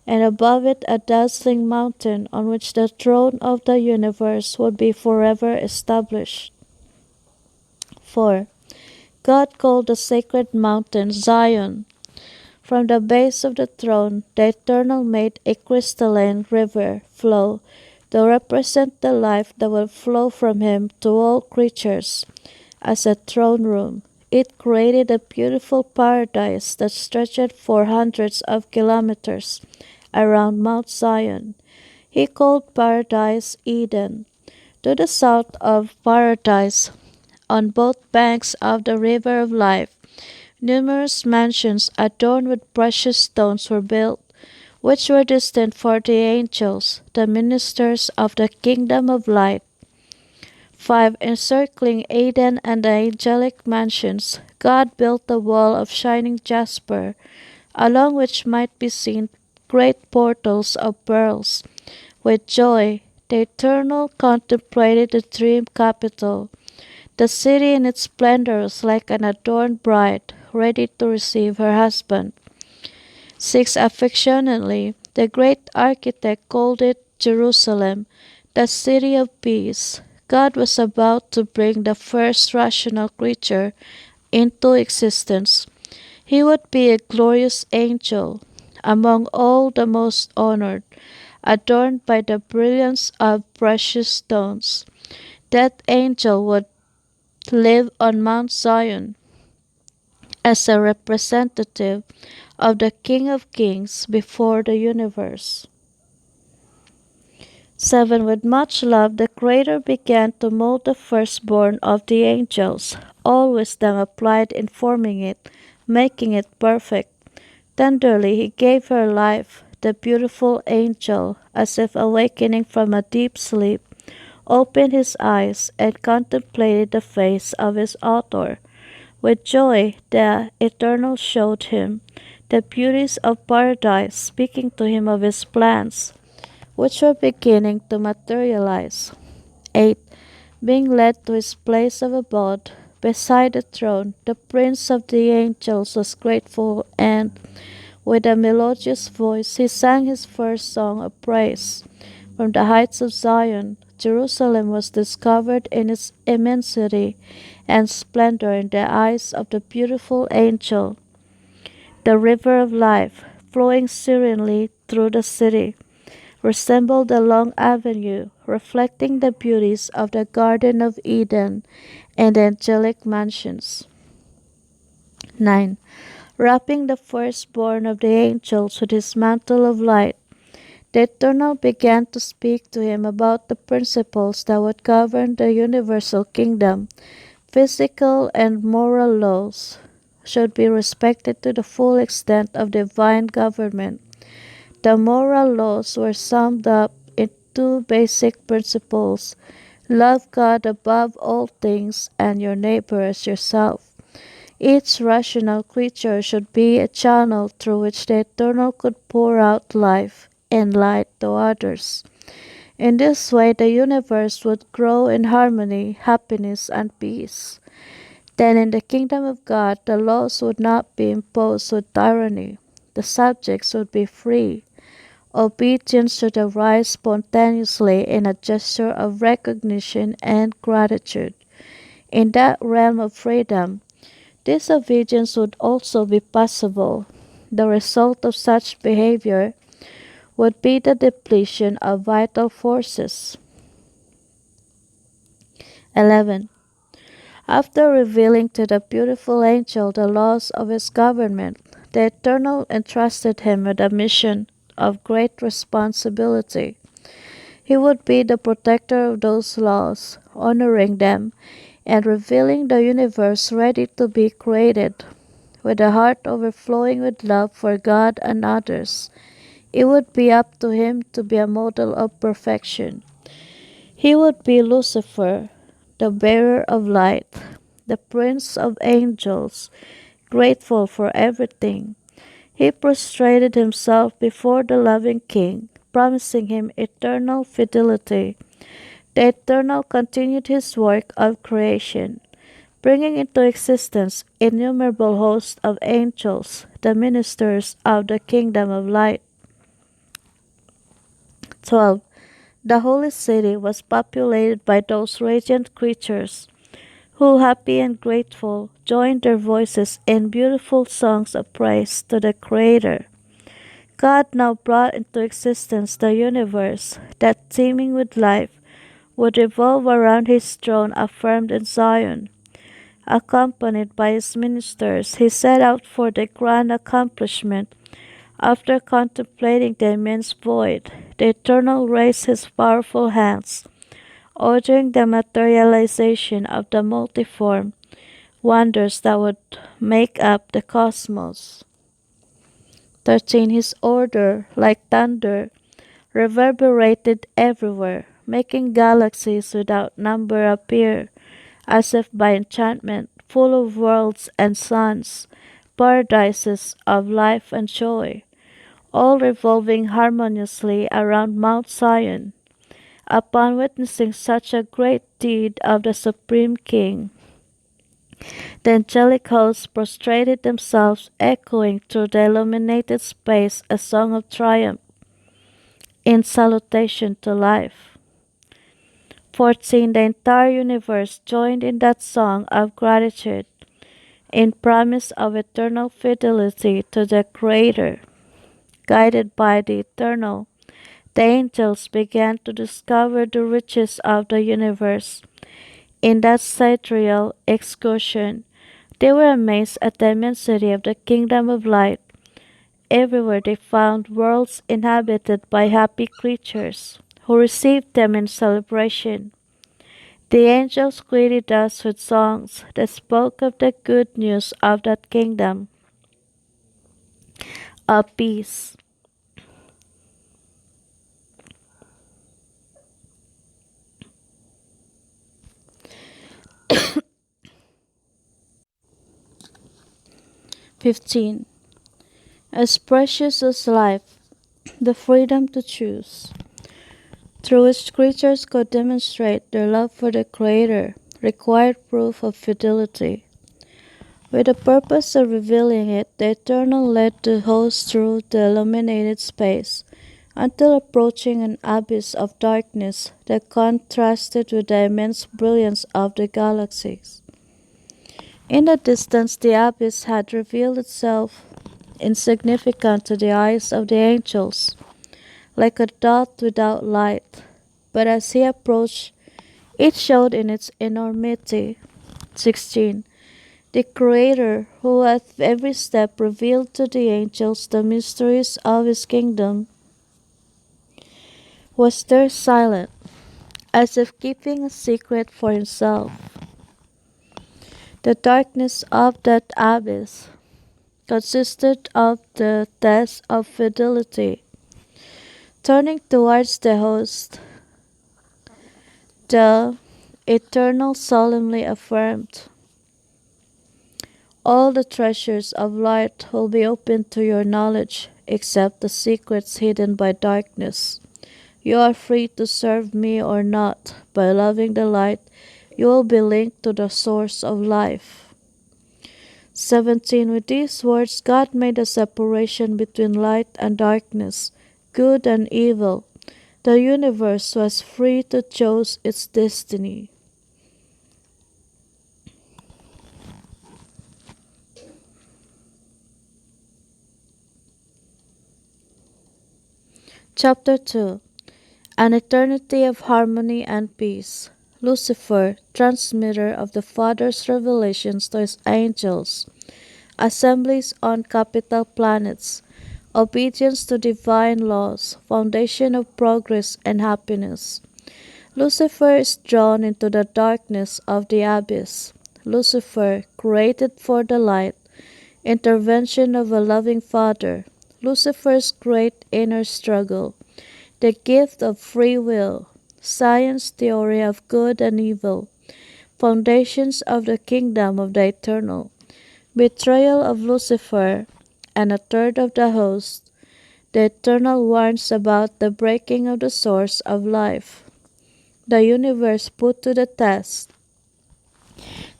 and above it a dazzling mountain on which the throne of the universe would be forever established. 4. God called the sacred mountain Zion. From the base of the throne, the Eternal made a crystalline river flow to represent the life that will flow from him to all creatures. As a throne room, it created a beautiful paradise that stretched for hundreds of kilometers around Mount Zion. He called paradise Eden. To the south of paradise, on both banks of the river of life, numerous mansions adorned with precious stones were built, which were destined for the angels, the ministers of the kingdom of light. 5. Encircling Eden and the angelic mansions, God built a wall of shining jasper, along which might be seen great portals of pearls. With joy, the Eternal contemplated the dream capital. The city in its splendor was like an adorned bride, ready to receive her husband. 6. Affectionately, the great architect called it Jerusalem, the city of peace. God was about to bring the first rational creature into existence. He would be a glorious angel, among all the most honored, adorned by the brilliance of precious stones. That angel would live on Mount Zion as a representative of the King of Kings before the universe. 7. With much love, the Creator began to mold the firstborn of the angels, all wisdom applied in forming it, making it perfect. Tenderly he gave her life, the beautiful angel, as if awakening from a deep sleep, opened his eyes and contemplated the face of his author. With joy the Eternal showed him the beauties of paradise, speaking to him of his plans, which were beginning to materialize. 8. Being led to his place of abode, beside the throne, the Prince of the angels was grateful, and, with a melodious voice, he sang his first song of praise. From the heights of Zion, Jerusalem was discovered in its immensity and splendor in the eyes of the beautiful angel. The river of life, flowing serenely through the city, resembled a long avenue, reflecting the beauties of the Garden of Eden and the angelic mansions. 9. Wrapping the firstborn of the angels with his mantle of light, the Eternal began to speak to him about the principles that would govern the universal kingdom. Physical and moral laws should be respected to the full extent of divine government. The moral laws were summed up two basic principles: love God above all things and your neighbor as yourself. Each rational creature should be a channel through which the Eternal could pour out life and light to others. In this way, the universe would grow in harmony, happiness, and peace. Then, in the kingdom of God, the laws would not be imposed with tyranny. The subjects would be free. Obedience should arise spontaneously in a gesture of recognition and gratitude. In that realm of freedom, disobedience would also be possible. The result of such behavior would be the depletion of vital forces. 11. After revealing to the beautiful angel the laws of his government, the Eternal entrusted him with a mission of great responsibility. He would be the protector of those laws, honoring them, and revealing the universe ready to be created. With a heart overflowing with love for God and others, it would be up to him to be a model of perfection. He would be Lucifer, the bearer of light, the prince of angels, grateful for everything. He prostrated himself before the loving King, promising him eternal fidelity. The Eternal continued his work of creation, bringing into existence innumerable hosts of angels, the ministers of the kingdom of light. 12. The holy city was populated by those radiant creatures who, happy and grateful, joined their voices in beautiful songs of praise to the Creator. God now brought into existence the universe that, teeming with life, would revolve around his throne affirmed in Zion. Accompanied by his ministers, he set out for the grand accomplishment. After contemplating the immense void, the Eternal raised his powerful hands, ordering the materialization of the multiform wonders that would make up the cosmos. 13. His order, like thunder, reverberated everywhere, making galaxies without number appear, as if by enchantment, full of worlds and suns, paradises of life and joy, all revolving harmoniously around Mount Zion. Upon witnessing such a great deed of the Supreme King, the angelic hosts prostrated themselves, echoing through the illuminated space a song of triumph in salutation to life. 14. The entire universe joined in that song of gratitude, in promise of eternal fidelity to the Creator. Guided by the Eternal, the angels began to discover the riches of the universe. In that sidereal excursion, they were amazed at the immensity of the kingdom of light. Everywhere they found worlds inhabited by happy creatures, who received them in celebration. The angels greeted us with songs that spoke of the good news of that kingdom of peace. 15. As precious as life, the freedom to choose, through which creatures could demonstrate their love for the Creator, required proof of fidelity. With the purpose of revealing it, the Eternal led the host through the illuminated space, until approaching an abyss of darkness that contrasted with the immense brilliance of the galaxies. In the distance, the abyss had revealed itself insignificant to the eyes of the angels, like a dot without light. But as he approached, it showed in its enormity. 16. The Creator, who at every step revealed to the angels the mysteries of his kingdom, was there silent, as if keeping a secret for himself. The darkness of that abyss consisted of the test of fidelity. Turning towards the host, the Eternal solemnly affirmed, all the treasures of light will be opened to your knowledge, except the secrets hidden by darkness. You are free to serve me or not. By loving the light, you will be linked to the source of life. 17. With these words, God made a separation between light and darkness, good and evil. The universe was free to choose its destiny. Chapter 2. An eternity of harmony and peace. Lucifer, transmitter of the Father's revelations to his angels. Assemblies on capital planets. Obedience to divine laws, foundation of progress and happiness. Lucifer is drawn into the darkness of the abyss. Lucifer, created for the light, intervention of a loving Father. Lucifer's great inner struggle, the gift of free will, science theory of good and evil, foundations of the kingdom of the eternal, betrayal of Lucifer, and a third of the host. The eternal warns about the breaking of the source of life. The universe put to the test.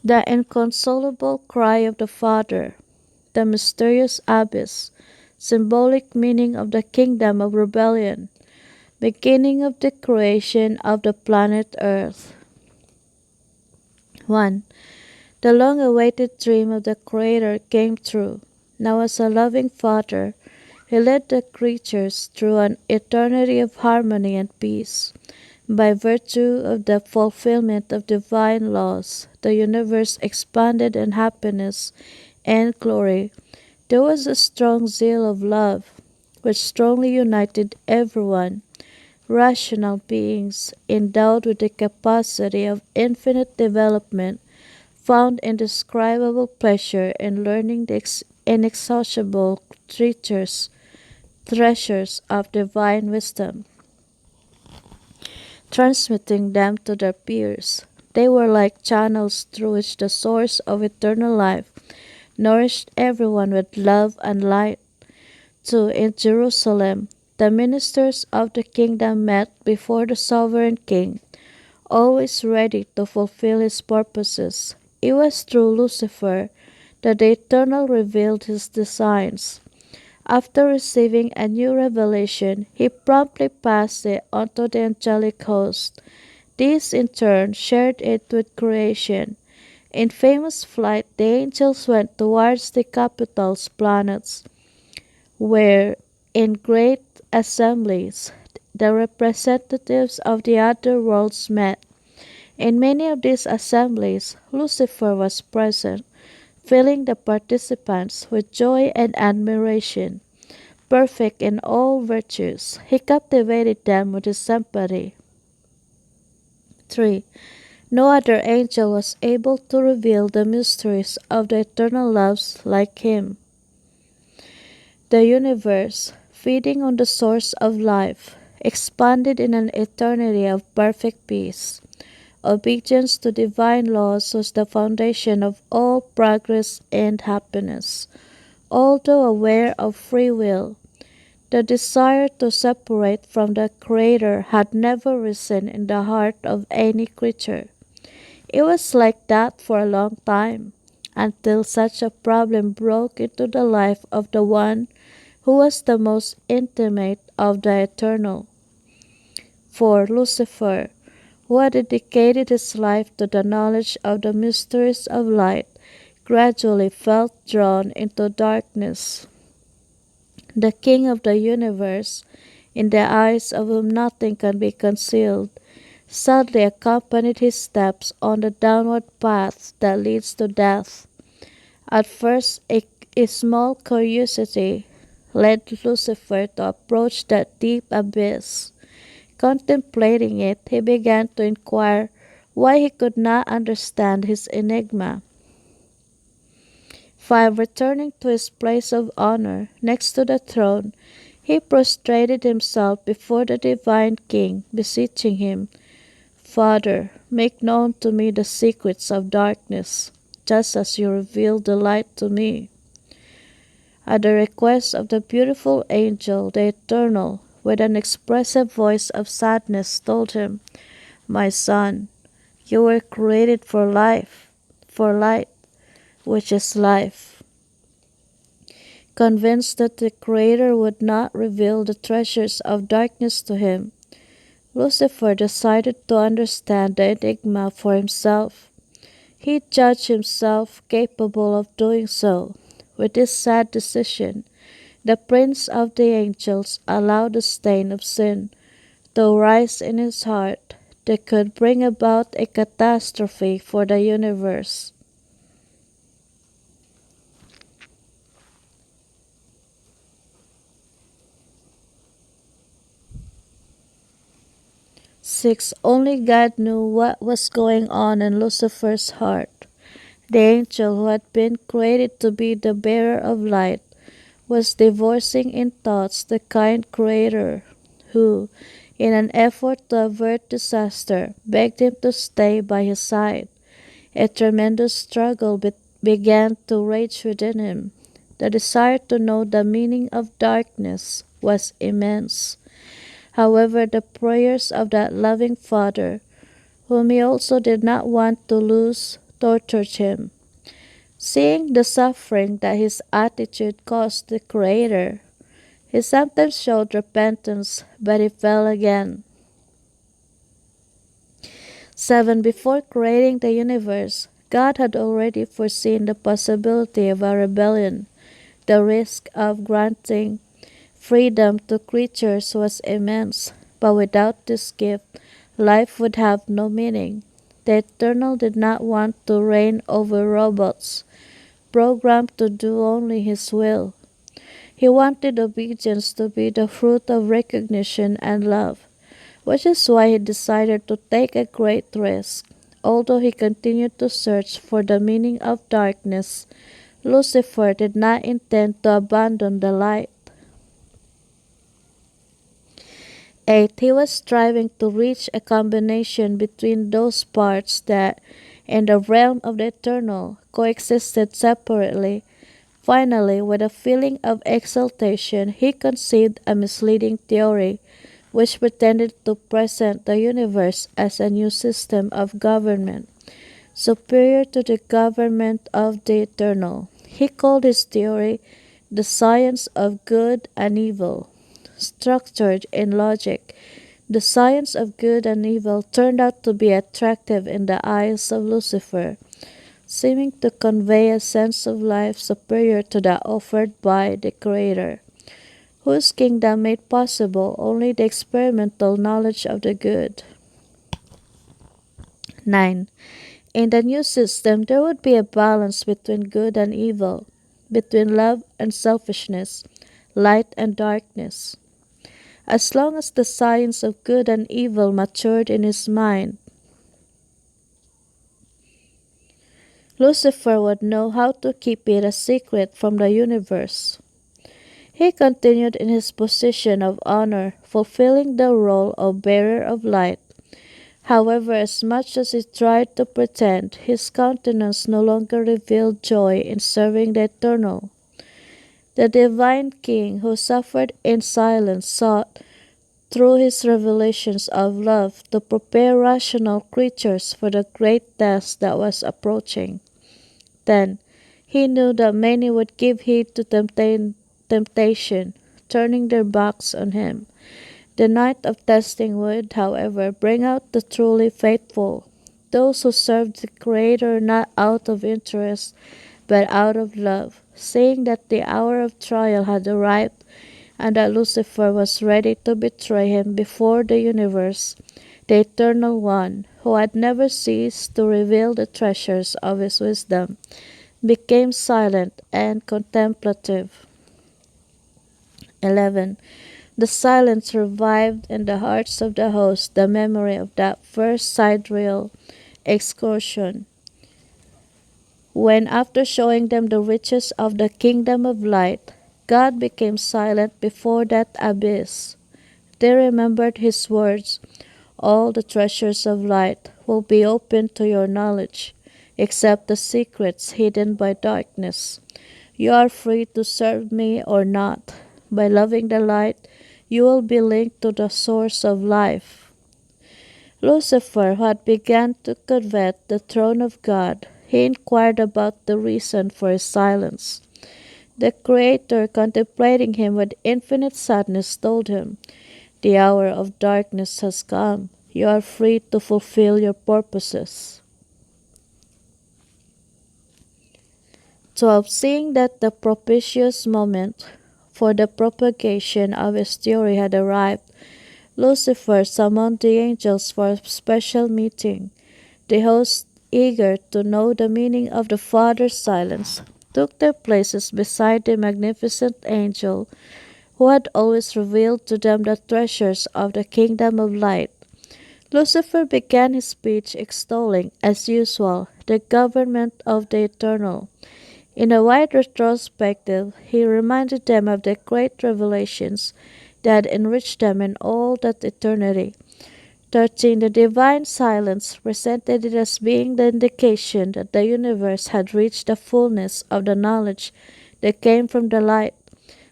The inconsolable cry of the Father. The mysterious abyss, symbolic meaning of the kingdom of rebellion, beginning of the creation of the planet Earth. 1. The long-awaited dream of the Creator came true. Now as a loving Father, He led the creatures through an eternity of harmony and peace. By virtue of the fulfillment of divine laws, the universe expanded in happiness and glory. There was a strong zeal of love, which strongly united everyone. Rational beings, endowed with the capacity of infinite development, found indescribable pleasure in learning the inexhaustible treasures of divine wisdom, transmitting them to their peers. They were like channels through which the source of eternal life nourished everyone with love and light. 2. In Jerusalem, the ministers of the kingdom met before the sovereign king, always ready to fulfill his purposes. It was through Lucifer that the Eternal revealed his designs. After receiving a new revelation, he promptly passed it on to the angelic host. These in turn shared it with creation. In famous flight, the angels went towards the capital's planets, where, in great assemblies, the representatives of the other worlds met. In many of these assemblies, Lucifer was present, filling the participants with joy and admiration. Perfect in all virtues, he captivated them with his sympathy. 3. No other angel was able to reveal the mysteries of the eternal loves like him. The universe, feeding on the source of life, expanded in an eternity of perfect peace. Obedience to divine laws was the foundation of all progress and happiness. Although aware of free will, the desire to separate from the Creator had never risen in the heart of any creature. It was like that for a long time, until such a problem broke into the life of the one who was the most intimate of the Eternal. For Lucifer, who had dedicated his life to the knowledge of the mysteries of light, gradually felt drawn into darkness. The King of the universe, in the eyes of whom nothing can be concealed, sadly accompanied his steps on the downward path that leads to death. At first, a small curiosity led Lucifer to approach that deep abyss. Contemplating it, he began to inquire why he could not understand his enigma. 5. Returning to his place of honor next to the throne, He prostrated himself before the divine king, beseeching him, Father, make known to me the secrets of darkness, just as you revealed the light to me. At the request of the beautiful angel, the Eternal, with an expressive voice of sadness, told him, My son, you were created for life, for light, which is life. Convinced that the Creator would not reveal the treasures of darkness to him, Lucifer decided to understand the enigma for himself. He judged himself capable of doing so. With this sad decision, the prince of the angels allowed the stain of sin to rise in his heart that could bring about a catastrophe for the universe. Six, only God knew what was going on in Lucifer's heart. The angel who had been created to be the bearer of light was divorcing in thoughts the kind Creator who, in an effort to avert disaster, begged him to stay by his side. A tremendous struggle began to rage within him. The desire to know the meaning of darkness was immense. However, the prayers of that loving Father, whom he also did not want to lose, tortured him. Seeing the suffering that his attitude caused the Creator, he sometimes showed repentance, but he fell again. 7. Before creating the universe, God had already foreseen the possibility of a rebellion. The risk of granting freedom to creatures was immense, but without this gift, life would have no meaning. The Eternal did not want to reign over robots, programmed to do only His will. He wanted obedience to be the fruit of recognition and love, which is why he decided to take a great risk. Although he continued to search for the meaning of darkness, Lucifer did not intend to abandon the light. 8. He was striving to reach a combination between those parts that, in the realm of the eternal, coexisted separately. Finally, with a feeling of exaltation, he conceived a misleading theory which pretended to present the universe as a new system of government, superior to the government of the eternal. He called his theory the science of good and evil. Structured in logic, the science of good and evil turned out to be attractive in the eyes of Lucifer, seeming to convey a sense of life superior to that offered by the Creator, whose kingdom made possible only the experimental knowledge of the good. 9. In the new system, there would be a balance between good and evil, between love and selfishness, light and darkness. As long as the science of good and evil matured in his mind, Lucifer would know how to keep it a secret from the universe. He continued in his position of honor, fulfilling the role of bearer of light. However, as much as he tried to pretend, his countenance no longer revealed joy in serving the Eternal. The divine King, who suffered in silence, sought, through his revelations of love, to prepare rational creatures for the great test that was approaching. 10. He knew that many would give heed to temptation, turning their backs on him. The night of testing would, however, bring out the truly faithful, those who served the Creator not out of interest, but out of love, saying that the hour of trial had arrived, and that Lucifer was ready to betray him before the universe. The Eternal One, who had never ceased to reveal the treasures of his wisdom, became silent and contemplative. 11. The silence revived in the hearts of the host the memory of that first sidereal excursion, when, after showing them the riches of the kingdom of light, God became silent before that abyss. They remembered his words, "All the treasures of light will be open to your knowledge, except the secrets hidden by darkness. You are free to serve me or not. By loving the light, you will be linked to the source of life." Lucifer, who had begun to covet the throne of God, he inquired about the reason for his silence. The Creator, contemplating him with infinite sadness, told him, "The hour of darkness has come. You are free to fulfill your purposes." 12. Seeing that the propitious moment for the propagation of his theory had arrived, Lucifer summoned the angels for a special meeting. The hosts, eager to know the meaning of the Father's silence, took their places beside the magnificent angel who had always revealed to them the treasures of the kingdom of light. Lucifer began his speech extolling, as usual, the government of the Eternal. In a wide retrospective, he reminded them of the great revelations that enriched them in all that eternity. 13. The divine silence presented it as being the indication that the universe had reached the fullness of the knowledge that came from the light.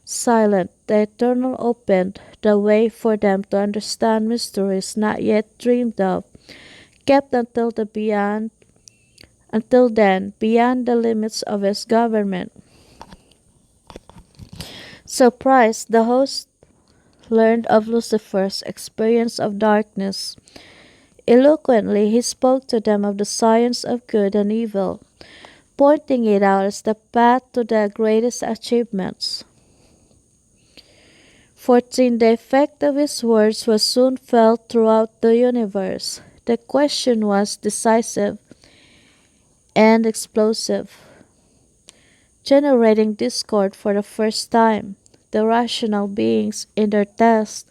Silent, the Eternal opened the way for them to understand mysteries not yet dreamed of, kept until then beyond the limits of his government. Surprised, the host learned of Lucifer's experience of darkness. Eloquently, he spoke to them of the science of good and evil, pointing it out as the path to the greatest achievements. 14. The effect of his words was soon felt throughout the universe. The question was decisive and explosive, generating discord for the first time. The rational beings, in their test,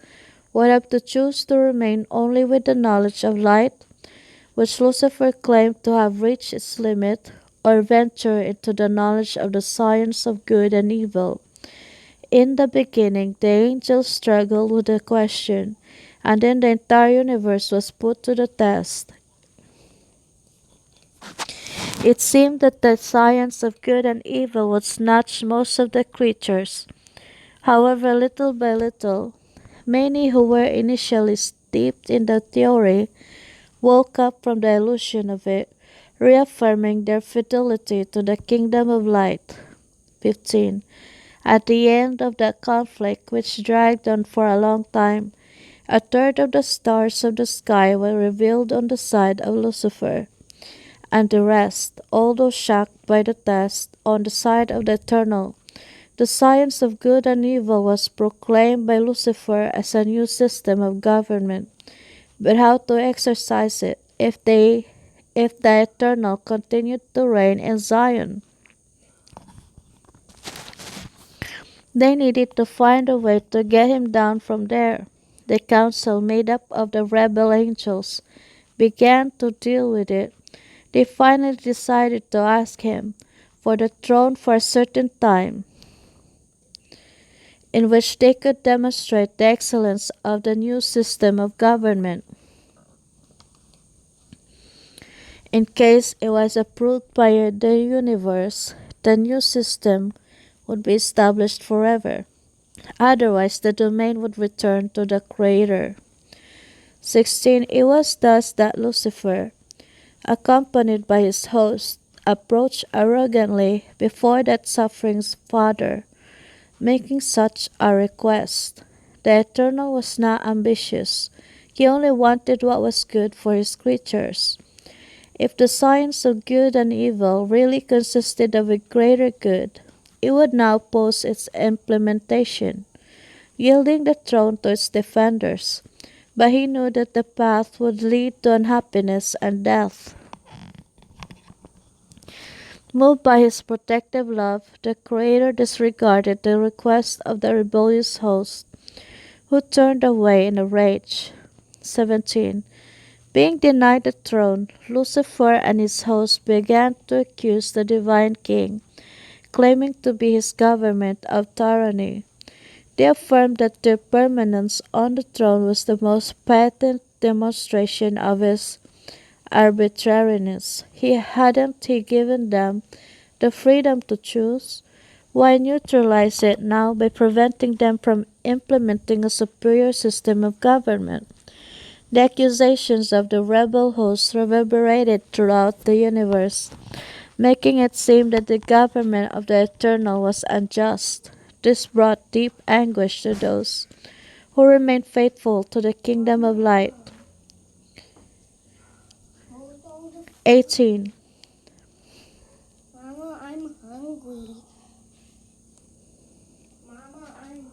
would have to choose to remain only with the knowledge of light, which Lucifer claimed to have reached its limit, or venture into the knowledge of the science of good and evil. In the beginning, the angels struggled with the question, and then the entire universe was put to the test. It seemed that the science of good and evil would snatch most of the creatures. However, little by little, many who were initially steeped in the theory woke up from the illusion of it, reaffirming their fidelity to the kingdom of light. 15. At the end of the conflict, which dragged on for a long time, a third of the stars of the sky were revealed on the side of Lucifer, and the rest, although shocked by the test, on the side of the Eternal. The science of good and evil was proclaimed by Lucifer as a new system of government, but how to exercise it if the Eternal continued to reign in Zion? They needed to find a way to get him down from there. The council, made up of the rebel angels, began to deal with it. They finally decided to ask him for the throne for a certain time, in which they could demonstrate the excellence of the new system of government. In case it was approved by the universe, the new system would be established forever. Otherwise, the domain would return to the Creator. 16. It was thus that Lucifer, accompanied by his host, approached arrogantly before that suffering Father, making such a request. The Eternal was not ambitious. He only wanted what was good for his creatures. If the science of good and evil really consisted of a greater good, it would now pose its implementation, yielding the throne to its defenders. But he knew that the path would lead to unhappiness and death. Moved by his protective love, the Creator disregarded the request of the rebellious host, who turned away in a rage. 17. Being denied the throne, Lucifer and his host began to accuse the divine king, claiming to be his government of tyranny. They affirmed that their permanence on the throne was the most patent demonstration of his arbitrariness. Hadn't he given them the freedom to choose? Why neutralize it now by preventing them from implementing a superior system of government? The accusations of the rebel hosts reverberated throughout the universe, making it seem that the government of the Eternal was unjust. This brought deep anguish to those who remained faithful to the kingdom of light. 18. Mama, I'm hungry. Mama, I'm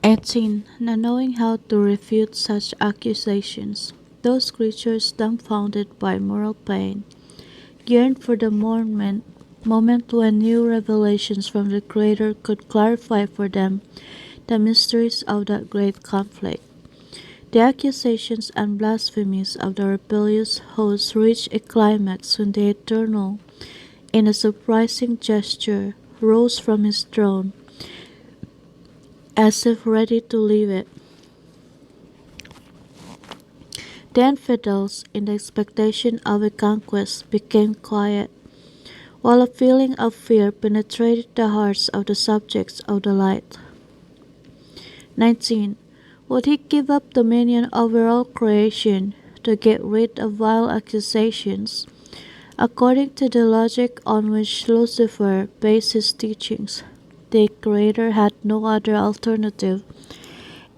18. Not knowing how to refute such accusations, those creatures dumbfounded by moral pain yearned for the moment when new revelations from the Creator could clarify for them the mysteries of that great conflict. The accusations and blasphemies of the rebellious hosts reached a climax when the Eternal, in a surprising gesture, rose from his throne, as if ready to leave it. The infidels, in the expectation of a conquest, became quiet, while a feeling of fear penetrated the hearts of the subjects of the light. 19. Would he give up dominion over all creation to get rid of vile accusations? According to the logic on which Lucifer based his teachings, the Creator had no other alternative.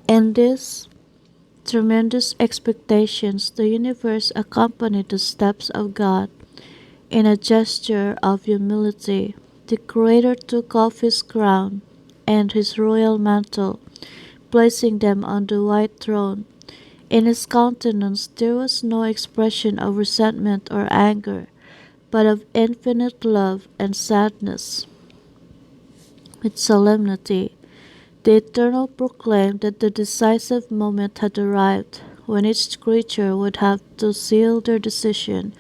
In these tremendous expectations, the universe accompanied the steps of God. In a gesture of humility, the Creator took off his crown and his royal mantle, placing them on the white throne. In his countenance there was no expression of resentment or anger, but of infinite love and sadness. With solemnity, the Eternal proclaimed that the decisive moment had arrived when each creature would have to seal their decision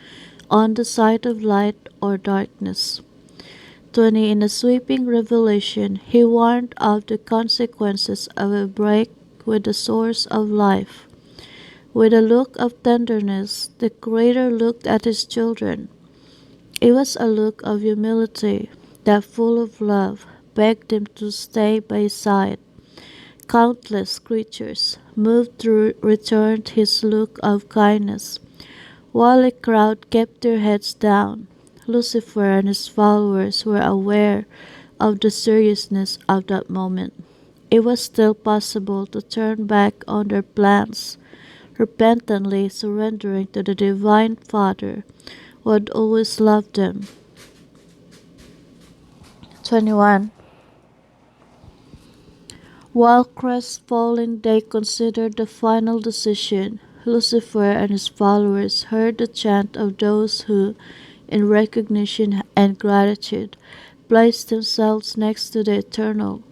on the side of light or darkness. 20. In a sweeping revelation, he warned of the consequences of a break with the source of life. With a look of tenderness, the Creator looked at his children. It was a look of humility that, full of love, begged him to stay by his side. Countless creatures, moved through, returned his look of kindness, while a crowd kept their heads down. Lucifer and his followers were aware of the seriousness of that moment. It was still possible to turn back on their plans, repentantly surrendering to the Divine Father who had always loved them. 21. While crestfallen they considered the final decision, Lucifer and his followers heard the chant of those who, in recognition and gratitude, placed themselves next to the Eternal.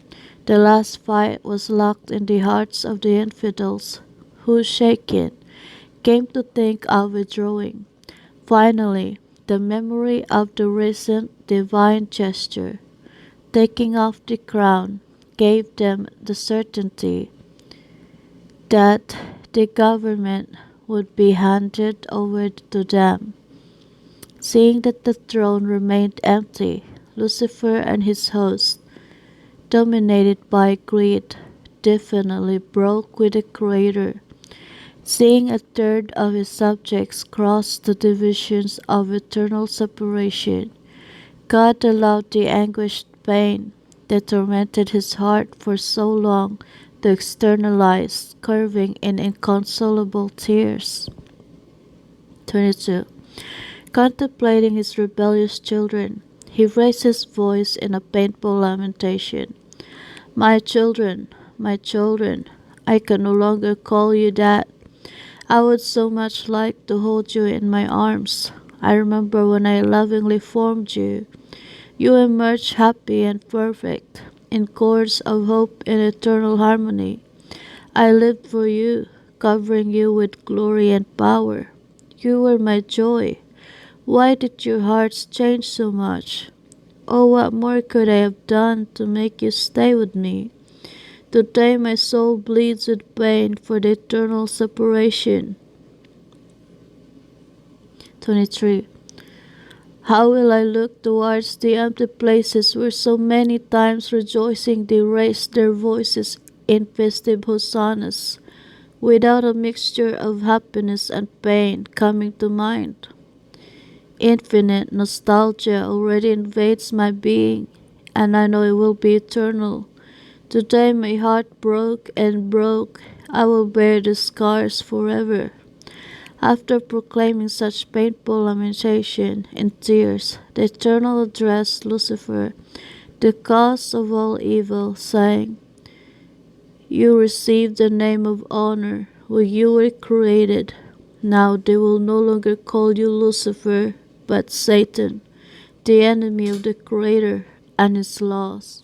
The last fight was locked in the hearts of the infidels, who, shaken, came to think of withdrawing. Finally, the memory of the recent divine gesture, taking off the crown, gave them the certainty that the government would be handed over to them. Seeing that the throne remained empty, Lucifer and his host, dominated by greed, definitely broke with the Creator. Seeing a third of his subjects cross the divisions of eternal separation, God allowed the anguished pain that tormented his heart for so long to externalize, curving in inconsolable tears. 22. Contemplating his rebellious children, he raised his voice in a painful lamentation. My children, I can no longer call you that. I would so much like to hold you in my arms. I remember when I lovingly formed you. You emerged happy and perfect, in chords of hope and eternal harmony. I lived for you, covering you with glory and power. You were my joy. Why did your hearts change so much? Oh, what more could I have done to make you stay with me? Today my soul bleeds with pain for the eternal separation. 23. How will I look towards the empty places where so many times rejoicing they raised their voices in festive hosannas, without a mixture of happiness and pain coming to mind? Infinite nostalgia already invades my being, and I know it will be eternal. Today my heart broke and broke. I will bear the scars forever. After proclaiming such painful lamentation in tears, the Eternal addressed Lucifer, the cause of all evil, saying, You received the name of honor when you were created. Now they will no longer call you Lucifer, but Satan, the enemy of the Creator and his laws.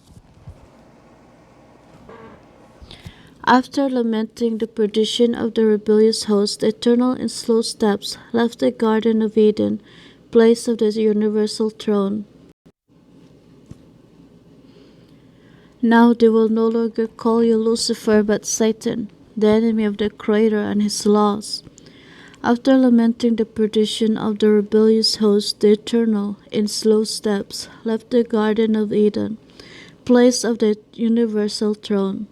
After lamenting the perdition of the rebellious host, the Eternal in slow steps left the Garden of Eden, place of the universal throne. Now they will no longer call you Lucifer but Satan, the enemy of the Creator and his laws. After lamenting the perdition of the rebellious host, the Eternal, in slow steps, left the Garden of Eden, place of the universal throne.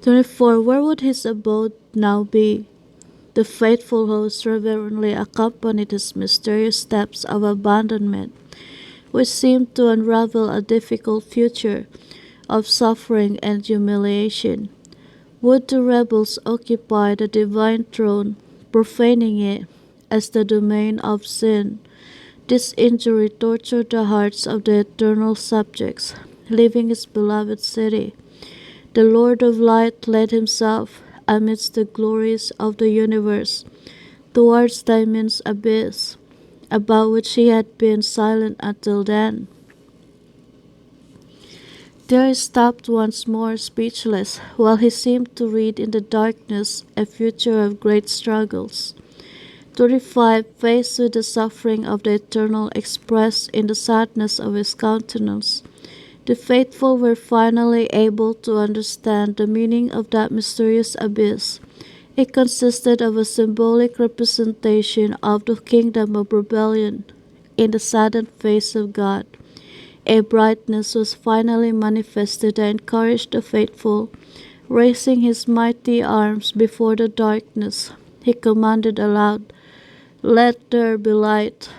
24. Where would his abode now be? The faithful host reverently accompanied his mysterious steps of abandonment, which seemed to unravel a difficult future of suffering and humiliation. Would the rebels occupy the divine throne, profaning it as the domain of sin? This injury tortured the hearts of the eternal subjects, leaving his beloved city. The Lord of Light led himself, amidst the glories of the universe, towards the immense abyss, about which he had been silent until then. There he stopped once more, speechless, while he seemed to read in the darkness a future of great struggles. 25. Faced with the suffering of the Eternal expressed in the sadness of his countenance, the faithful were finally able to understand the meaning of that mysterious abyss. It consisted of a symbolic representation of the kingdom of rebellion in the saddened face of God. A brightness was finally manifested that encouraged the faithful. Raising his mighty arms before the darkness, he commanded aloud, Let there be light.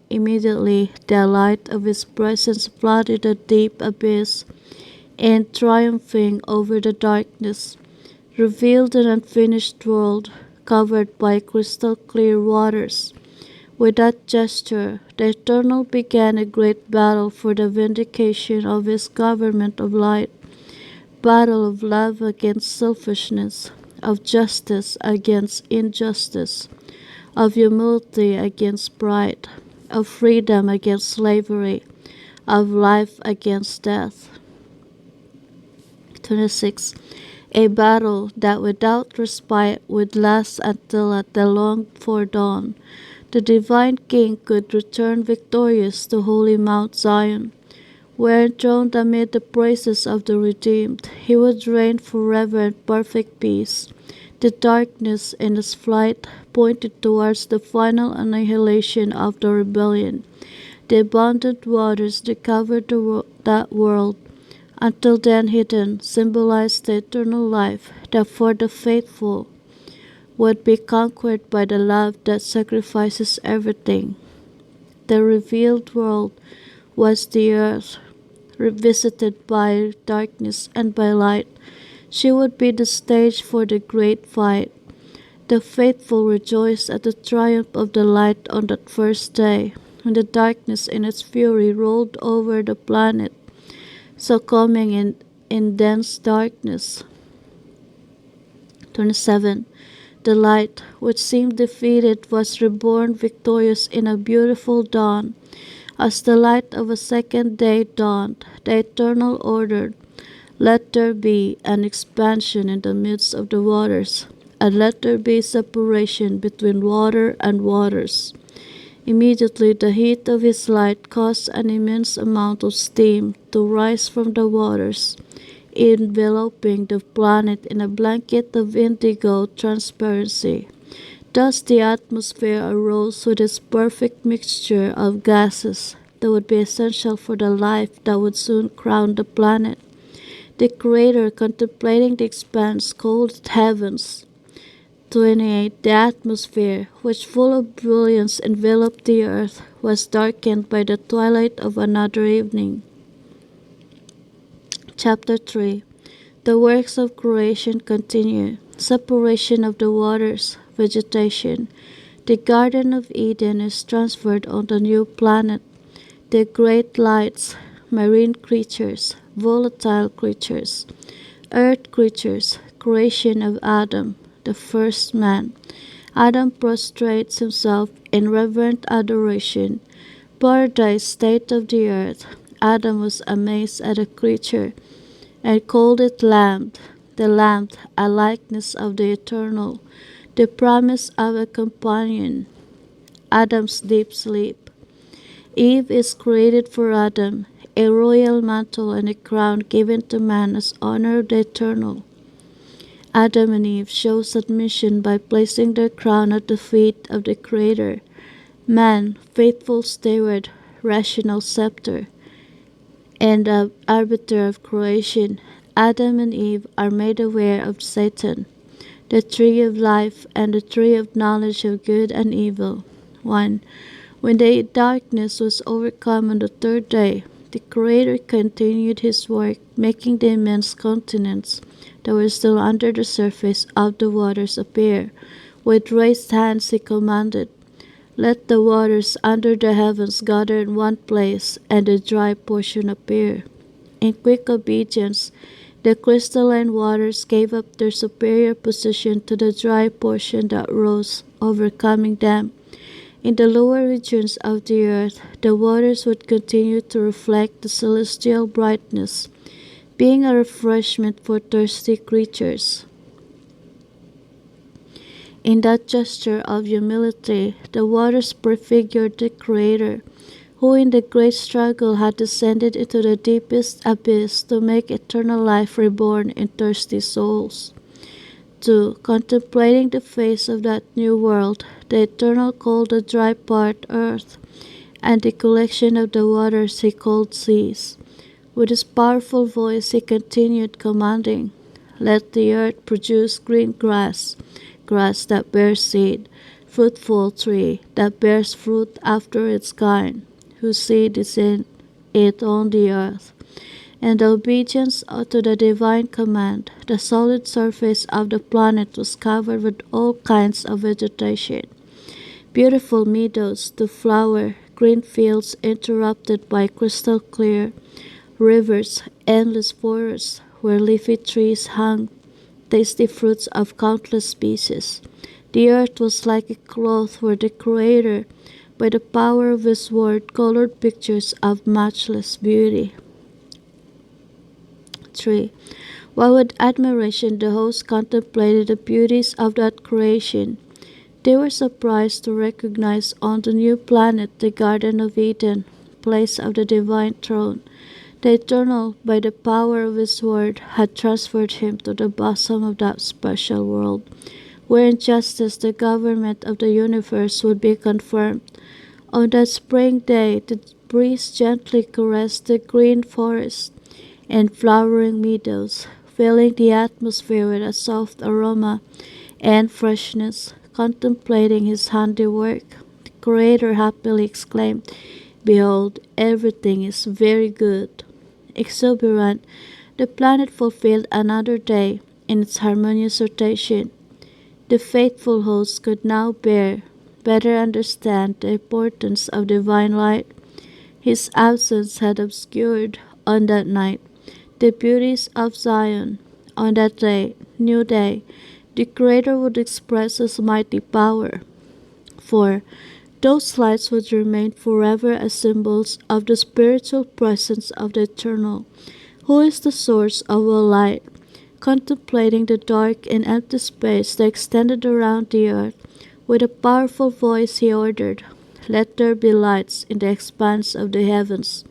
Immediately the light of his presence flooded the deep abyss, and triumphing over the darkness, revealed an unfinished world covered by crystal clear waters. With that gesture, the Eternal began a great battle for the vindication of his government of light, battle of love against selfishness, of justice against injustice, of humility against pride, of freedom against slavery, of life against death. 26. A battle that without respite would last until at the longed-for dawn, the divine King could return victorious to holy Mount Zion, where enthroned amid the praises of the redeemed, he would reign forever in perfect peace. The darkness in its flight pointed towards the final annihilation of the rebellion. The abundant waters that covered that world, until then hidden, symbolized the eternal life that for the faithful would be conquered by the love that sacrifices everything. The revealed world was the earth, revisited by darkness and by light. She would be the stage for the great fight. The faithful rejoiced at the triumph of the light on that first day, when the darkness in its fury rolled over the planet, succumbing in dense darkness. 27. The light, which seemed defeated, was reborn victorious in a beautiful dawn. As the light of a second day dawned, the Eternal ordered, Let there be an expansion in the midst of the waters, and let there be separation between water and waters. Immediately the heat of his light caused an immense amount of steam to rise from the waters, enveloping the planet in a blanket of indigo transparency. Thus the atmosphere arose with its perfect mixture of gases that would be essential for the life that would soon crown the planet. The Creator, contemplating the expanse called heavens, 28. The atmosphere, which full of brilliance enveloped the earth, was darkened by the twilight of another evening. Chapter 3. The works of creation continue. Separation of the waters, vegetation. The Garden of Eden is transferred on the new planet. The great lights, marine creatures, volatile creatures, earth creatures, creation of Adam, the first man. Adam prostrates himself in reverent adoration. Paradise, state of the earth. Adam was amazed at a creature and called it lamb. The lamb, a likeness of the eternal, the promise of a companion. Adam's deep sleep. Eve is created for Adam, a royal mantle and a crown given to man as honor of the eternal. Adam and Eve show submission by placing their crown at the feet of the Creator. Man, faithful steward, rational scepter, and the arbiter of creation. Adam and Eve are made aware of Satan, the tree of life and the tree of knowledge of good and evil. 1. When the darkness was overcome on the third day, the Creator continued his work, making the immense continents that were still under the surface of the waters appear. With raised hands he commanded, "Let the waters under the heavens gather in one place, and the dry portion appear." In quick obedience, the crystalline waters gave up their superior position to the dry portion that rose, overcoming them. In the lower regions of the earth, the waters would continue to reflect the celestial brightness, being a refreshment for thirsty creatures. In that gesture of humility, the waters prefigured the Creator, who in the great struggle had descended into the deepest abyss to make eternal life reborn in thirsty souls. 2. Contemplating the face of that new world, the Eternal called the dry part earth, and the collection of the waters he called seas. With his powerful voice he continued commanding, "Let the earth produce green grass, grass that bears seed, fruitful tree that bears fruit after its kind, whose seed is in it on the earth." In obedience to the divine command, the solid surface of the planet was covered with all kinds of vegetation. Beautiful meadows to flower, green fields interrupted by crystal clear rivers, endless forests where leafy trees hung tasty fruits of countless species. The earth was like a cloth where the Creator, by the power of his word, colored pictures of matchless beauty. 3. While with admiration the hosts contemplated the beauties of that creation, they were surprised to recognize on the new planet the Garden of Eden, place of the divine throne. The Eternal, by the power of his word, had transferred him to the bosom of that special world, where in justice the government of the universe would be confirmed. On that spring day the breeze gently caressed the green forest and flowering meadows, filling the atmosphere with a soft aroma and freshness. Contemplating his handiwork, the Creator happily exclaimed, "Behold, everything is very good." Exuberant, the planet fulfilled another day in its harmonious rotation. The faithful host could now better understand the importance of divine light. His absence had obscured, on that night, the beauties of Zion. On that new day, the Creator would express his mighty power. 4. Those lights would remain forever as symbols of the spiritual presence of the Eternal, who is the source of all light. Contemplating the dark and empty space that extended around the earth, with a powerful voice he ordered, "Let there be lights in the expanse of the heavens,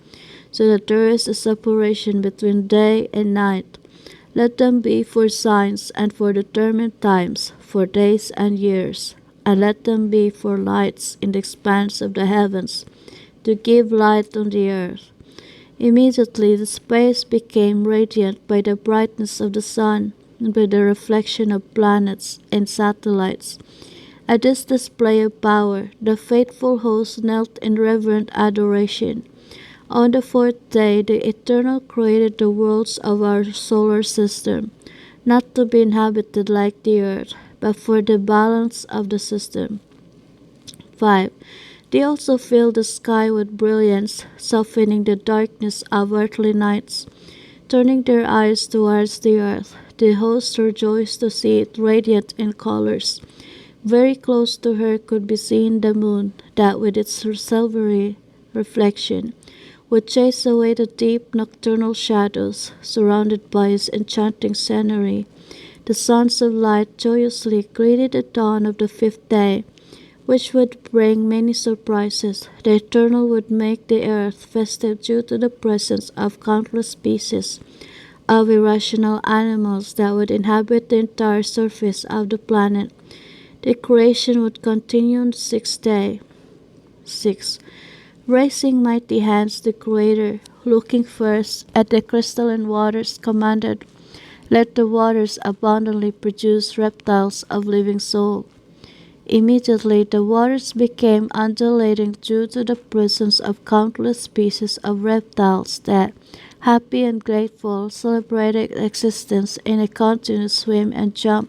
so that there is a separation between day and night. Let them be for signs and for determined times, for days and years. And let them be for lights in the expanse of the heavens, to give light on the earth." Immediately the space became radiant by the brightness of the sun and by the reflection of planets and satellites. At this display of power, the faithful host knelt in reverent adoration. On the fourth day, the Eternal created the worlds of our solar system, not to be inhabited like the earth, but for the balance of the system. 5. They also filled the sky with brilliance, softening the darkness of earthly nights. Turning their eyes towards the earth, the host rejoiced to see it radiant in colors. Very close to her could be seen the moon, that with its silvery reflection would chase away the deep nocturnal shadows, surrounded by its enchanting scenery. The sons of light joyously greeted the dawn of the fifth day, which would bring many surprises. The Eternal would make the earth festive due to the presence of countless species of irrational animals that would inhabit the entire surface of the planet. The creation would continue on the sixth day. 6. Raising mighty hands, the Creator, looking first at the crystalline waters, commanded, "Let the waters abundantly produce reptiles of living soul." Immediately the waters became undulating due to the presence of countless species of reptiles that, happy and grateful, celebrated existence in a continuous swim and jump.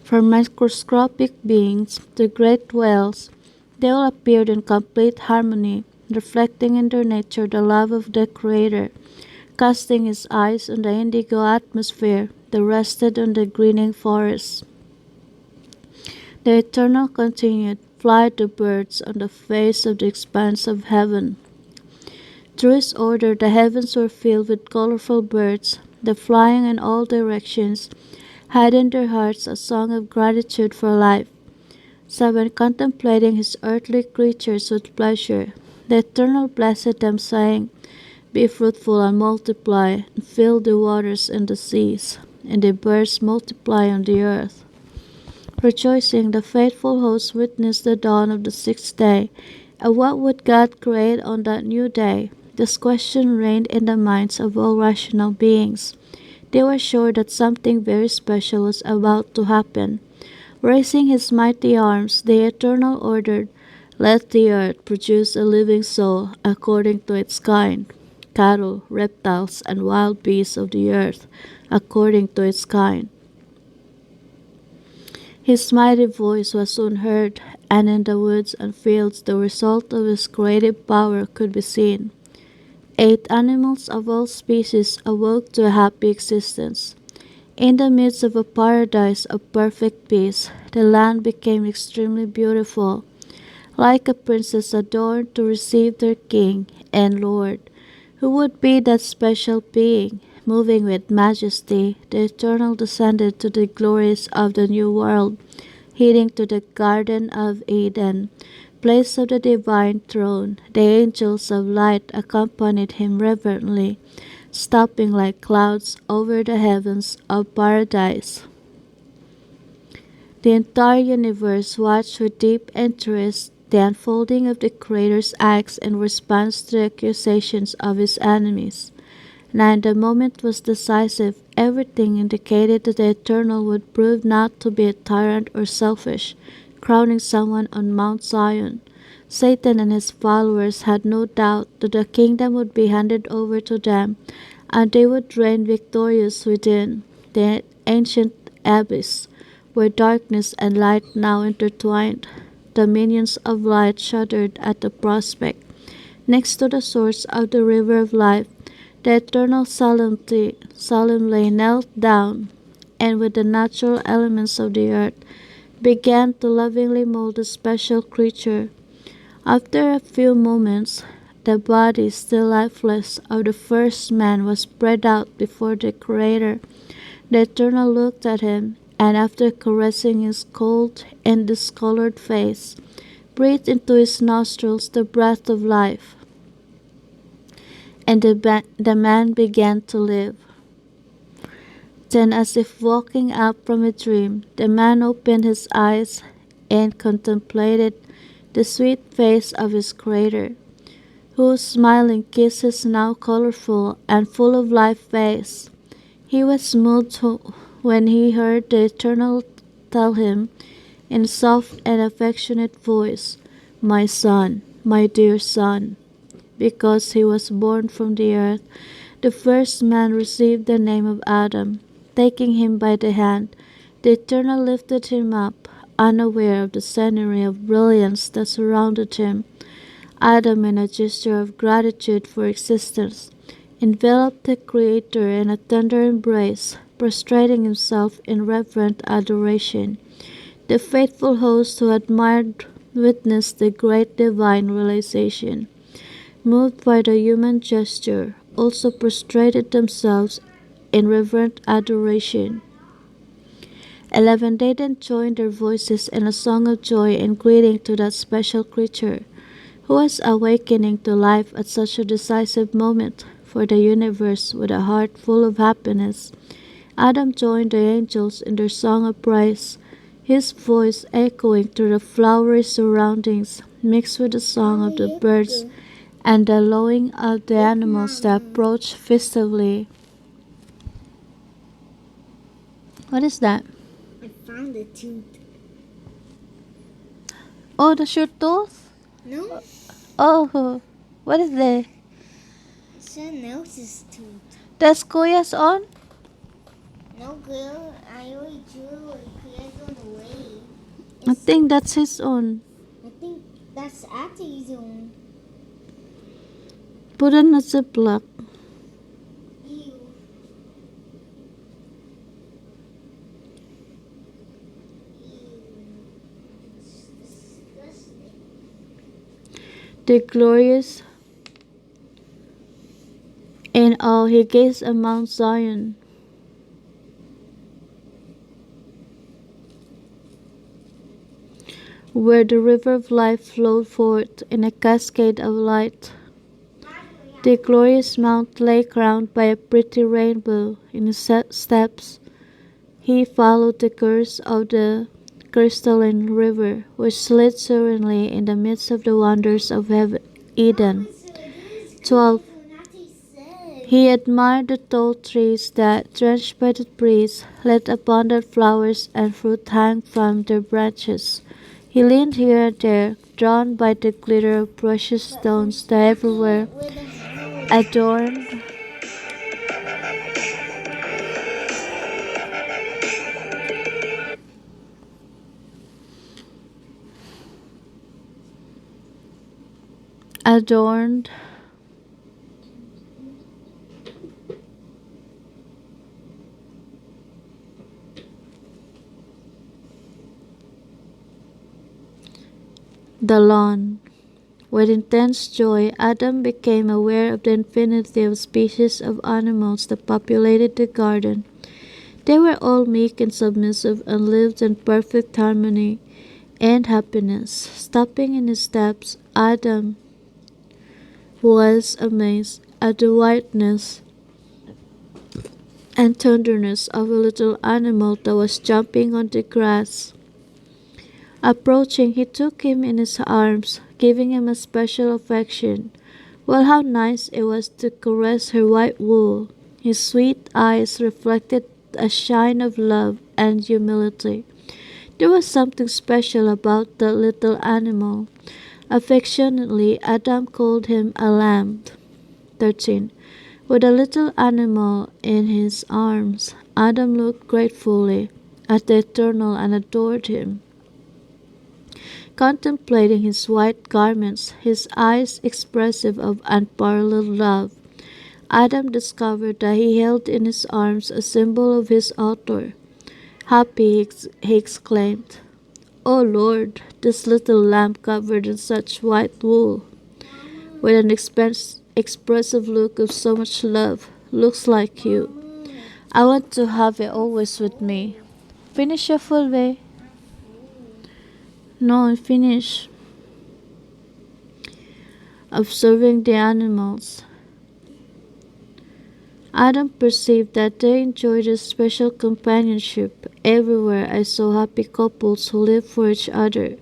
From microscopic beings to great whales, they all appeared in complete harmony, reflecting in their nature the love of the Creator. Casting his eyes on the indigo atmosphere that rested on the greening forests, the Eternal continued, "Fly the birds on the face of the expanse of heaven." Through his order the heavens were filled with colorful birds, that flying in all directions had in their hearts a song of gratitude for life. 7. Contemplating his earthly creatures with pleasure, the Eternal blessed them, saying, "Be fruitful and multiply, and fill the waters and the seas, and the birds multiply on the earth." Rejoicing, the faithful host witnessed the dawn of the sixth day. And what would God create on that new day? This question reigned in the minds of all rational beings. They were sure that something very special was about to happen. Raising his mighty arms, the Eternal ordered, "Let the earth produce a living soul according to its kind, cattle, reptiles, and wild beasts of the earth according to its kind." His mighty voice was soon heard, and in the woods and fields the result of his creative power could be seen. 8. Animals of all species awoke to a happy existence. In the midst of a paradise of perfect peace, the land became extremely beautiful, like a princess adorned to receive their king and lord. Who would be that special being? Moving with majesty, the Eternal descended to the glories of the new world, heading to the Garden of Eden, place of the divine throne. The angels of light accompanied him reverently, stopping like clouds over the heavens of paradise. The entire universe watched with deep interest the unfolding of the Creator's acts in response to the accusations of his enemies. Now the moment was decisive. Everything indicated that the Eternal would prove not to be a tyrant or selfish, crowning someone on Mount Zion. Satan and his followers had no doubt that the kingdom would be handed over to them, and they would reign victorious within the ancient abyss, where darkness and light now intertwined. The minions of light shuddered at the prospect. Next to the source of the river of life, the Eternal solemnly knelt down, and with the natural elements of the earth began to lovingly mold a special creature. After a few moments, the body, still lifeless, of the first man was spread out before the Creator. The Eternal looked at him, and after caressing his cold and discolored face, breathed into his nostrils the breath of life, and the man began to live. Then, as if waking up from a dream, the man opened his eyes and contemplated the sweet face of his Creator, whose smiling kiss his now colorful and full of life face. He was moved when he heard the Eternal tell him in a soft and affectionate voice, "My son, my dear son." Because he was born from the earth, the first man received the name of Adam. Taking him by the hand, the Eternal lifted him up, unaware of the scenery of brilliance that surrounded him. Adam, in a gesture of gratitude for existence, enveloped the Creator in a tender embrace, prostrating himself in reverent adoration. The faithful host who admired witnessed the great divine realization. Moved by the human gesture, also prostrated themselves in reverent adoration. 11. They then joined their voices in a song of joy and greeting to that special creature, who was awakening to life at such a decisive moment for the universe with a heart full of happiness. Adam joined the angels in their song of praise, his voice echoing through the flowery surroundings, mixed with the song of the birds and the lowing of the animals that approached festively. What is that? I found a tooth. Oh, the your tooth? No, Oh, what is that? someone else's tooth. That's Kuya's on? No, girl, I already drew it. Kuya's on the way. I think that's his own. I think that's Ati's own. Put it in a ziploc. Ew. It's disgusting. The glorious in awe he gazed on Mount Zion, where the river of life flowed forth in a cascade of light. The glorious mount lay crowned by a pretty rainbow in its steps. He followed the course of the crystalline river, which slid serenely in the midst of the wonders of Eden. 12. He admired the tall trees that, drenched by the breeze, let abundant flowers and fruit hang from their branches. He leaned here and there, drawn by the glitter of precious stones that everywhere adorned adorned the lawn. With intense joy, Adam became aware of the infinity of species of animals that populated the garden. They were all meek and submissive and lived in perfect harmony and happiness. Stopping in his steps, Adam was amazed at the whiteness and tenderness of a little animal that was jumping on the grass. Approaching, he took him in his arms, giving him a special affection. Well, how nice it was to caress her white wool. His sweet eyes reflected a shine of love and humility. There was something special about the little animal. Affectionately, Adam called him a lamb. 13. With the little animal in his arms, Adam looked gratefully at the Eternal and adored him. Contemplating his white garments, his eyes expressive of unparalleled love, Adam discovered that he held in his arms a symbol of his Author. Happy, he exclaimed, "O Lord, this little lamb covered in such white wool. with an expressive look of so much love. Looks like you. I want to have it always with me. Finish your food, babe. No, finish. Observing the animals. Adam perceived that they enjoyed a special companionship. Everywhere I saw happy couples who lived for each other.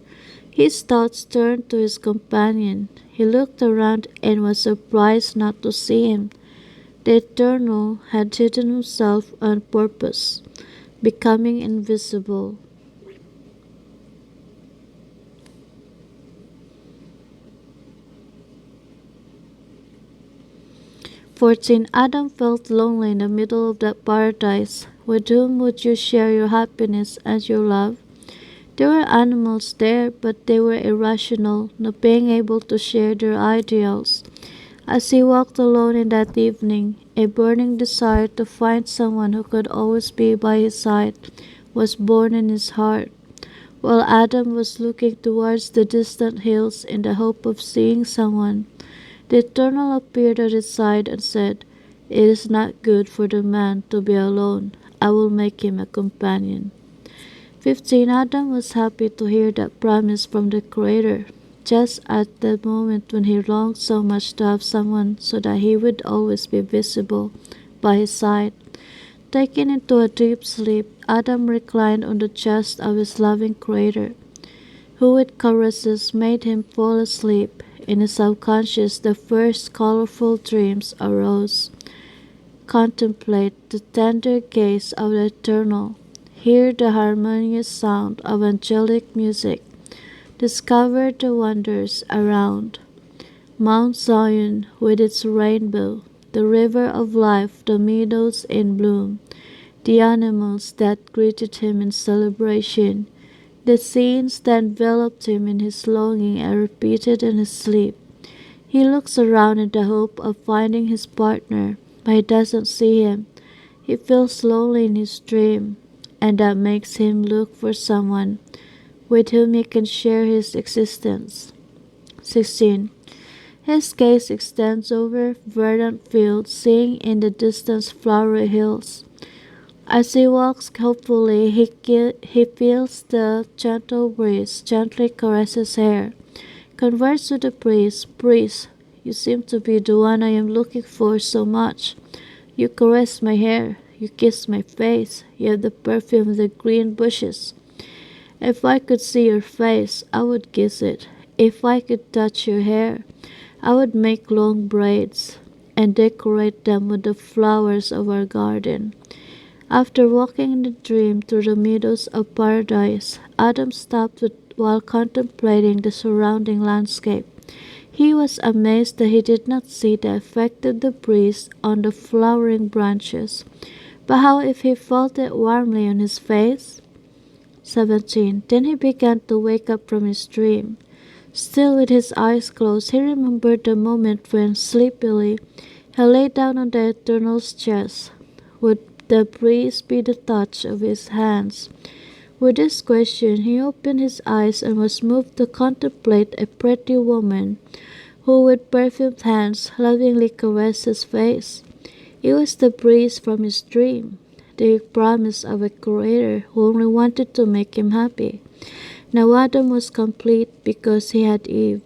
His thoughts turned to his companion. He looked around and was surprised not to see him. The Eternal had hidden himself on purpose, becoming invisible. 14. Adam felt lonely in the middle of that paradise. With whom would you share your happiness and your love? There were animals there, but they were irrational, not being able to share their ideals. As he walked alone in that evening, a burning desire to find someone who could always be by his side was born in his heart. While Adam was looking towards the distant hills in the hope of seeing someone, the Eternal appeared at his side and said, "It is not good for the man to be alone. I will make him a companion." 15. Adam was happy to hear that promise from the Creator, just at the moment when he longed so much to have someone so that he would always be visible by his side. Taken into a deep sleep, Adam reclined on the chest of his loving Creator, who with caresses made him fall asleep. In his subconscious, the first colorful dreams arose. Contemplate the tender gaze of the Eternal. Hear the harmonious sound of angelic music. Discover the wonders around. Mount Zion with its rainbow, the river of life, the meadows in bloom, the animals that greeted him in celebration, the scenes that enveloped him in his longing are repeated in his sleep. He looks around in the hope of finding his partner, but he doesn't see him. He feels lonely in his dream, and that makes him look for someone with whom he can share his existence. 16. His gaze extends over verdant fields, seeing in the distance flowery hills. As he walks hopefully, he feels the gentle breeze gently caress his hair. Converse with the priest. "Priest, you seem to be the one I am looking for so much. You caress my hair, you kiss my face, you have the perfume of the green bushes. If I could see your face, I would kiss it. If I could touch your hair, I would make long braids and decorate them with the flowers of our garden." After walking in the dream through the meadows of paradise, Adam stopped while contemplating the surrounding landscape. He was amazed that he did not see the effect of the breeze on the flowering branches. But how if he felt it warmly on his face? 17. Then he began to wake up from his dream. Still with his eyes closed, he remembered the moment when, sleepily, he lay down on the Eternal's chest. Would the breeze be the touch of his hands? With this question, he opened his eyes and was moved to contemplate a pretty woman who with perfumed hands lovingly caressed his face. It was the breeze from his dream, the promise of a Creator who only wanted to make him happy. Now Adam was complete because he had Eve,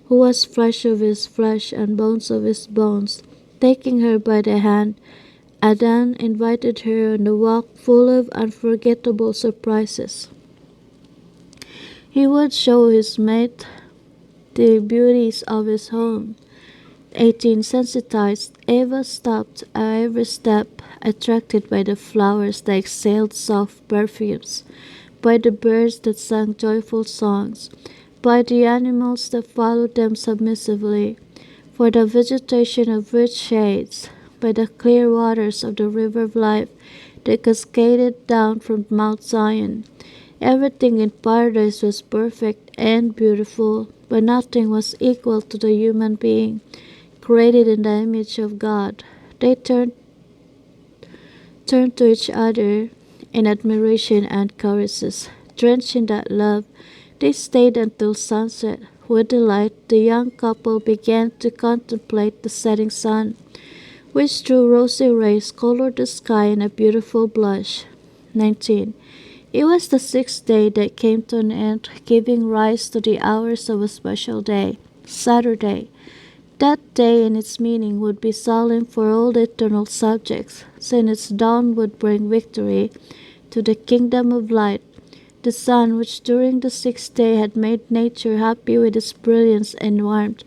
who was flesh of his flesh and bones of his bones. Taking her by the hand, Adam invited her on a walk full of unforgettable surprises. He would show his mate the beauties of his home. 18. Sensitized, Eva stopped at every step, attracted by the flowers that exhaled soft perfumes, by the birds that sang joyful songs, by the animals that followed them submissively, for the vegetation of rich shades, by the clear waters of the river of life that cascaded down from Mount Zion. Everything in paradise was perfect and beautiful, but nothing was equal to the human being created in the image of God. They turned to each other in admiration and caresses. Drenched in that love, they stayed until sunset, With delight, the young couple began to contemplate the setting sun, which through rosy rays colored the sky in a beautiful blush. 19. It was the sixth day that came to an end, giving rise to the hours of a special day, Saturday. That day and its meaning would be solemn for all the eternal subjects, since its dawn would bring victory to the kingdom of light. The sun, which during the sixth day had made nature happy with its brilliance and warmth,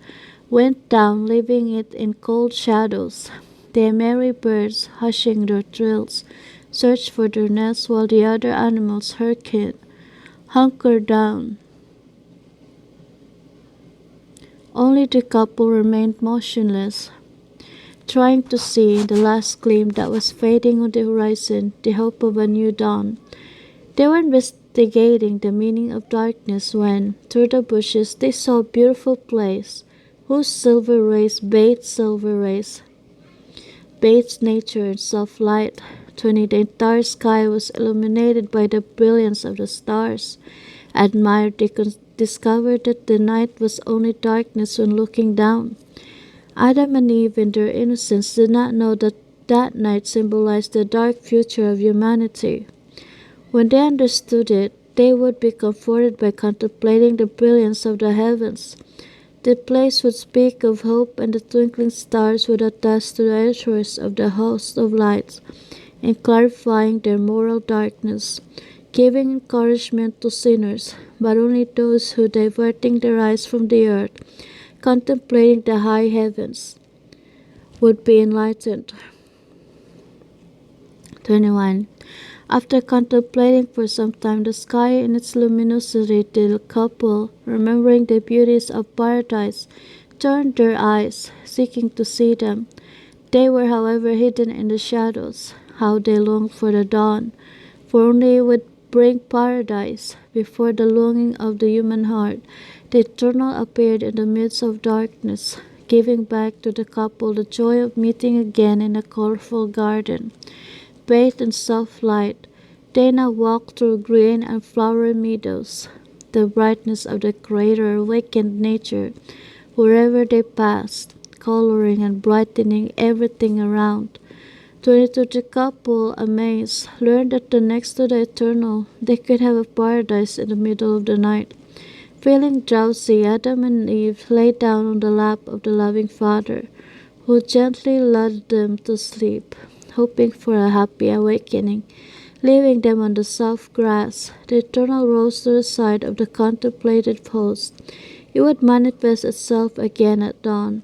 went down, leaving it in cold shadows. The merry birds, hushing their trills, searched for their nests, while the other animals hunkered down. Only the couple remained motionless, trying to see in the last gleam that was fading on the horizon the hope of a new dawn. They were investigating the meaning of darkness when, through the bushes, they saw a beautiful place whose silver rays bathed nature in soft light. The entire sky was illuminated by the brilliance of the stars. Admired, they discovered that the night was only darkness when looking down. Adam and Eve, in their innocence, did not know that that night symbolized the dark future of humanity. When they understood it, they would be comforted by contemplating the brilliance of the heavens. The place would speak of hope, and the twinkling stars would attest to the assurance of the host of lights in clarifying their moral darkness, giving encouragement to sinners, but only those who, diverting their eyes from the earth, contemplating the high heavens, would be enlightened. 21. After contemplating for some time the sky and its luminosity, the couple, remembering the beauties of paradise, turned their eyes, seeking to see them. They were, however, hidden in the shadows. How they longed for the dawn, for only it would bring paradise. Before the longing of the human heart, the Eternal appeared in the midst of darkness, giving back to the couple the joy of meeting again in a colorful garden. Bathed in soft light, they now walked through green and flowery meadows. The brightness of the Creator awakened nature wherever they passed, coloring and brightening everything around. 22. The couple, amazed, learned that the next to the Eternal, they could have a paradise in the middle of the night. Feeling drowsy, Adam and Eve lay down on the lap of the loving Father, who gently lulled them to sleep, hoping for a happy awakening. Leaving them on the soft grass, the Eternal rose to the side of the contemplated host. It would manifest itself again at dawn,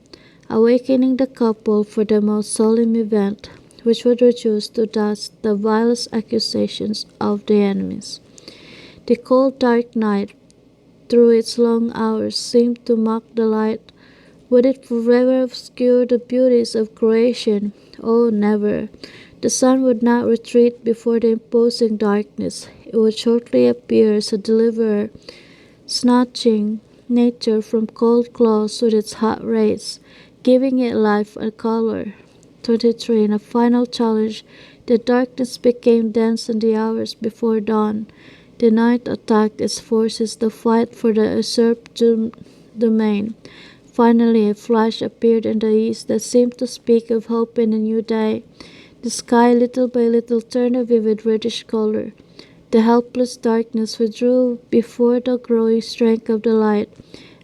awakening the couple for the most solemn event, which would reduce to dust the vilest accusations of the enemies. The cold dark night, through its long hours, seemed to mock the light. Would it forever obscure the beauties of creation? Oh, never! The sun would not retreat before the imposing darkness. It would shortly appear as a deliverer, snatching nature from cold claws with its hot rays, giving it life and color. 23. In a final challenge, the darkness became dense in the hours before dawn. The night attacked its forces to fight for the usurped domain. Finally, a flash appeared in the east that seemed to speak of hope in a new day. The sky little by little turned a vivid reddish color. The helpless darkness withdrew before the growing strength of the light,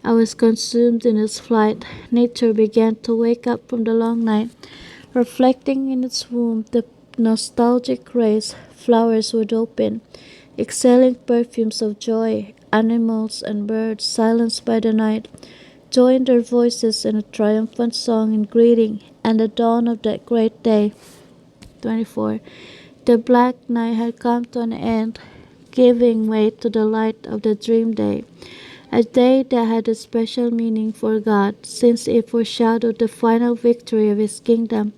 and was consumed in its flight. Nature began to wake up from the long night, reflecting in its womb the nostalgic rays. Flowers would open, exhaling perfumes of joy. Animals and birds, silenced by the night, joined their voices in a triumphant song in greeting and the dawn of that great day. 24. The black night had come to an end, giving way to the light of the dream day, a day that had a special meaning for God, since it foreshadowed the final victory of His kingdom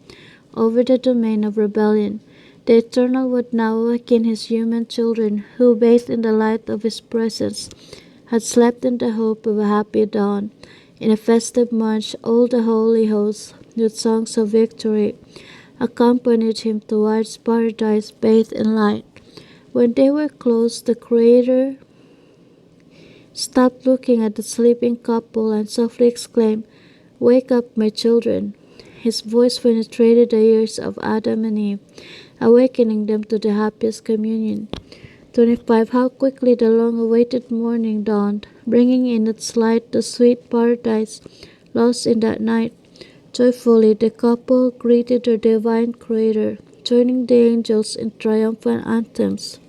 over the domain of rebellion. The Eternal would now awaken His human children, who, bathed in the light of His presence, had slept in the hope of a happy dawn. In a festive march, all the holy hosts, with songs of victory, accompanied Him towards paradise bathed in light. When they were close, the Creator stopped looking at the sleeping couple and softly exclaimed, "Wake up, my children." His voice penetrated the ears of Adam and Eve, awakening them to the happiest communion. 25. How quickly the long-awaited morning dawned, bringing in its light the sweet paradise lost in that night. Joyfully the couple greeted their divine Creator, joining the angels in triumphant anthems.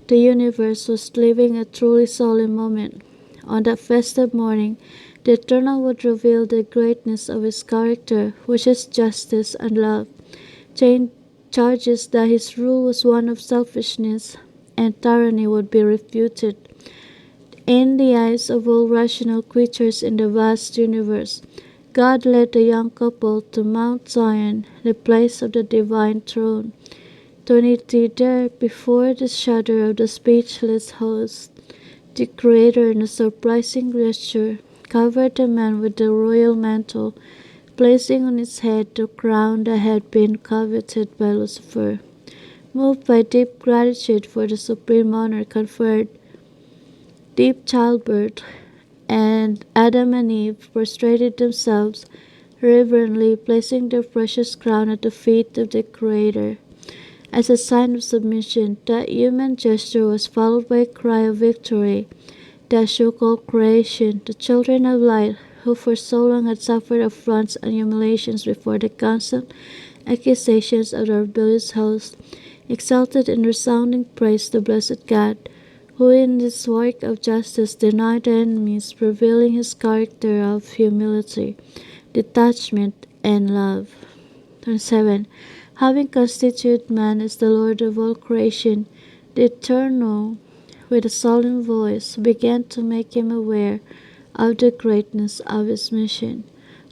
The universe was living a truly solemn moment. On that festive morning, the Eternal would reveal the greatness of His character, which is justice and love. Charges that His rule was one of selfishness and tyranny would be refuted. In the eyes of all rational creatures in the vast universe, God led the young couple to Mount Zion, the place of the divine throne. 23. There, before the shudder of the speechless host, the Creator, in a surprising gesture, covered the man with the royal mantle, placing on his head the crown that had been coveted by Lucifer. Moved by deep gratitude for the supreme honor conferred, deep childbirth, and Adam and Eve prostrated themselves, reverently placing their precious crown at the feet of the Creator. As a sign of submission, that human gesture was followed by a cry of victory that shook all creation. The children of light, who for so long had suffered affronts and humiliations before the constant accusations of the rebellious host, exalted in resounding praise the blessed God, who in this work of justice denied the enemies, revealing His character of humility, detachment, and love. 27. Having constituted man as the Lord of all creation, the Eternal, with a solemn voice, began to make him aware of the greatness of his mission.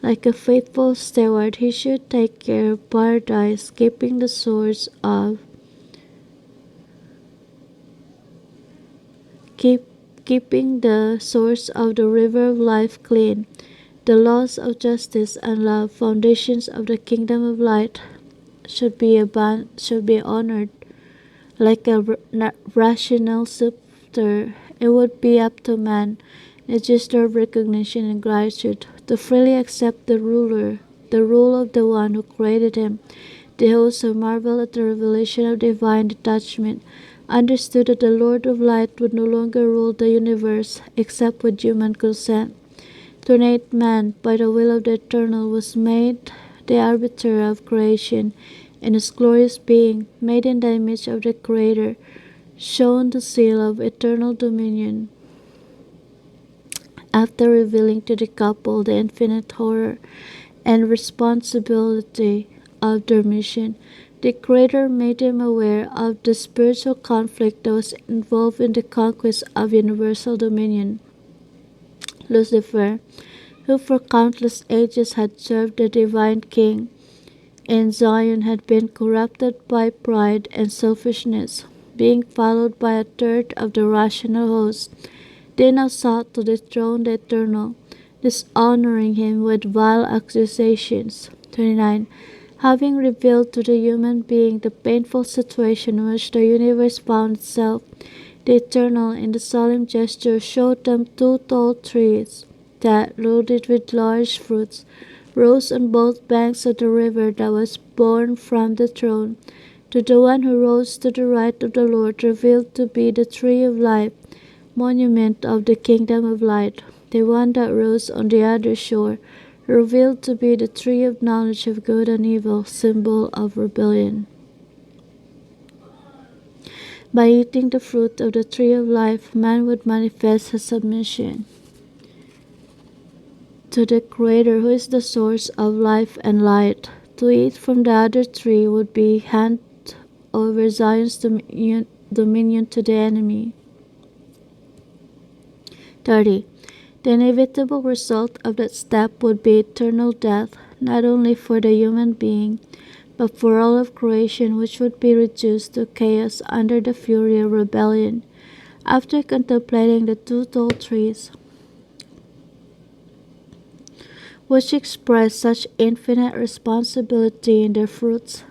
Like a faithful steward, he should take care of paradise, keeping the source of keeping the source of the river of life clean. The laws of justice and love, foundations of the kingdom of light, should be honored. Like a rational scepter, it would be up to man, in a gesture of recognition and gratitude, to freely accept the rule of the one who created him. The hosts who marveled at the revelation of divine detachment understood that the Lord of light would no longer rule the universe except with human consent. 28. Man, by the will of the Eternal, was made the arbiter of creation, and his glorious being, made in the image of the Creator, shone the seal of eternal dominion. After revealing to the couple the infinite horror and responsibility of their mission, the Creator made them aware of the spiritual conflict that was involved in the conquest of universal dominion. Lucifer, who for countless ages had served the divine King in Zion, had been corrupted by pride and selfishness, being followed by a third of the rational host. They now sought to dethrone the Eternal, dishonoring him with vile accusations. 29. Having revealed to the human being the painful situation in which the universe found itself, the Eternal, in the solemn gesture, showed them two tall trees that, loaded with large fruits, rose on both banks of the river that was born from the throne. To the one who rose to the right of the Lord, revealed to be the tree of life, monument of the kingdom of light. The one that rose on the other shore, revealed to be the tree of knowledge of good and evil, symbol of rebellion. By eating the fruit of the tree of life, man would manifest his submission to the Creator, who is the source of life and light. To eat from the other tree would be hand over Zion's dominion to the enemy. 30. The inevitable result of that step would be eternal death, not only for the human being, but for all of creation, which would be reduced to chaos under the fury of rebellion. After contemplating the two tall trees, which express such infinite responsibility in their fruits,